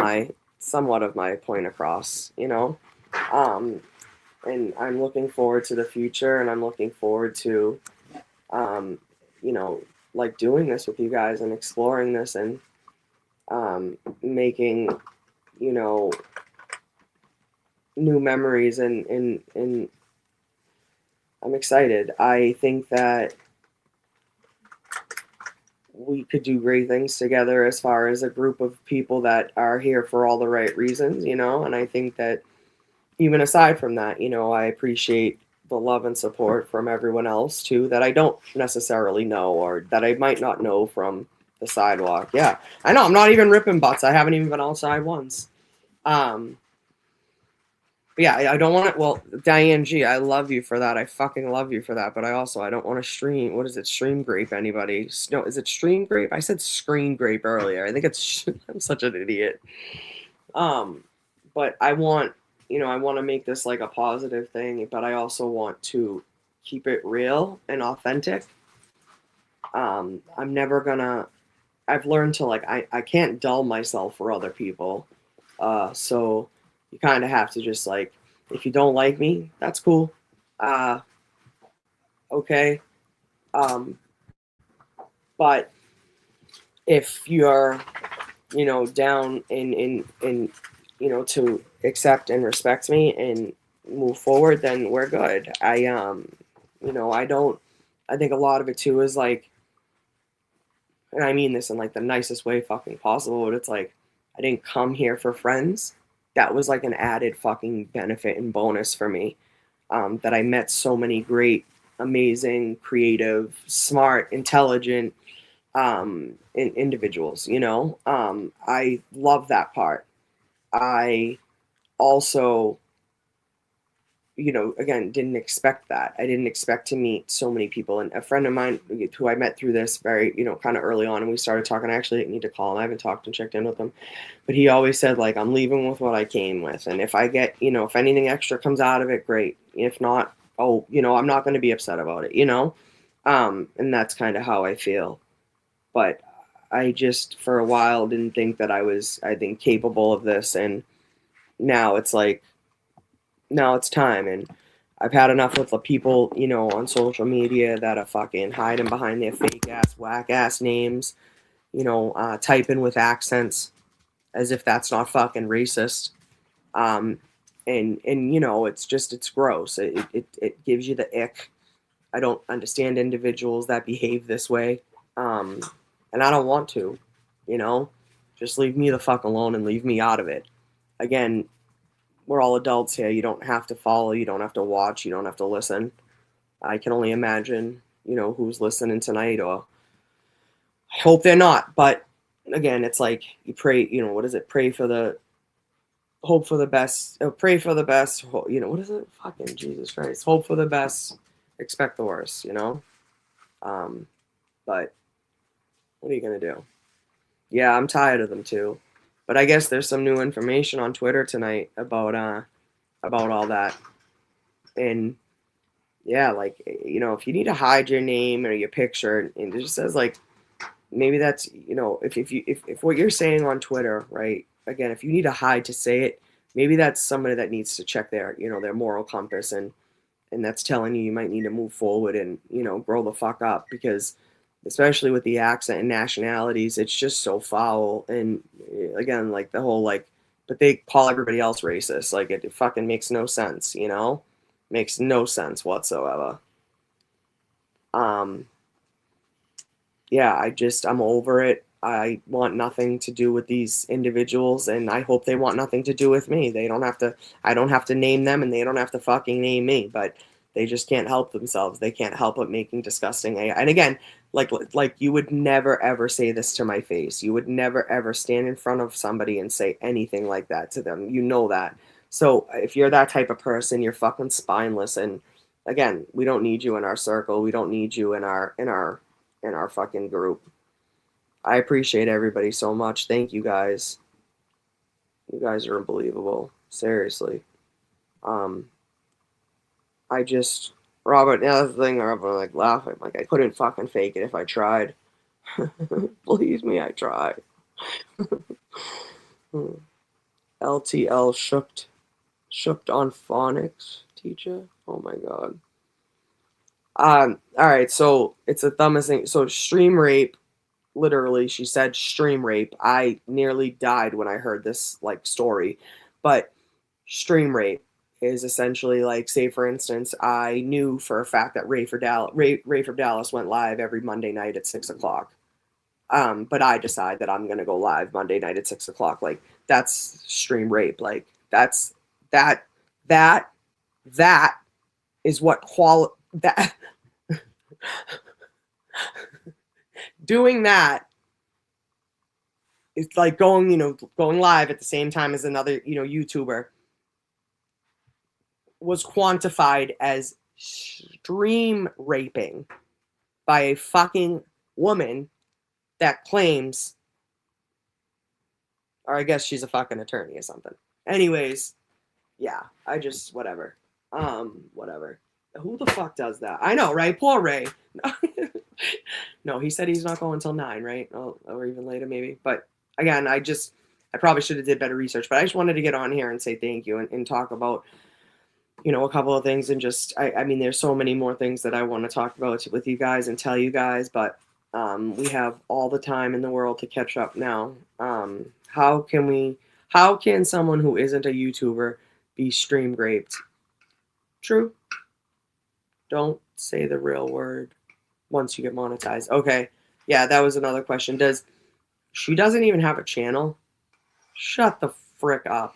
somewhat of my point across, you know? And I'm looking forward to the future, and I'm looking forward to, you know, like doing this with you guys and exploring this and making, you know, new memories and I'm excited. I think that we could do great things together as far as a group of people that are here for all the right reasons, you know, and I think that even aside from that, you know, I appreciate the love and support from everyone else too that I don't necessarily know or that I might not know from the sidewalk. Yeah, I know. I'm not even ripping butts. I haven't even been outside once. But yeah, I don't want to. Well, Diane G, I love you for that. I fucking love you for that. But I don't want to stream. What is it? Stream grape anybody? No, is it stream grape? I said screen grape earlier. I think it's. I'm such an idiot. But I want, you know, I want to make this like a positive thing, but I also want to keep it real and authentic. I'm never gonna. I've learned to like I can't dull myself for other people. So you kind of have to just like, if you don't like me, that's cool. Okay. But if you're, you know, down in you know, to accept and respect me and move forward, then we're good. You know, I think a lot of it too is like, and I mean this in like the nicest way fucking possible, but it's like, I didn't come here for friends. That was like an added fucking benefit and bonus for me. That I met so many great, amazing, creative, smart, intelligent individuals, you know? I love that part. I also, you know, again, didn't expect that. I didn't expect to meet so many people. And a friend of mine who I met through this very, you know, kind of early on, and we started talking. I actually didn't need to call him. I haven't talked and checked in with him. But he always said, like, I'm leaving with what I came with. And if I get, you know, if anything extra comes out of it, great. If not, oh, you know, I'm not going to be upset about it, you know? And that's kind of how I feel. But I just, for a while, didn't think that I was, I think, capable of this. And now it's like, now it's time. And I've had enough with the people, you know, on social media that are fucking hiding behind their fake ass, whack ass names, you know, typing with accents as if that's not fucking racist. And you know, it's just, it's gross. It gives you the ick. I don't understand individuals that behave this way. And I don't want to, you know, just leave me the fuck alone and leave me out of it. Again, we're all adults here. You don't have to follow. You don't have to watch. You don't have to listen. I can only imagine, you know, who's listening tonight, or I hope they're not. But again, it's like you pray, you know, what is it? Pray for the, hope for the best, pray for the best, you know, what is it? Fucking Jesus Christ. Hope for the best, expect the worst, you know? But what are you going to do? Yeah, I'm tired of them too. But I guess there's some new information on Twitter tonight about all that. And yeah, like, you know, if you need to hide your name or your picture, and it just says like, maybe that's, you know, if what you're saying on Twitter, right? Again, if you need to hide to say it, maybe that's somebody that needs to check their, you know, their moral compass, and that's telling you might need to move forward and, you know, grow the fuck up, because especially with the accent and nationalities, it's just so foul. And again, like the whole, like, but they call everybody else racist. Like it fucking makes no sense, you know? Makes no sense whatsoever. Yeah, I'm over it. I want nothing to do with these individuals, and I hope they want nothing to do with me. I don't have to name them, and they don't have to fucking name me. But They just can't help themselves. They can't help but making disgusting AI. And again, like you would never ever say this to my face. You would never ever stand in front of somebody and say anything like that to them. You know that. So if you're that type of person, you're fucking spineless. And again, we don't need you in our circle. We don't need you in our fucking group. I appreciate everybody so much. Thank you guys. You guys are unbelievable. Seriously. I just, Robert, the other thing, Robert, like laughing, like I couldn't fucking fake it if I tried. Believe me, I tried. LTL shooked on phonics, teacher. Oh my god. All right, so it's a Thomas thing. So stream rape, literally, she said stream rape. I nearly died when I heard this like story, but stream rape is essentially like, say for instance, I knew for a fact that Ray from Dallas went live every Monday night at 6:00. But I decide that I'm gonna go live Monday night at 6:00. Like that's stream rape. Like that is what that doing that is like going live at the same time as another, YouTuber was quantified as stream raping by a fucking woman that claims, or I guess she's a fucking attorney or something. Anyways, yeah, I just, whatever. Whatever. Who the fuck does that? I know, right? Poor Ray. No, he said he's not going until 9, right? Oh, or even later, maybe. But again, I probably should have did better research, but I just wanted to get on here and say thank you and talk about, a couple of things, and just, I mean, there's so many more things that I want to talk about with you guys and tell you guys, but we have all the time in the world to catch up now. How can someone who isn't a YouTuber be stream raped? True. Don't say the real word once you get monetized. Okay. Yeah, that was another question. She doesn't even have a channel? Shut the frick up.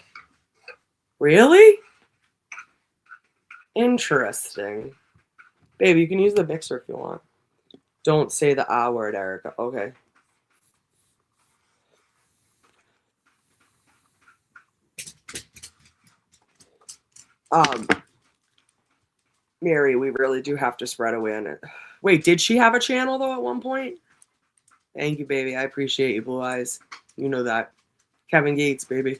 Really? Interesting. Baby, you can use the mixer if you want. Don't say the R word, Erica. Okay. Mary, we really do have to spread awareness. Wait, did she have a channel though at one point? Thank you, baby. I appreciate you, Blue Eyes. You know that. Kevin Gates, baby.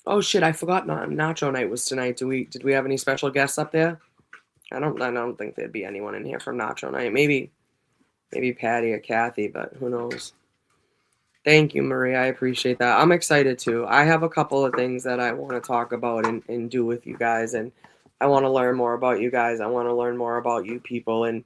Oh shit, I forgot Nacho Night was tonight. Did we have any special guests up there? I don't think there'd be anyone in here from Nacho Night. Maybe Patty or Kathy, but who knows? Thank you, Marie. I appreciate that. I'm excited too. I have a couple of things that I want to talk about and do with you guys, and I want to learn more about you guys. I want to learn more about you people and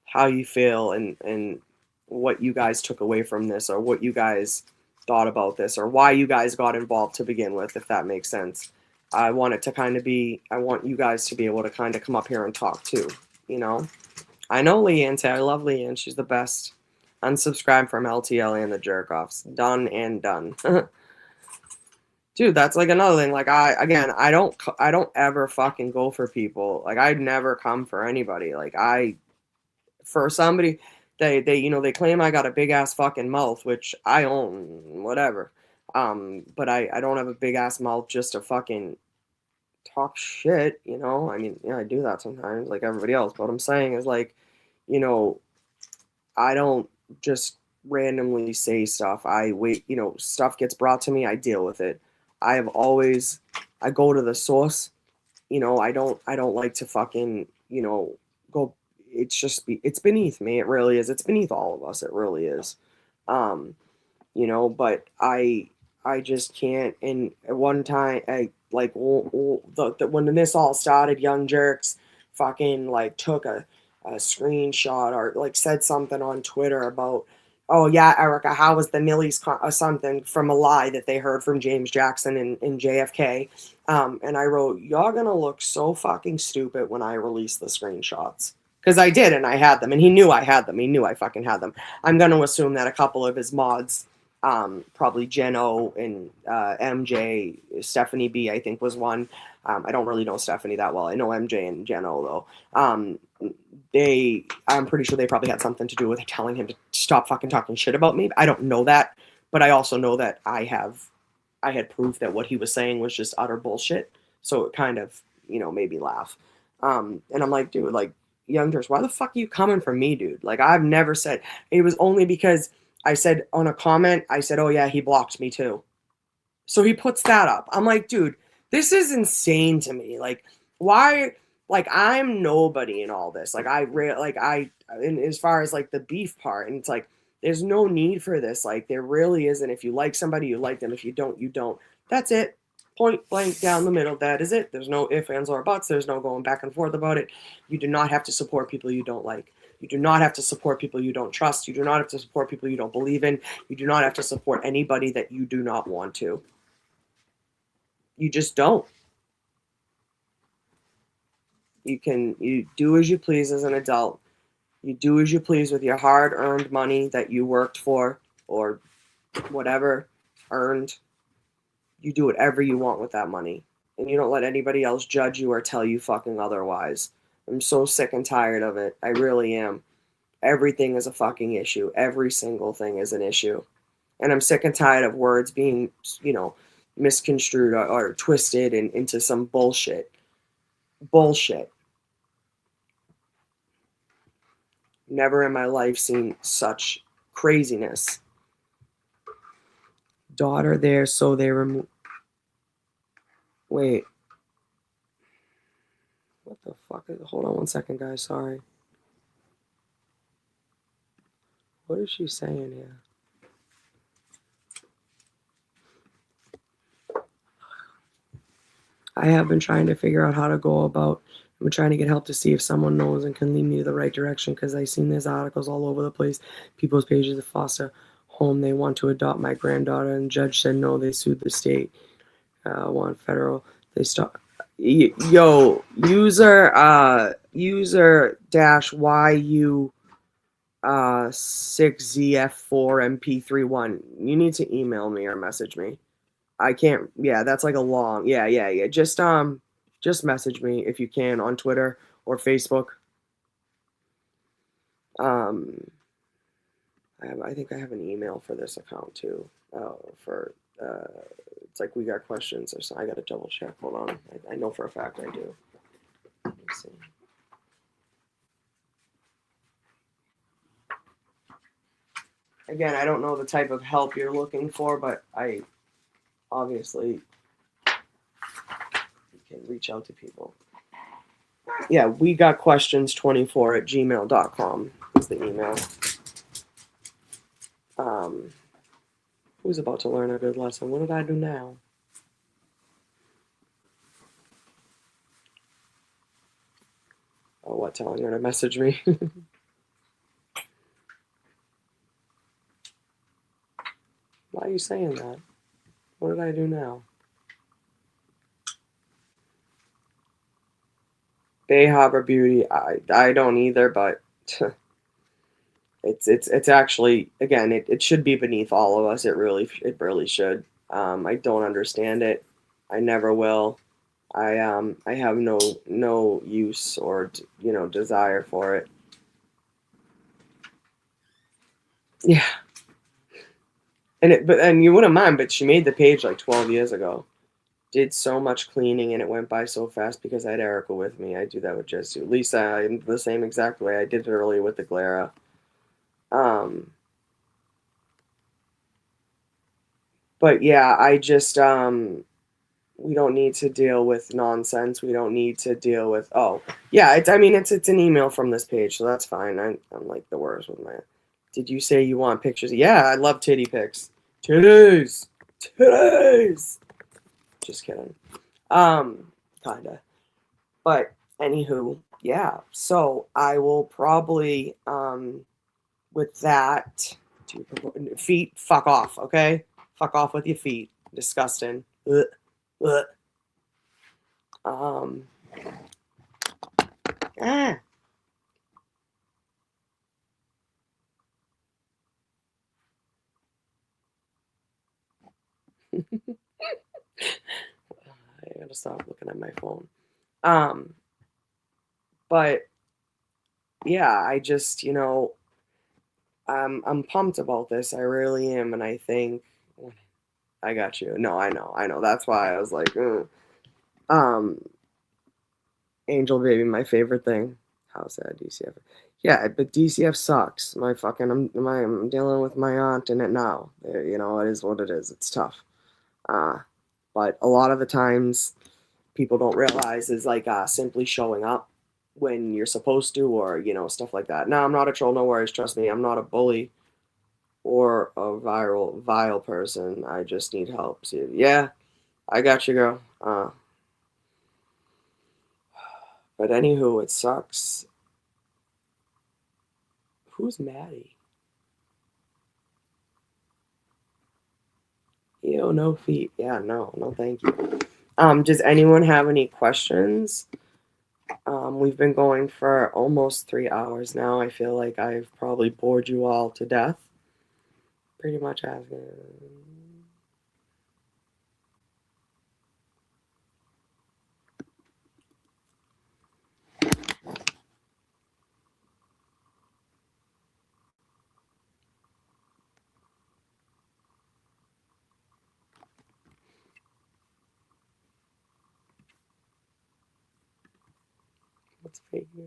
how you feel and what you guys took away from this, or what you guys thought about this, or why you guys got involved to begin with, if that makes sense. I want you guys to be able to kind of come up here and talk too, I know Leanne, I love Leanne. She's the best. Unsubscribe from LTL and the jerk-offs. Done and done. Dude, that's like another thing. Like I don't ever fucking go for people. Like I'd never come for anybody. Like for somebody, they claim I got a big ass fucking mouth, which I own, whatever. But I don't have a big ass mouth just to fucking talk shit, I mean, yeah, I do that sometimes like everybody else. But what I'm saying is like, I don't just randomly say stuff. I wait, stuff gets brought to me, I deal with it. I go to the source. I don't like to fucking, go. It's beneath me. It really is. It's beneath all of us. It really is. But I just can't. And at one time, when this all started, Young Jerks fucking like took a screenshot or like said something on Twitter about, oh yeah, Erica, how was the Millie's or something from a lie that they heard from James Jackson and JFK. And I wrote, y'all gonna look so fucking stupid when I release the screenshots. Because I did, and I had them, and he knew I had them. He knew I fucking had them. I'm going to assume that a couple of his mods Probably Jen O and MJ, Stephanie B, I think was one. I don't really know Stephanie that well. I know MJ and Jen O though. I'm pretty sure they probably had something to do with telling him to stop fucking talking shit about me. I don't know that, but I also know that I had proof that what he was saying was just utter bullshit. So it kind of, made me laugh. And I'm like, dude, like, Young Durst, why the fuck are you coming for me, dude? Like, I've never said. It was only because I said on a comment, I said, oh yeah, he blocked me too. So he puts that up. I'm like, dude, this is insane to me. Like, why? Like, I'm nobody in all this. Like, and as far as like the beef part, and it's like, there's no need for this. Like, there really isn't. If you like somebody, you like them. If you don't, you don't. That's it. Point blank down the middle. That is it. There's no ifs, ands, or buts. There's no going back and forth about it. You do not have to support people you don't like. You do not have to support people you don't trust. You do not have to support people you don't believe in. You do not have to support anybody that you do not want to. You just don't. You do as you please as an adult. You do as you please with your hard-earned money that you worked for or whatever earned. You do whatever you want with that money. And you don't let anybody else judge you or tell you fucking otherwise. I'm so sick and tired of it. I really am. Everything is a fucking issue. Every single thing is an issue. And I'm sick and tired of words being, misconstrued or twisted into some bullshit. Bullshit. Never in my life seen such craziness. Daughter there, so they remove. Wait. What the fuck is... Hold on one second, guys. Sorry. What is she saying here? I have been trying to figure out how to go about. I'm trying to get help to see if someone knows and can lead me to the right direction because I've seen these articles all over the place. People's pages of foster home. They want to adopt my granddaughter, and judge said no. They sued the state. Want federal. They stop. Yo, user -YU 6ZF4MP31. You need to email me or message me. I can't. Yeah, that's like a long. Yeah. Just message me if you can on Twitter or Facebook. I think I have an email for this account too. It's like we got questions or something. I gotta double check. Hold on. I know for a fact I do. Let me see. Again, I don't know the type of help you're looking for, but I obviously can reach out to people. Yeah, we got questions24@gmail.com is the email. Who's about to learn a good lesson? What did I do now? Oh, what, telling her to message me? Why are you saying that? What did I do now? Bay Harbor Beauty, I don't either, but it's actually, again, it should be beneath all of us. It really should. I don't understand it. I never will. I have no use or desire for it. Yeah. And you wouldn't mind, but she made the page like 12 years ago. Did so much cleaning and it went by so fast because I had Erica with me. I do that with Jess. Lisa, in the same exact way. I did it earlier with the Glara. But yeah, I just we don't need to deal with nonsense. We don't need to deal with it's an email from this page, so that's fine. I'm like the worst with my. Did you say you want pictures? Yeah, I love titty pics. Titties. Just kidding. Kinda. But anywho, yeah. So I will probably with that feet, fuck off, okay? Fuck off with your feet. Disgusting. Ugh. Ugh. gotta stop looking at my phone. But yeah, I just, I'm pumped about this. I really am, and I think I got you. No, I know. That's why I was like, ugh. Angel Baby, my favorite thing. How sad DCF. Yeah, but DCF sucks. I'm dealing with my aunt in it now. It is what it is. It's tough. But a lot of the times, people don't realize is like simply showing up when you're supposed to, or stuff like that. Now, I'm not a troll. No worries. Trust me, I'm not a bully or a vile person. I just need help. So, yeah, I got you, girl. But anywho, it sucks. Who's Maddie? Ew, no feet. Yeah, no, thank you. Does anyone have any questions? We've been going for almost 3 hours now. I feel like I've probably bored you all to death. Pretty much asking. What's fake news?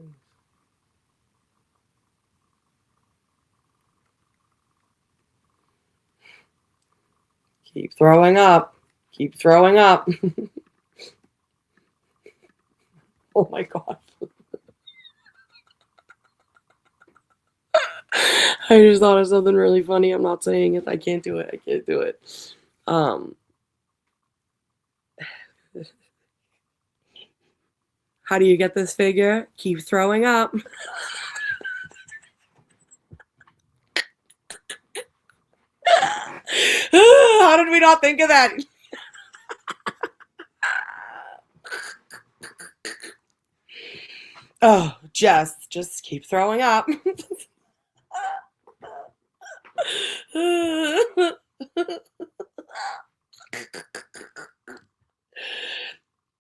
Keep throwing up. Keep throwing up. Oh my god. I just thought of something really funny. I'm not saying it. I can't do it. How do you get this figure? Keep throwing up. How did we not think of that? Oh, just keep throwing up.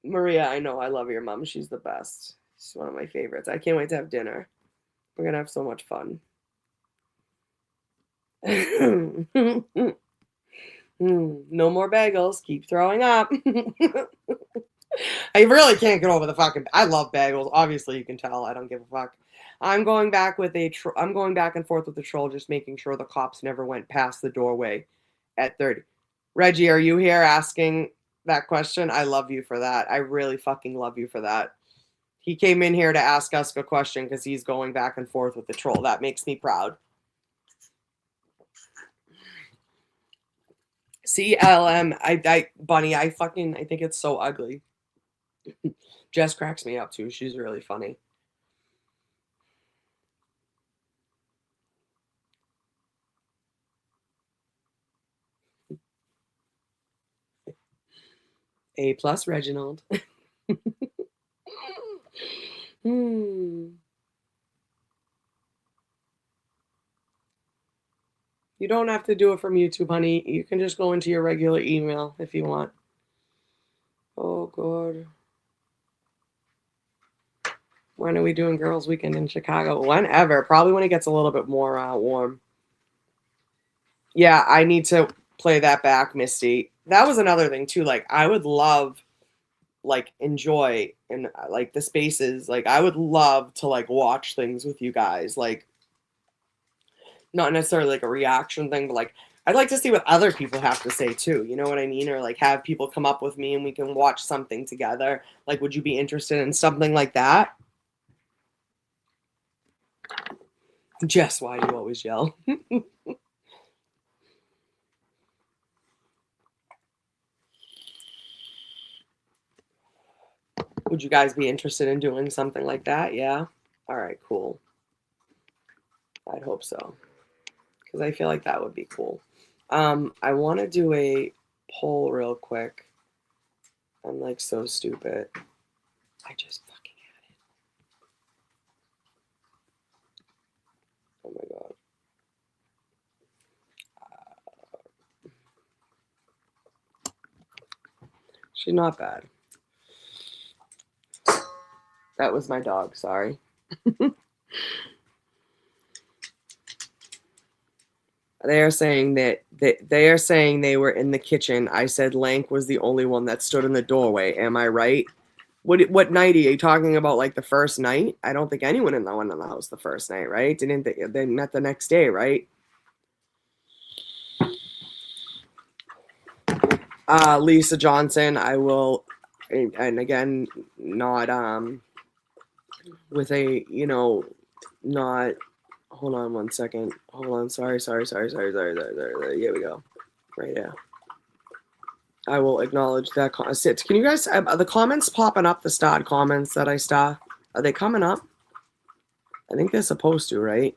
Maria, I know I love your mom. She's the best. She's one of my favorites. I can't wait to have dinner. We're gonna have so much fun. No more bagels. Keep throwing up. I really can't get over the fucking. I love bagels. Obviously, you can tell. I don't give a fuck. I'm going back and forth with the troll, just making sure the cops never went past the doorway at 30. Reggie, are you here asking that question? I love you for that. I really fucking love you for that. He came in here to ask us a question because he's going back and forth with the troll. That makes me proud. CLM, Bunny, I think it's so ugly. Jess cracks me up too. She's really funny. A+ Reginald. You don't have to do it from YouTube, honey. You can just go into your regular email if you want. Oh, God. When are we doing Girls Weekend in Chicago? Whenever. Probably when it gets a little bit more warm. Yeah, I need to play that back, Misty. That was another thing, too. Like, I would love, like, enjoy and, like, the spaces. Like, I would love to, like, watch things with you guys. Like, not necessarily like a reaction thing, but like I'd like to see what other people have to say too. You know what I mean? Or like have people come up with me and we can watch something together. Like, would you be interested in something like that? Jess, why do you always yell? Would you guys be interested in doing something like that? Yeah? All right, cool. I'd hope so. Because I feel like that would be cool. I want to do a poll real quick. I'm like so stupid. I just fucking had it. Oh my god. She's not bad. That was my dog. Sorry. They are saying that they are saying they were in the kitchen. I said Lank was the only one that stood in the doorway. Am I right? What night are you talking about? Like the first night? I don't think anyone in the house the first night, right? Didn't they met the next day, right? Lisa Johnson, I will, and again, not with a not. Hold on one second. Hold on. Sorry. Here we go. Right here. I will acknowledge that. Can you guys, are the comments popping up, the starred comments that I star? Are they coming up? I think they're supposed to, right?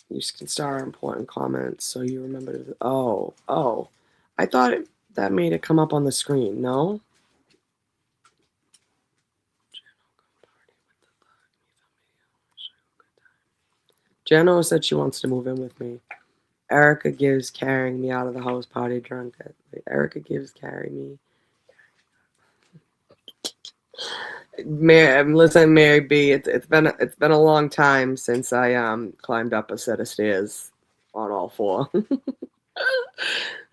You can star important comments so you remember to. Oh. I thought that made it come up on the screen. No? Jeno said she wants to move in with me. Erica gives carrying me out of the house party drunk. Erica gives carrying me. Listen, Mary B. It's been a long time since I climbed up a set of stairs on all four.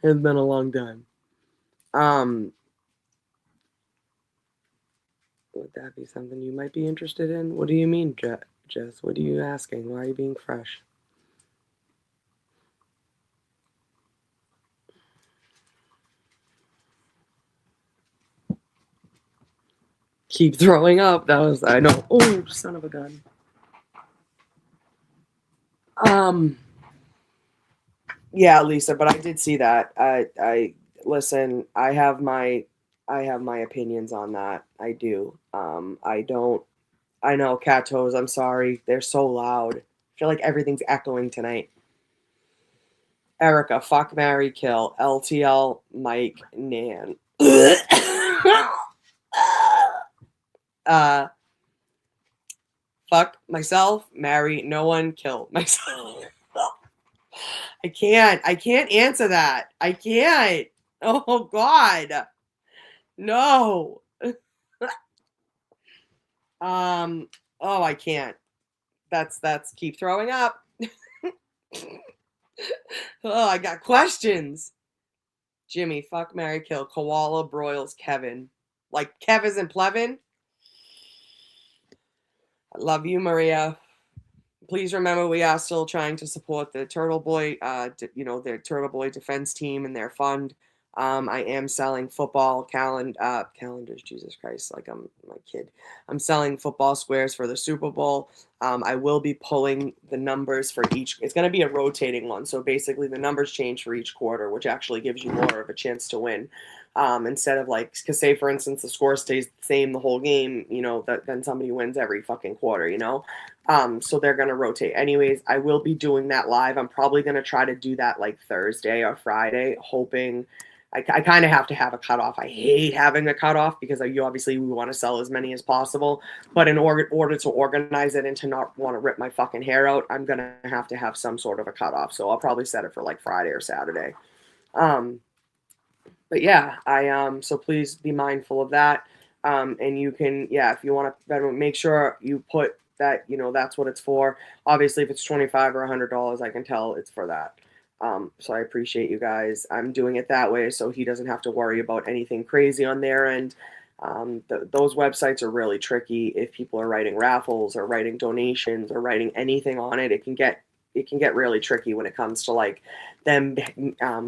It's been a long time. Would that be something you might be interested in? What do you mean, Jess? What are you asking? Why are you being fresh? Keep throwing up. That was, I know. Oh, son of a gun. Yeah, Lisa, but I did see that. I listen, I have my opinions on that. I do. I know, cat toes, I'm sorry. They're so loud. I feel like everything's echoing tonight. Erica, fuck, marry, kill. LTL, Mike, Nan. Fuck myself, marry no one, kill myself. I can't answer that. I can't. Oh God. No. Oh, I can't. That's keep throwing up. Oh, I got questions. Jimmy, fuck, marry, kill. Koala broils Kevin. Like Kev is in Plevin. I love you, Maria. Please remember we are still trying to support the Turtle Boy, their Turtle Boy defense team and their fund. I am selling football calendars, Jesus Christ, like I'm my kid. I'm selling football squares for the Super Bowl. I will be pulling the numbers for each. It's going to be a rotating one. So basically the numbers change for each quarter, which actually gives you more of a chance to win. Instead of because say for instance, the score stays the same the whole game, then somebody wins every fucking quarter, so they're going to rotate. Anyways, I will be doing that live. I'm probably going to try to do that like Thursday or Friday, hoping I kind of have to have a cutoff. I hate having a cutoff because we want to sell as many as possible. But in order to organize it and to not want to rip my fucking hair out, I'm going to have some sort of a cutoff. So I'll probably set it for like Friday or Saturday. But yeah, so please be mindful of that. And you can, if you want to make sure you put that, that's what it's for. Obviously, if it's $25 or $100, I can tell it's for that. So I appreciate you guys. I'm doing it that way so he doesn't have to worry about anything crazy on their end. Those websites are really tricky. If people are writing raffles or writing donations or writing anything on it, it can get really tricky when it comes to like them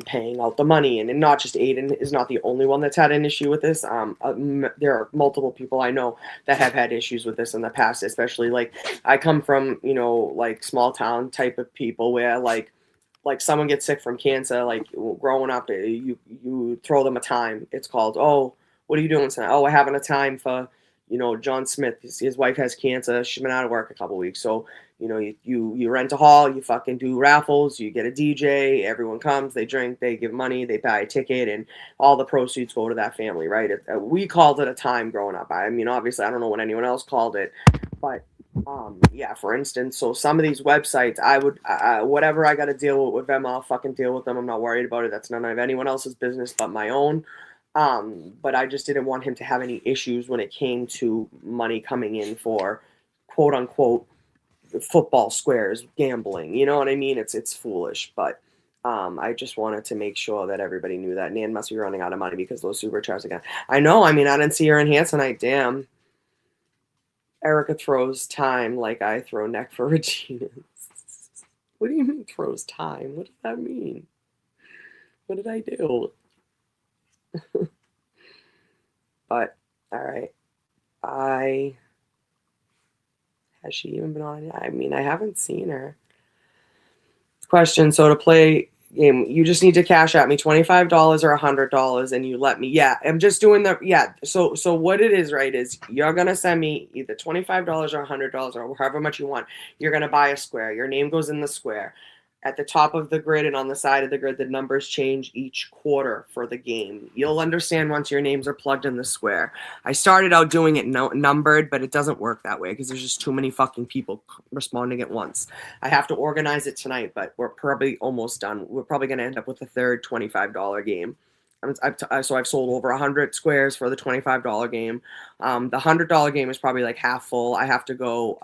paying out the money. And not just Aiden is not the only one that's had an issue with this. There are multiple people I know that have had issues with this in the past, especially like I come from, like small town type of people where like someone gets sick from cancer, like growing up, you throw them a time. It's called, oh, what are you doing tonight? Oh, we're having a time for, John Smith. His wife has cancer. She's been out of work a couple weeks. So, you rent a hall, you fucking do raffles, you get a DJ, everyone comes, they drink, they give money, they buy a ticket, and all the proceeds go to that family, right? We called it a time growing up. I mean, obviously, I don't know what anyone else called it, but for instance, so some of these websites, I would, whatever I got to deal with them, I'll fucking deal with them. I'm not worried about it. That's none of anyone else's business but my own. But I just didn't want him to have any issues when it came to money coming in for quote unquote football squares, gambling. You know what I mean? It's foolish, but I just wanted to make sure that everybody knew that Nan must be running out of money because those supercharged again. I know. I mean, I didn't see her in here tonight. Damn. Erica throws time like I throw neck for Regina. What do you mean throws time? What does that mean? What did I do? But all right. Has she even been on? I mean, I haven't seen her. Question. So to play game, you just need to cash at me $25 or $100 and you let me. Yeah, I'm just doing the, yeah. So what it is, right, is you're going to send me either $25 or $100 or however much you want. You're going to buy a square. Your name goes in the square. At the top of the grid and on the side of the grid, the numbers change each quarter for the game. You'll understand once your names are plugged in the square. I started out doing it numbered, but it doesn't work that way because there's just too many fucking people responding at once. I have to organize it tonight, but we're probably almost done. We're probably going to end up with a third $25 game. So I've sold over 100 squares for the $25 game. The $100 game is probably like half full. I have to go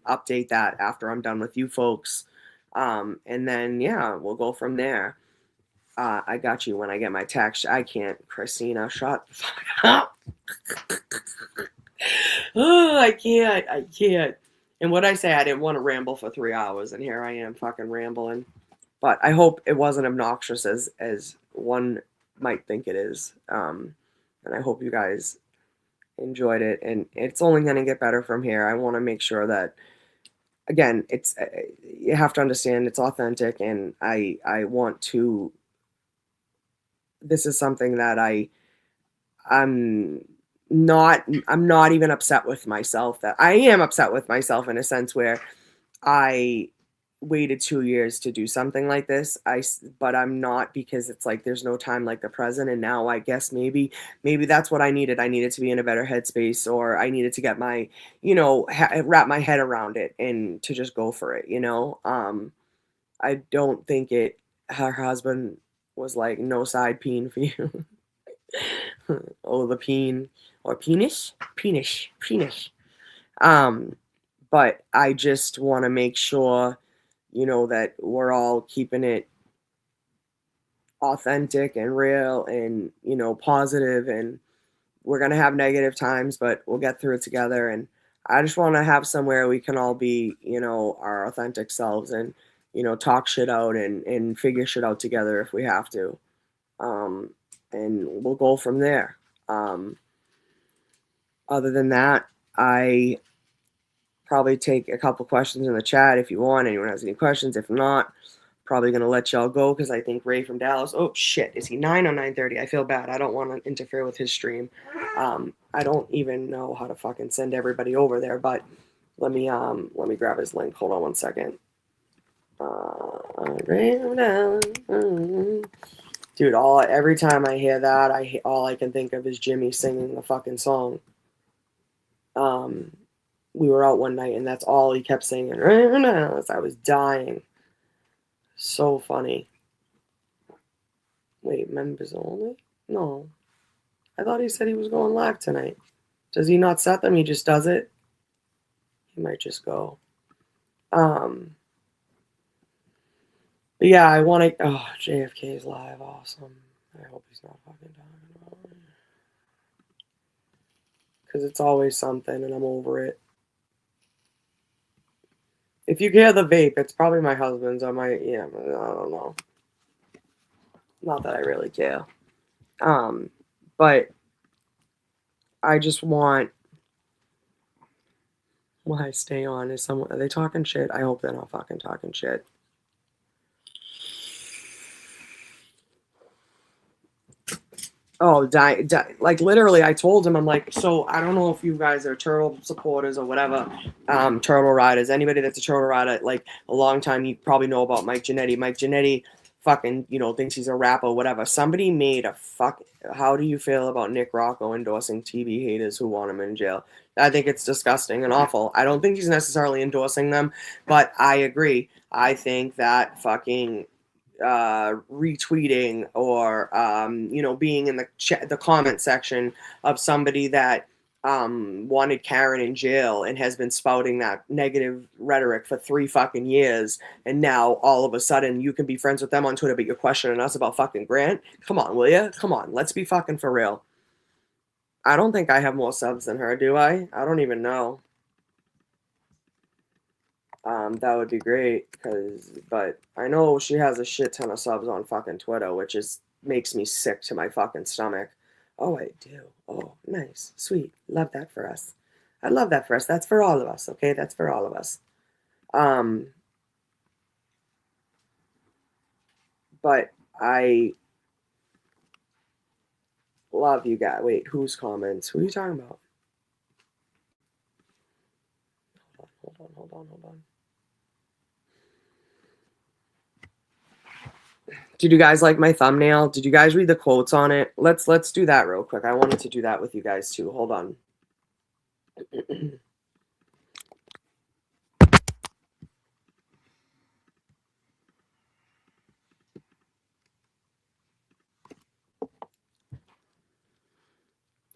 update that after I'm done with you folks. And then, yeah, we'll go from there. I got you when I get my text. I can't. Christina, shut the fuck up. Oh, I can't. And what I say, I didn't want to ramble for 3 hours, and here I am fucking rambling. But I hope it wasn't obnoxious as one might think it is. And I hope you guys enjoyed it. And it's only going to get better from here. I want to make sure that, again, it's you have to understand it's authentic, and I want to. This is something that I'm not even upset with myself. That I am upset with myself in a sense where I waited 2 years to do something like this. But I'm not, because it's like there's no time like the present, and now I guess maybe that's what I needed. I needed to be in a better headspace, or I needed to get my, wrap my head around it and to just go for it. I don't think her husband was like, no side peen for you. Oh, the peen or penis. But I just want to make sure, that we're all keeping it authentic and real and, positive, and we're going to have negative times, but we'll get through it together. And I just want to have somewhere we can all be, our authentic selves and, talk shit out and figure shit out together if we have to. And we'll go from there. Other than that, I probably take a couple questions in the chat if you want. Anyone has any questions? If not, probably going to let y'all go because I think Ray from Dallas. Oh, shit. Is he 9 or 9:30? I feel bad. I don't want to interfere with his stream. I don't even know how to fucking send everybody over there, but let me grab his link. Hold on one second. Dude, every time I hear that, all I can think of is Jimmy singing the fucking song. We were out one night and that's all he kept singing. I was dying. So funny. Wait, members only? No. I thought he said he was going live tonight. Does he not set them? He just does it? He might just go. But yeah, I want to. Oh, JFK is live. Awesome. I hope he's not fucking talking about it. Because it's always something and I'm over it. If you hear the vape, it's probably my husband's or my. Yeah, I don't know. Not that I really care. But I just want. Why I stay on is someone. Are they talking shit? I hope they're not fucking talking shit. Oh, like literally, I told him, I'm like, so I don't know if you guys are turtle supporters or whatever, turtle riders, anybody that's a turtle rider, like a long time, you probably know about Mike Giannetti. Mike Giannetti fucking, thinks he's a rapper, whatever. Somebody made how do you feel about Nick Rocco endorsing TV haters who want him in jail? I think it's disgusting and awful. I don't think he's necessarily endorsing them, but I agree. I think that fucking retweeting or being in the comment section of somebody that wanted Karen in jail and has been spouting that negative rhetoric for 3 fucking years, and now all of a sudden you can be friends with them on Twitter, but you're questioning us about fucking Grant? Come on, will ya? Come on, let's be fucking for real. I don't think I have more subs than her, do I? I don't even know. That would be great, but I know she has a shit ton of subs on fucking Twitter, which makes me sick to my fucking stomach. Oh, I do. Oh, nice. Sweet. Love that for us. I love that for us. That's for all of us, okay? That's for all of us. But I love you guys. Wait, whose comments? Who are you talking about? Hold on. Did you guys like my thumbnail? Did you guys read the quotes on it? Let's do that real quick. I wanted to do that with you guys too. Hold on.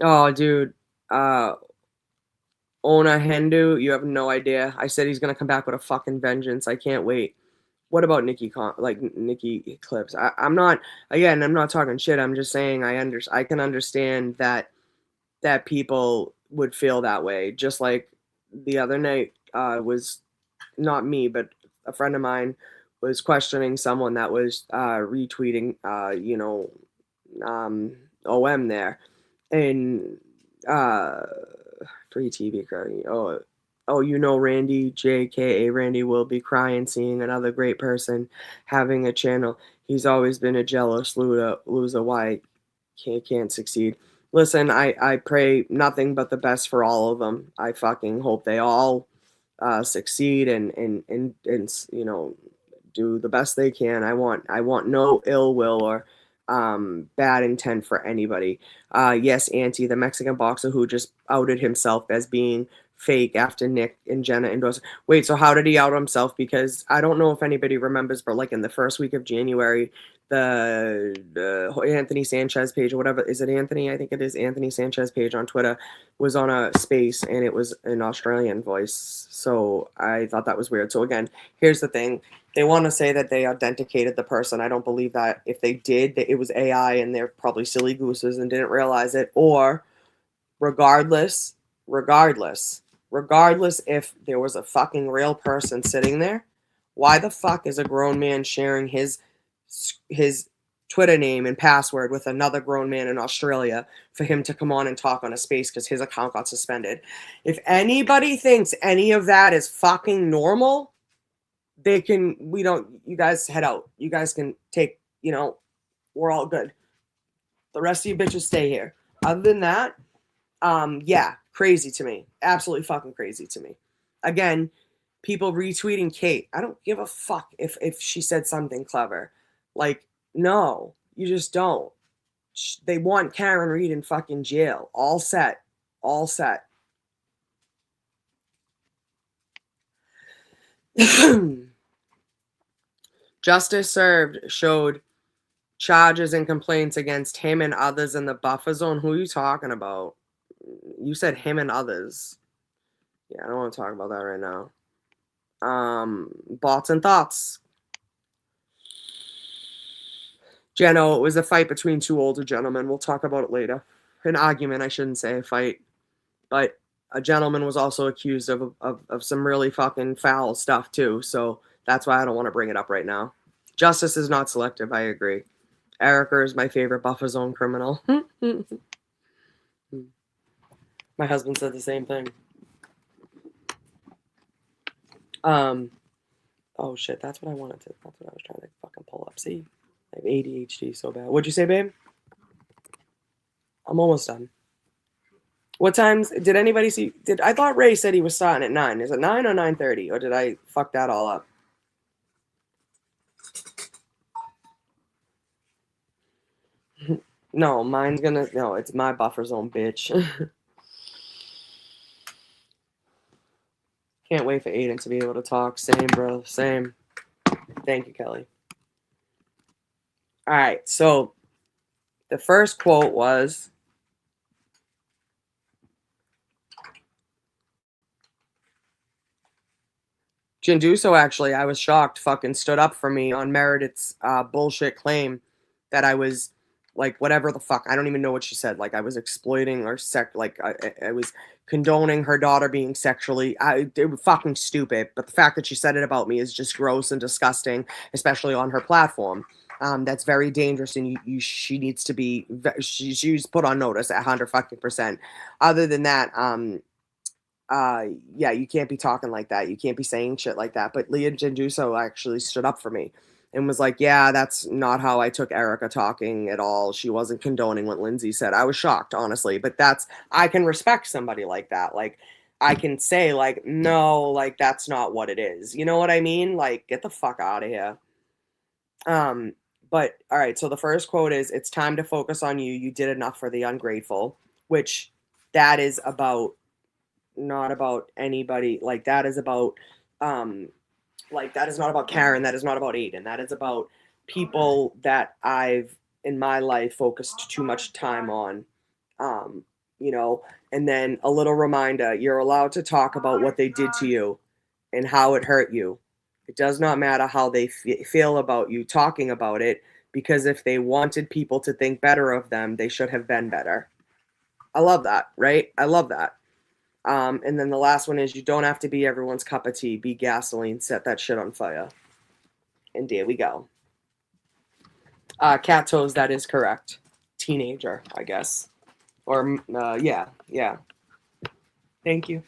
Oh, dude. Ona Hindu, you have no idea. I said he's gonna come back with a fucking vengeance. I can't wait. What about Nikki Eclipse? I'm not talking shit. I'm just saying I can understand that people would feel that way. Just like the other night was not me, but a friend of mine was questioning someone that was retweeting OM there, and free TV crying. Oh, Randy, JKA Randy will be crying seeing another great person having a channel. He's always been a jealous loser. Why can't succeed? Listen, I pray nothing but the best for all of them. I fucking hope they all succeed and do the best they can. I want no ill will or bad intent for anybody. Yes, Auntie, the Mexican boxer who just outed himself as being fake after Nick and Jenna endorsed. Wait, so how did he out himself? Because I don't know if anybody remembers, but like in the first week of January, the Anthony Sanchez page or whatever, is it Anthony? I think it is Anthony Sanchez page on Twitter was on a space and it was an Australian voice. So I thought that was weird. So again, here's the thing. They want to say that they authenticated the person. I don't believe that. If they did, it was AI and they're probably silly gooses and didn't realize it. Or regardless if there was a fucking real person sitting there, why the fuck is a grown man sharing his Twitter name and password with another grown man in Australia for him to come on and talk on a space because his account got suspended? If anybody thinks any of that is fucking normal, you guys head out. You guys can take, we're all good. The rest of you bitches stay here. Other than that, yeah, crazy to me. Absolutely fucking crazy to me. Again, people retweeting Kate. I don't give a fuck if she said something clever. Like, no, you just don't. They want Karen Read in fucking jail. All set. Justice served showed charges and complaints against him and others in the buffer zone. Who are you talking about? You said him and others. Yeah, I don't want to talk about that right now. Bots and thoughts. Jenno, it was a fight between two older gentlemen. We'll talk about it later. An argument, I shouldn't say a fight. But a gentleman was also accused of some really fucking foul stuff too. So that's why I don't want to bring it up right now. Justice is not selective, I agree. Erica is my favorite buffer zone criminal. My husband said the same thing. Oh shit, that's what I was trying to fucking pull up. See? I have ADHD so bad. What'd you say, babe? I'm almost done. What times did anybody see? I thought Ray said he was starting at 9. Is it 9 or 9:30? Or did I fuck that all up? No, it's my buffer zone, bitch. Can't wait for Aiden to be able to talk. Same, bro. Same. Thank you, Kelly. All right, so the first quote was, Jinduso, actually, I was shocked, fucking stood up for me on Meredith's bullshit claim that I was, like, whatever the fuck. I don't even know what she said. Like, I was exploiting or I was condoning her daughter being sexually, it was fucking stupid. But the fact that she said it about me is just gross and disgusting, especially on her platform. That's very dangerous, and she needs to be, she's put on notice 100%. Other than that, yeah, you can't be talking like that. You can't be saying shit like that. But Leah Jinduso actually stood up for me and was like, yeah, that's not how I took Erica talking at all. She wasn't condoning what Lindsay said. I was shocked, honestly. But I can respect somebody like that. Like, I can say, like, no, like, that's not what it is. You know what I mean? Like, get the fuck out of here. But, all right, so the first quote is, it's time to focus on you. You did enough for the ungrateful, which that is about, not about anybody. Like, that is about, like, that is not about Karen. That is not about Aiden. That is about people that I've, in my life, focused too much time on, you know. And then a little reminder, you're allowed to talk about what they did to you and how it hurt you. It does not matter how they feel about you talking about it, because if they wanted people to think better of them, they should have been better. I love that, right? I love that. And then the last one is, you don't have to be everyone's cup of tea. Be gasoline. Set that shit on fire. And there we go. Cat toes, that is correct. Teenager, I guess. Or, yeah. Thank you.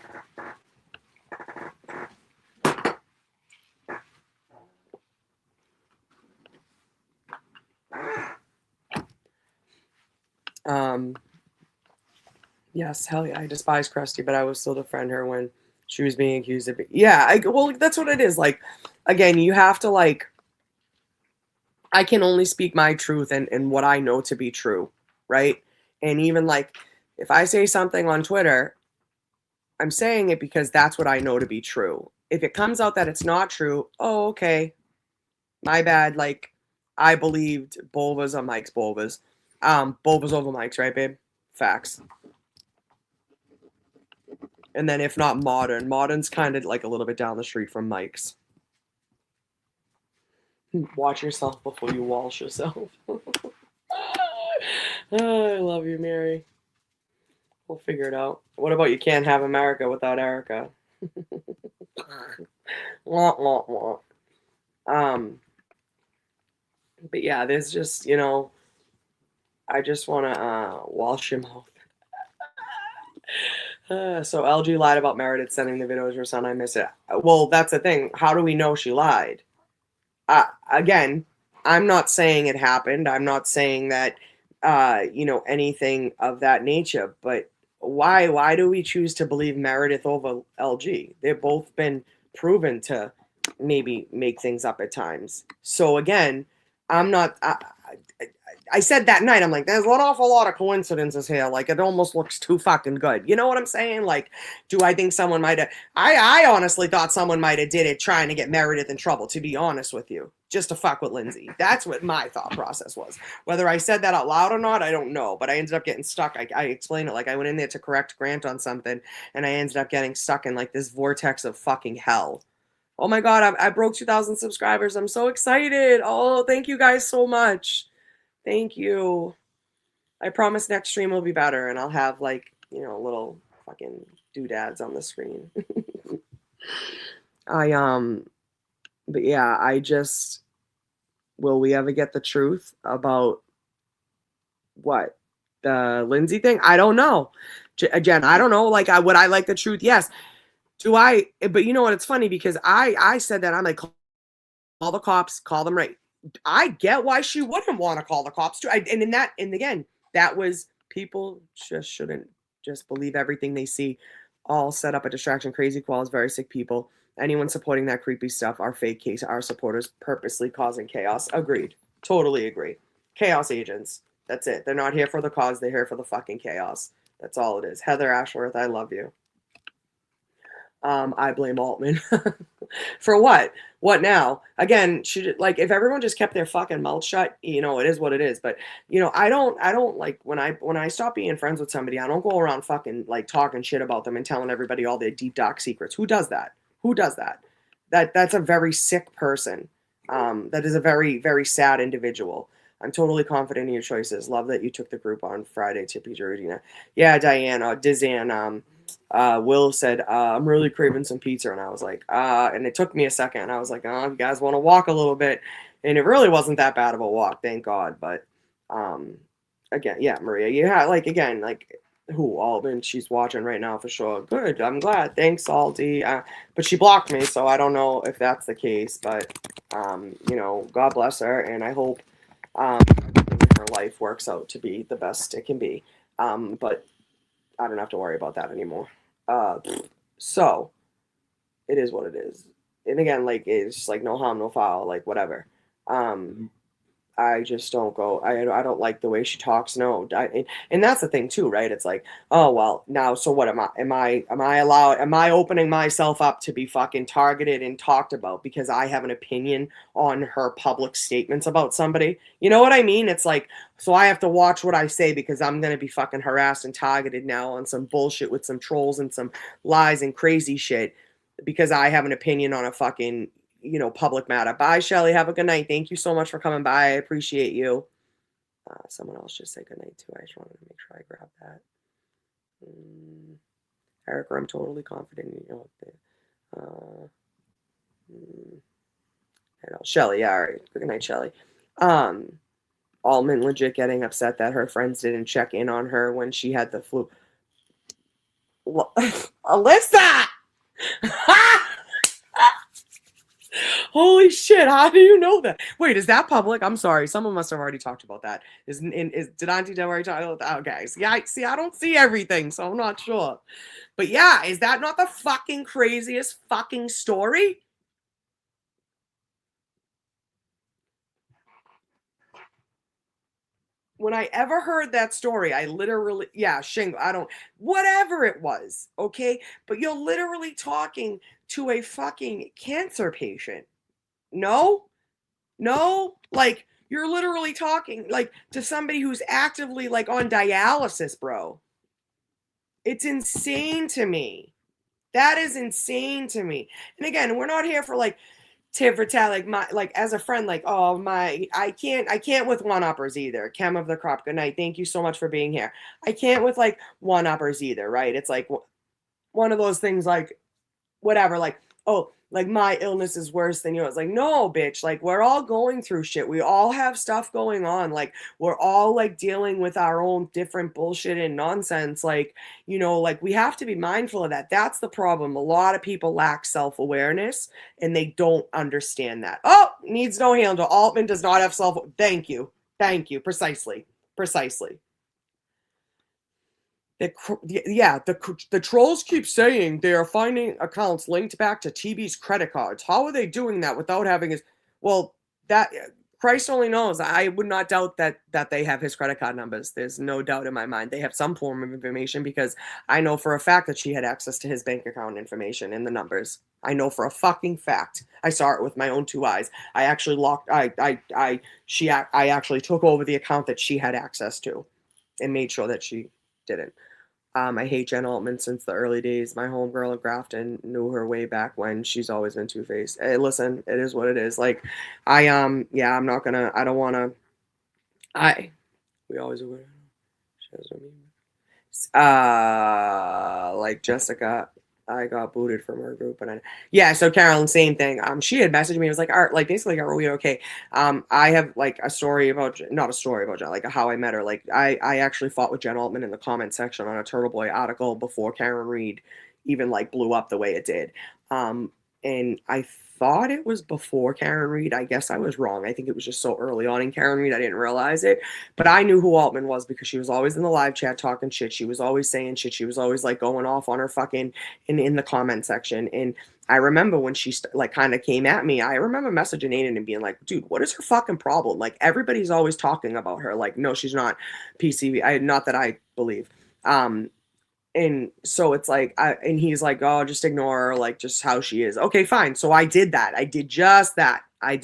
Yes, hell yeah. I despise Krusty, but I would still defend her when she was being accused of it. Yeah, well, that's what it is. Like, again, you have to, like, I can only speak my truth and what I know to be true, right? And even, like, if I say something on Twitter, I'm saying it because that's what I know to be true. If it comes out that it's not true, oh, okay. My bad. Like, I believed Bulbas on Mike's Bulbas. Bulbas over Mike's, right, babe? Facts. And then if not Modern. Modern's kind of like a little bit down the street from Mike's. Watch yourself before you walsh yourself. Oh, I love you, Mary. We'll figure it out. What about you can't have America without Erica? Wah, wah, wah. But yeah, there's just, you know, I just want to wash your mouth. So LG lied about Meredith sending the video to her son. I miss it. Well, that's the thing. How do we know she lied? Again, I'm not saying it happened. I'm not saying that, you know, anything of that nature. But why do we choose to believe Meredith over LG? They've both been proven to maybe make things up at times. So again, I'm not. I said that night, I'm like, there's an awful lot of coincidences here. Like, it almost looks too fucking good. You know what I'm saying? Like, do I think someone might have... I honestly thought someone might have did it trying to get Meredith in trouble, to be honest with you. Just to fuck with Lindsay. That's what my thought process was. Whether I said that out loud or not, I don't know. But I ended up getting stuck. I explained it. Like, I went in there to correct Grant on something, and I ended up getting stuck in, like, this vortex of fucking hell. Oh my God, I broke 2,000 subscribers. I'm so excited. Oh, thank you guys so much. Thank you. I promise next stream will be better, and I'll have, like, you know, little fucking doodads on the screen. But yeah, I just, will we ever get the truth about what? The Lindsay thing? I don't know. Jen, I don't know. Like, would I like the truth? Yes. Do I? But you know what? It's funny because I said that. I'm like, call the cops, call them right. I get why she wouldn't want to call the cops too. And again, that was, people just shouldn't just believe everything they see. All set up a distraction. Crazy Quals, very sick people. Anyone supporting that creepy stuff are fake case. Our supporters purposely causing chaos. Agreed. Totally agree. Chaos agents. That's it. They're not here for the cause. They're here for the fucking chaos. That's all it is. Heather Ashworth, I love you. I blame Altman. For what? What now? Again, should like if everyone just kept their fucking mouth shut, you know, it is what it is. But you know, I don't like when I stop being friends with somebody, I don't go around fucking like talking shit about them and telling everybody all their deep dark secrets. Who does that? Who does that? That's a very sick person. That is a very, very sad individual. I'm totally confident in your choices. Love that you took the group on Friday, Tippy Georgina. Yeah, Diane, Dizan, Will said, I'm really craving some pizza. And I was like, and it took me a second. And I was like, oh, you guys want to walk a little bit? And it really wasn't that bad of a walk, thank God. But again, yeah, Maria, yeah, like, again, like, who, Alden, she's watching right now for sure. Good, I'm glad. Thanks, Aldi. But she blocked me, so I don't know if that's the case. But, you know, God bless her. And I hope everything in her life works out to be the best it can be. But I don't have to worry about that anymore. So it is what it is. And again, like, it's just like no harm, no foul, like whatever. I just don't go. I don't like the way she talks. No, and that's the thing too, right? It's like, oh well, now so what am I allowed? Am I opening myself up to be fucking targeted and talked about because I have an opinion on her public statements about somebody? You know what I mean? It's like, so I have to watch what I say because I'm gonna be fucking harassed and targeted now on some bullshit with some trolls and some lies and crazy shit because I have an opinion on a fucking, you know, public matter. Bye, Shelly. Have a good night. Thank you so much for coming by. I appreciate you. Someone else just said good night too. I just wanted to make sure I grab that. Erica, I'm totally confident in you. Shelly, yeah, all right. Good night, Shelly. Altman legit getting upset that her friends didn't check in on her when she had the flu. Alyssa! Holy shit, how do you know that? Wait, is that public? I'm sorry. Someone must have already talked about that. Did Auntie Del already talk about that? Okay. I don't see everything, so I'm not sure. But yeah, is that not the fucking craziest fucking story? When I ever heard that story, I literally, shingle, whatever it was, okay? But you're literally talking to a fucking cancer patient. No, like, you're literally talking, like, to somebody who's actively, like, on dialysis, bro. It's insane to me. That is insane to me. And again, we're not here for, like, tit for tat, like as a friend, like, oh I can't with one-uppers either. Chem of the crop, good night. Thank you so much for being here. I can't with like one-uppers either, right? It's like one of those things, like whatever, like, oh, like my illness is worse than yours. It's like, no, bitch, like we're all going through shit. We all have stuff going on. Like we're all like dealing with our own different bullshit and nonsense. Like, you know, like we have to be mindful of that. That's the problem. A lot of people lack self-awareness and they don't understand that. Oh, needs no handle. Altman does not have self. Thank you. Precisely. The trolls keep saying they are finding accounts linked back to TB's credit cards. How are they doing that without having his? Well, that Christ only knows. I would not doubt that they have his credit card numbers. There's no doubt in my mind. They have some form of information because I know for a fact that she had access to his bank account information and the numbers. I know for a fucking fact. I saw it with my own two eyes. I actually I actually took over the account that she had access to and made sure that she didn't. I hate Jen Altman since the early days. My homegirl at Grafton knew her way back when. She's always been two-faced. Hey, listen, it is what it is. Like, I'm not gonna, I don't wanna, we always agree. Like Jessica, I got booted from her group, and so Carolyn, same thing. She had messaged me. It was like, Art, like basically, are we okay? I have like a story about, not a story about Jen, like how I met her. Like I actually fought with Jen Altman in the comment section on a Turtle Boy article before Karen Reed even like blew up the way it did. And I thought it was before Karen Reed. I guess I was wrong. I think it was just so early on in Karen Reed, I didn't realize it. But I knew who Altman was because she was always in the live chat talking shit. She was always saying shit. She was always like going off on her fucking in the comment section. And I remember when she like kind of came at me, I remember messaging Aiden and being like, dude, what is her fucking problem? Like everybody's always talking about her. Like, no, she's not PCV. Not that I believe. And so it's like, and he's like, oh, just ignore her, like just how she is. Okay, fine. So I did that. I did just that. I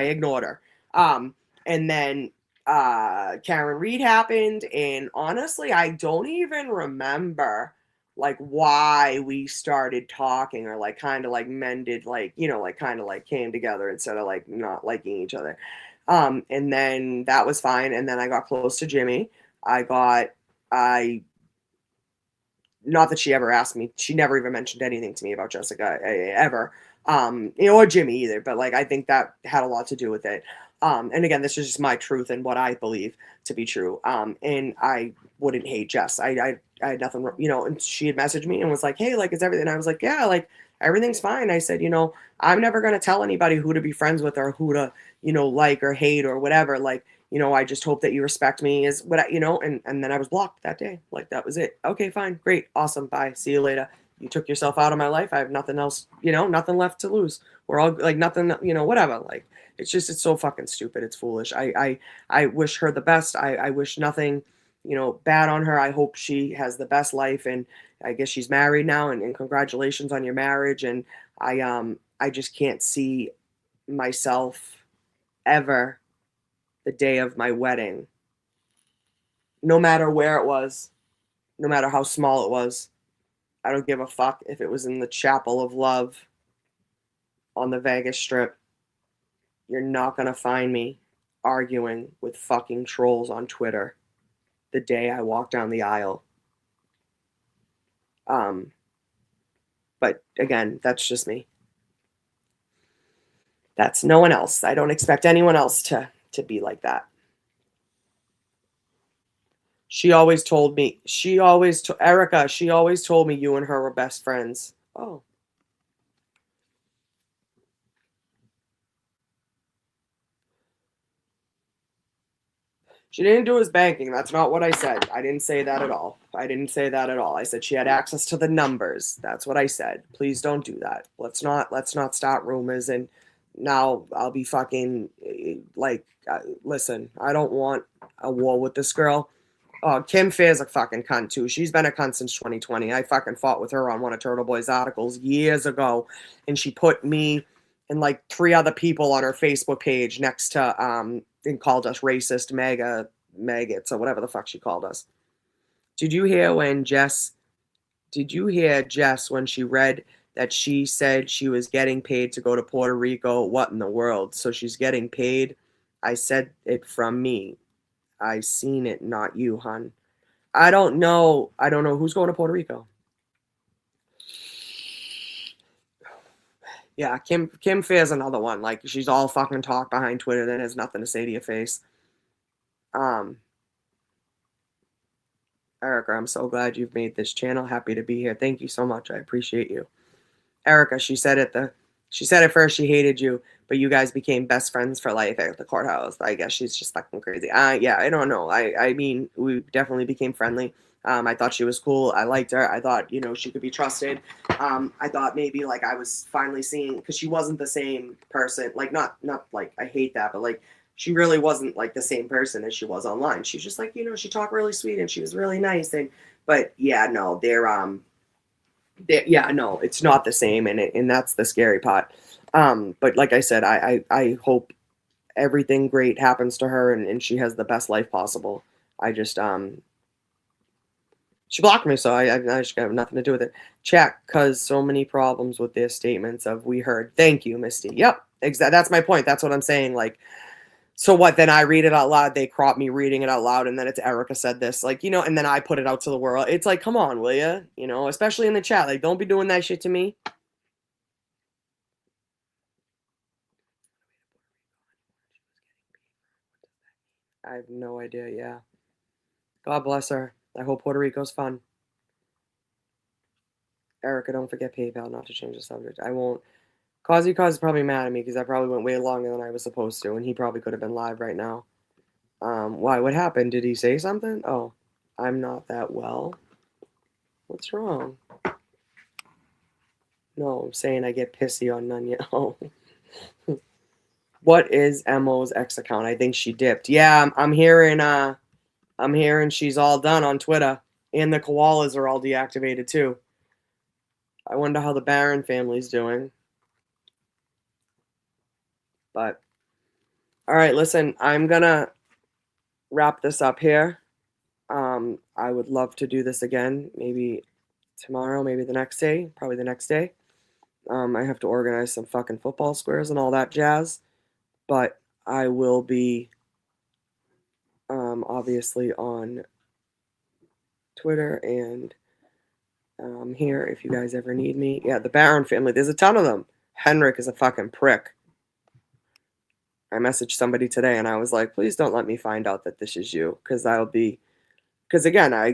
ignored her. And then Karen Reed happened, and honestly, I don't even remember like why we started talking or like kind of like mended, like, you know, like kind of like came together instead of like not liking each other. And then that was fine. And then I got close to Jimmy. I not that she ever asked me, she never even mentioned anything to me about Jessica ever, or Jimmy either, but like I think that had a lot to do with it. And again, this is just my truth and what I believe to be true. And I wouldn't hate Jess. I had nothing, you know, and she had messaged me and was like, hey, like, is everything? I was like, yeah, like everything's fine. I said, you know, I'm never going to tell anybody who to be friends with or who to, you know, like or hate or whatever. Like, you know, I just hope that you respect me is what I, you know, and then I was blocked that day. Like, that was it. Okay, fine. Great. Awesome. Bye. See you later. You took yourself out of my life. I have nothing else, you know, nothing left to lose. We're all like nothing, you know, whatever. Like, it's just, it's so fucking stupid. It's foolish. I wish her the best. I wish nothing, you know, bad on her. I hope she has the best life. And I guess she's married now, and congratulations on your marriage. And I just can't see myself ever the day of my wedding, no matter where it was, no matter how small it was. I don't give a fuck if it was in the Chapel of Love on the Vegas Strip. You're not going to find me arguing with fucking trolls on Twitter the day I walk down the aisle. But again, that's just me. That's no one else. I don't expect anyone else to be like that. She always told me, Erica, she always told me you and her were best friends. Oh. She didn't do his banking. That's not what I said. I didn't say that at all. I said she had access to the numbers. That's what I said. Please don't do that. Let's not start rumors. And now I'll be fucking like, listen, I don't want a war with this girl. Kim Fair's a fucking cunt too. She's been a cunt since 2020. I fucking fought with her on one of Turtle Boy's articles years ago, and she put me and like 3 other people on her Facebook page next to and called us racist maggots or whatever the fuck she called us. Did you hear Jess when she read that she said she was getting paid to go to Puerto Rico? What in the world? So she's getting paid? I said it from me. I seen it, not you, hun. I don't know who's going to Puerto Rico. Yeah, Kim Fair's another one. Like, she's all fucking talk behind Twitter, then has nothing to say to your face. Erica, I'm so glad you've made this channel. Happy to be here. Thank you so much. I appreciate you. Erica, she said at first she hated you, but you guys became best friends for life at the courthouse. I guess she's just fucking crazy. Yeah, I don't know. I mean, we definitely became friendly. I thought she was cool. I liked her. I thought, you know, she could be trusted. I thought maybe like I was finally seeing, because she wasn't the same person. Like, not like I hate that, but like she really wasn't like the same person as she was online. She's just like, you know, she talked really sweet and she was really nice. But yeah, no, no, it's not the same, and that's the scary part. But like I said, I hope everything great happens to her and she has the best life possible. I just she blocked me, so I just have nothing to do with it. Check, cause so many problems with their statements of we heard. Thank you, Misty. Yep, exactly. That's my point. That's what I'm saying. Like, so what? Then I read it out loud. They crop me reading it out loud, and then it's Erica said this, like, you know, and then I put it out to the world. It's like, come on, will ya? You know, especially in the chat. Like, don't be doing that shit to me. I have no idea. Yeah. God bless her. I hope Puerto Rico's fun. Erica, don't forget PayPal, not to change the subject. I won't. Cause is probably mad at me because I probably went way longer than I was supposed to, and he probably could have been live right now. Why? What happened? Did he say something? Oh, I'm not that well. What's wrong? No, I'm saying I get pissy on Nunya. Oh. What is Emo's ex account? I think she dipped. Yeah, I'm hearing she's all done on Twitter. And the koalas are all deactivated too. I wonder how the Barron family's doing. But, all right, listen, I'm going to wrap this up here. I would love to do this again, maybe tomorrow, maybe the next day, probably the next day. I have to organize some fucking football squares and all that jazz. But I will be obviously on Twitter and here if you guys ever need me. Yeah, the Barron family, there's a ton of them. Henrik is a fucking prick. I messaged somebody today and I was like, please don't let me find out that this is you, because again, I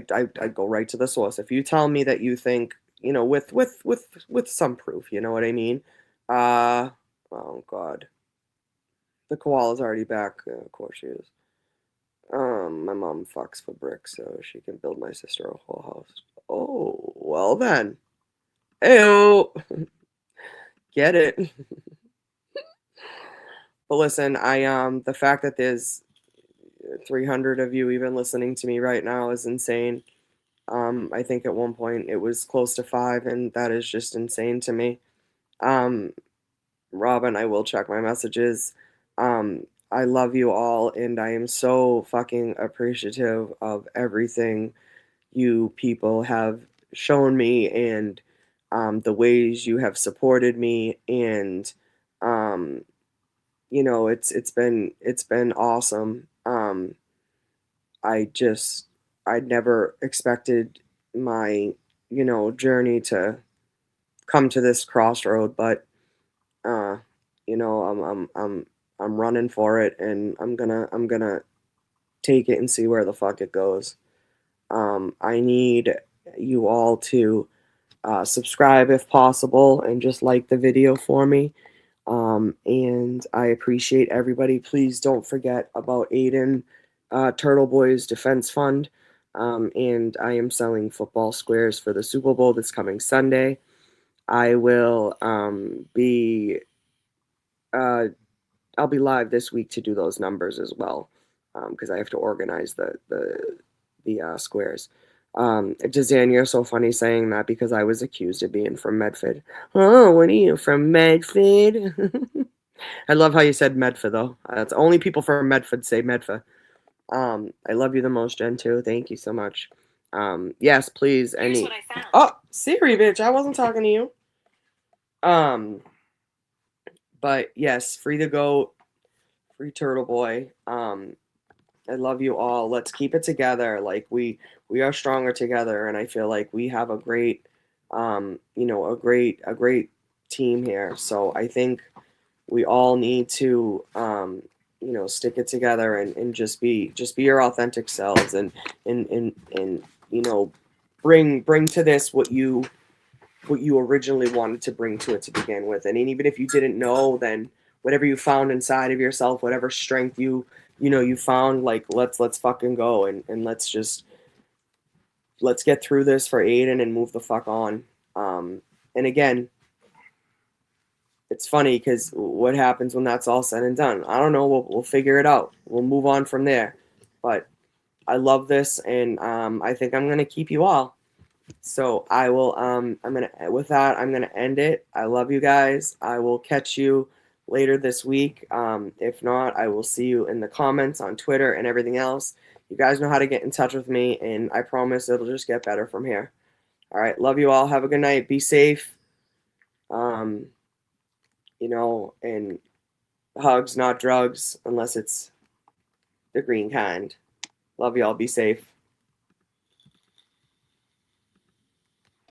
go right to the source. If you tell me that you think, with some proof, you know what I mean? Oh God, the koala's already back. Of course she is. My mom fucks for bricks so she can build my sister a whole house. Oh, well then. Ew. Get it. But listen, the fact that there's 300 of you even listening to me right now is insane. I think at one point it was close to 5, and that is just insane to me. Robin, I will check my messages. I love you all, and I am so fucking appreciative of everything you people have shown me, and the ways you have supported me, and it's been awesome. I'd never expected my journey to come to this crossroad, but I'm running for it, and I'm gonna take it and see where the fuck it goes. I need you all to subscribe if possible and just like the video for me. And I appreciate everybody. Please don't forget about Aiden Turtle Boys Defense Fund. And I am selling football squares for the Super Bowl this coming Sunday. I will I'll be live this week to do those numbers as well, because I have to organize the squares. Jazan, you're so funny saying that because I was accused of being from Medford. Oh, what are you, from Medford? I love how you said Medford, though. That's only people from Medford say Medford. I love you the most, Jen, too. Thank you so much. Yes, please. Here's what I found. Oh, Siri, bitch. I wasn't talking to you. But yes, free the goat, free Turtle Boy. I love you all. Let's keep it together. Like we are stronger together, and I feel like we have a great, a great team here. So I think we all need to, stick it together and just be your authentic selves, and bring to this what you originally wanted to bring to it to begin with. And even if you didn't know, then whatever you found inside of yourself, whatever strength you found, like let's fucking go, and let's get through this for Aiden and move the fuck on. And again, it's funny because what happens when that's all said and done? I don't know. We'll figure it out. We'll move on from there. But I love this, and I think I'm gonna keep you all. So I will. With that, I'm gonna end it. I love you guys. I will catch you later this week. If not, I will see you in the comments on Twitter and everything else. You guys know how to get in touch with me, and I promise it'll just get better from here. All right, love you all. Have a good night. Be safe. And hugs, not drugs, unless it's the green kind. Love y'all. Be safe.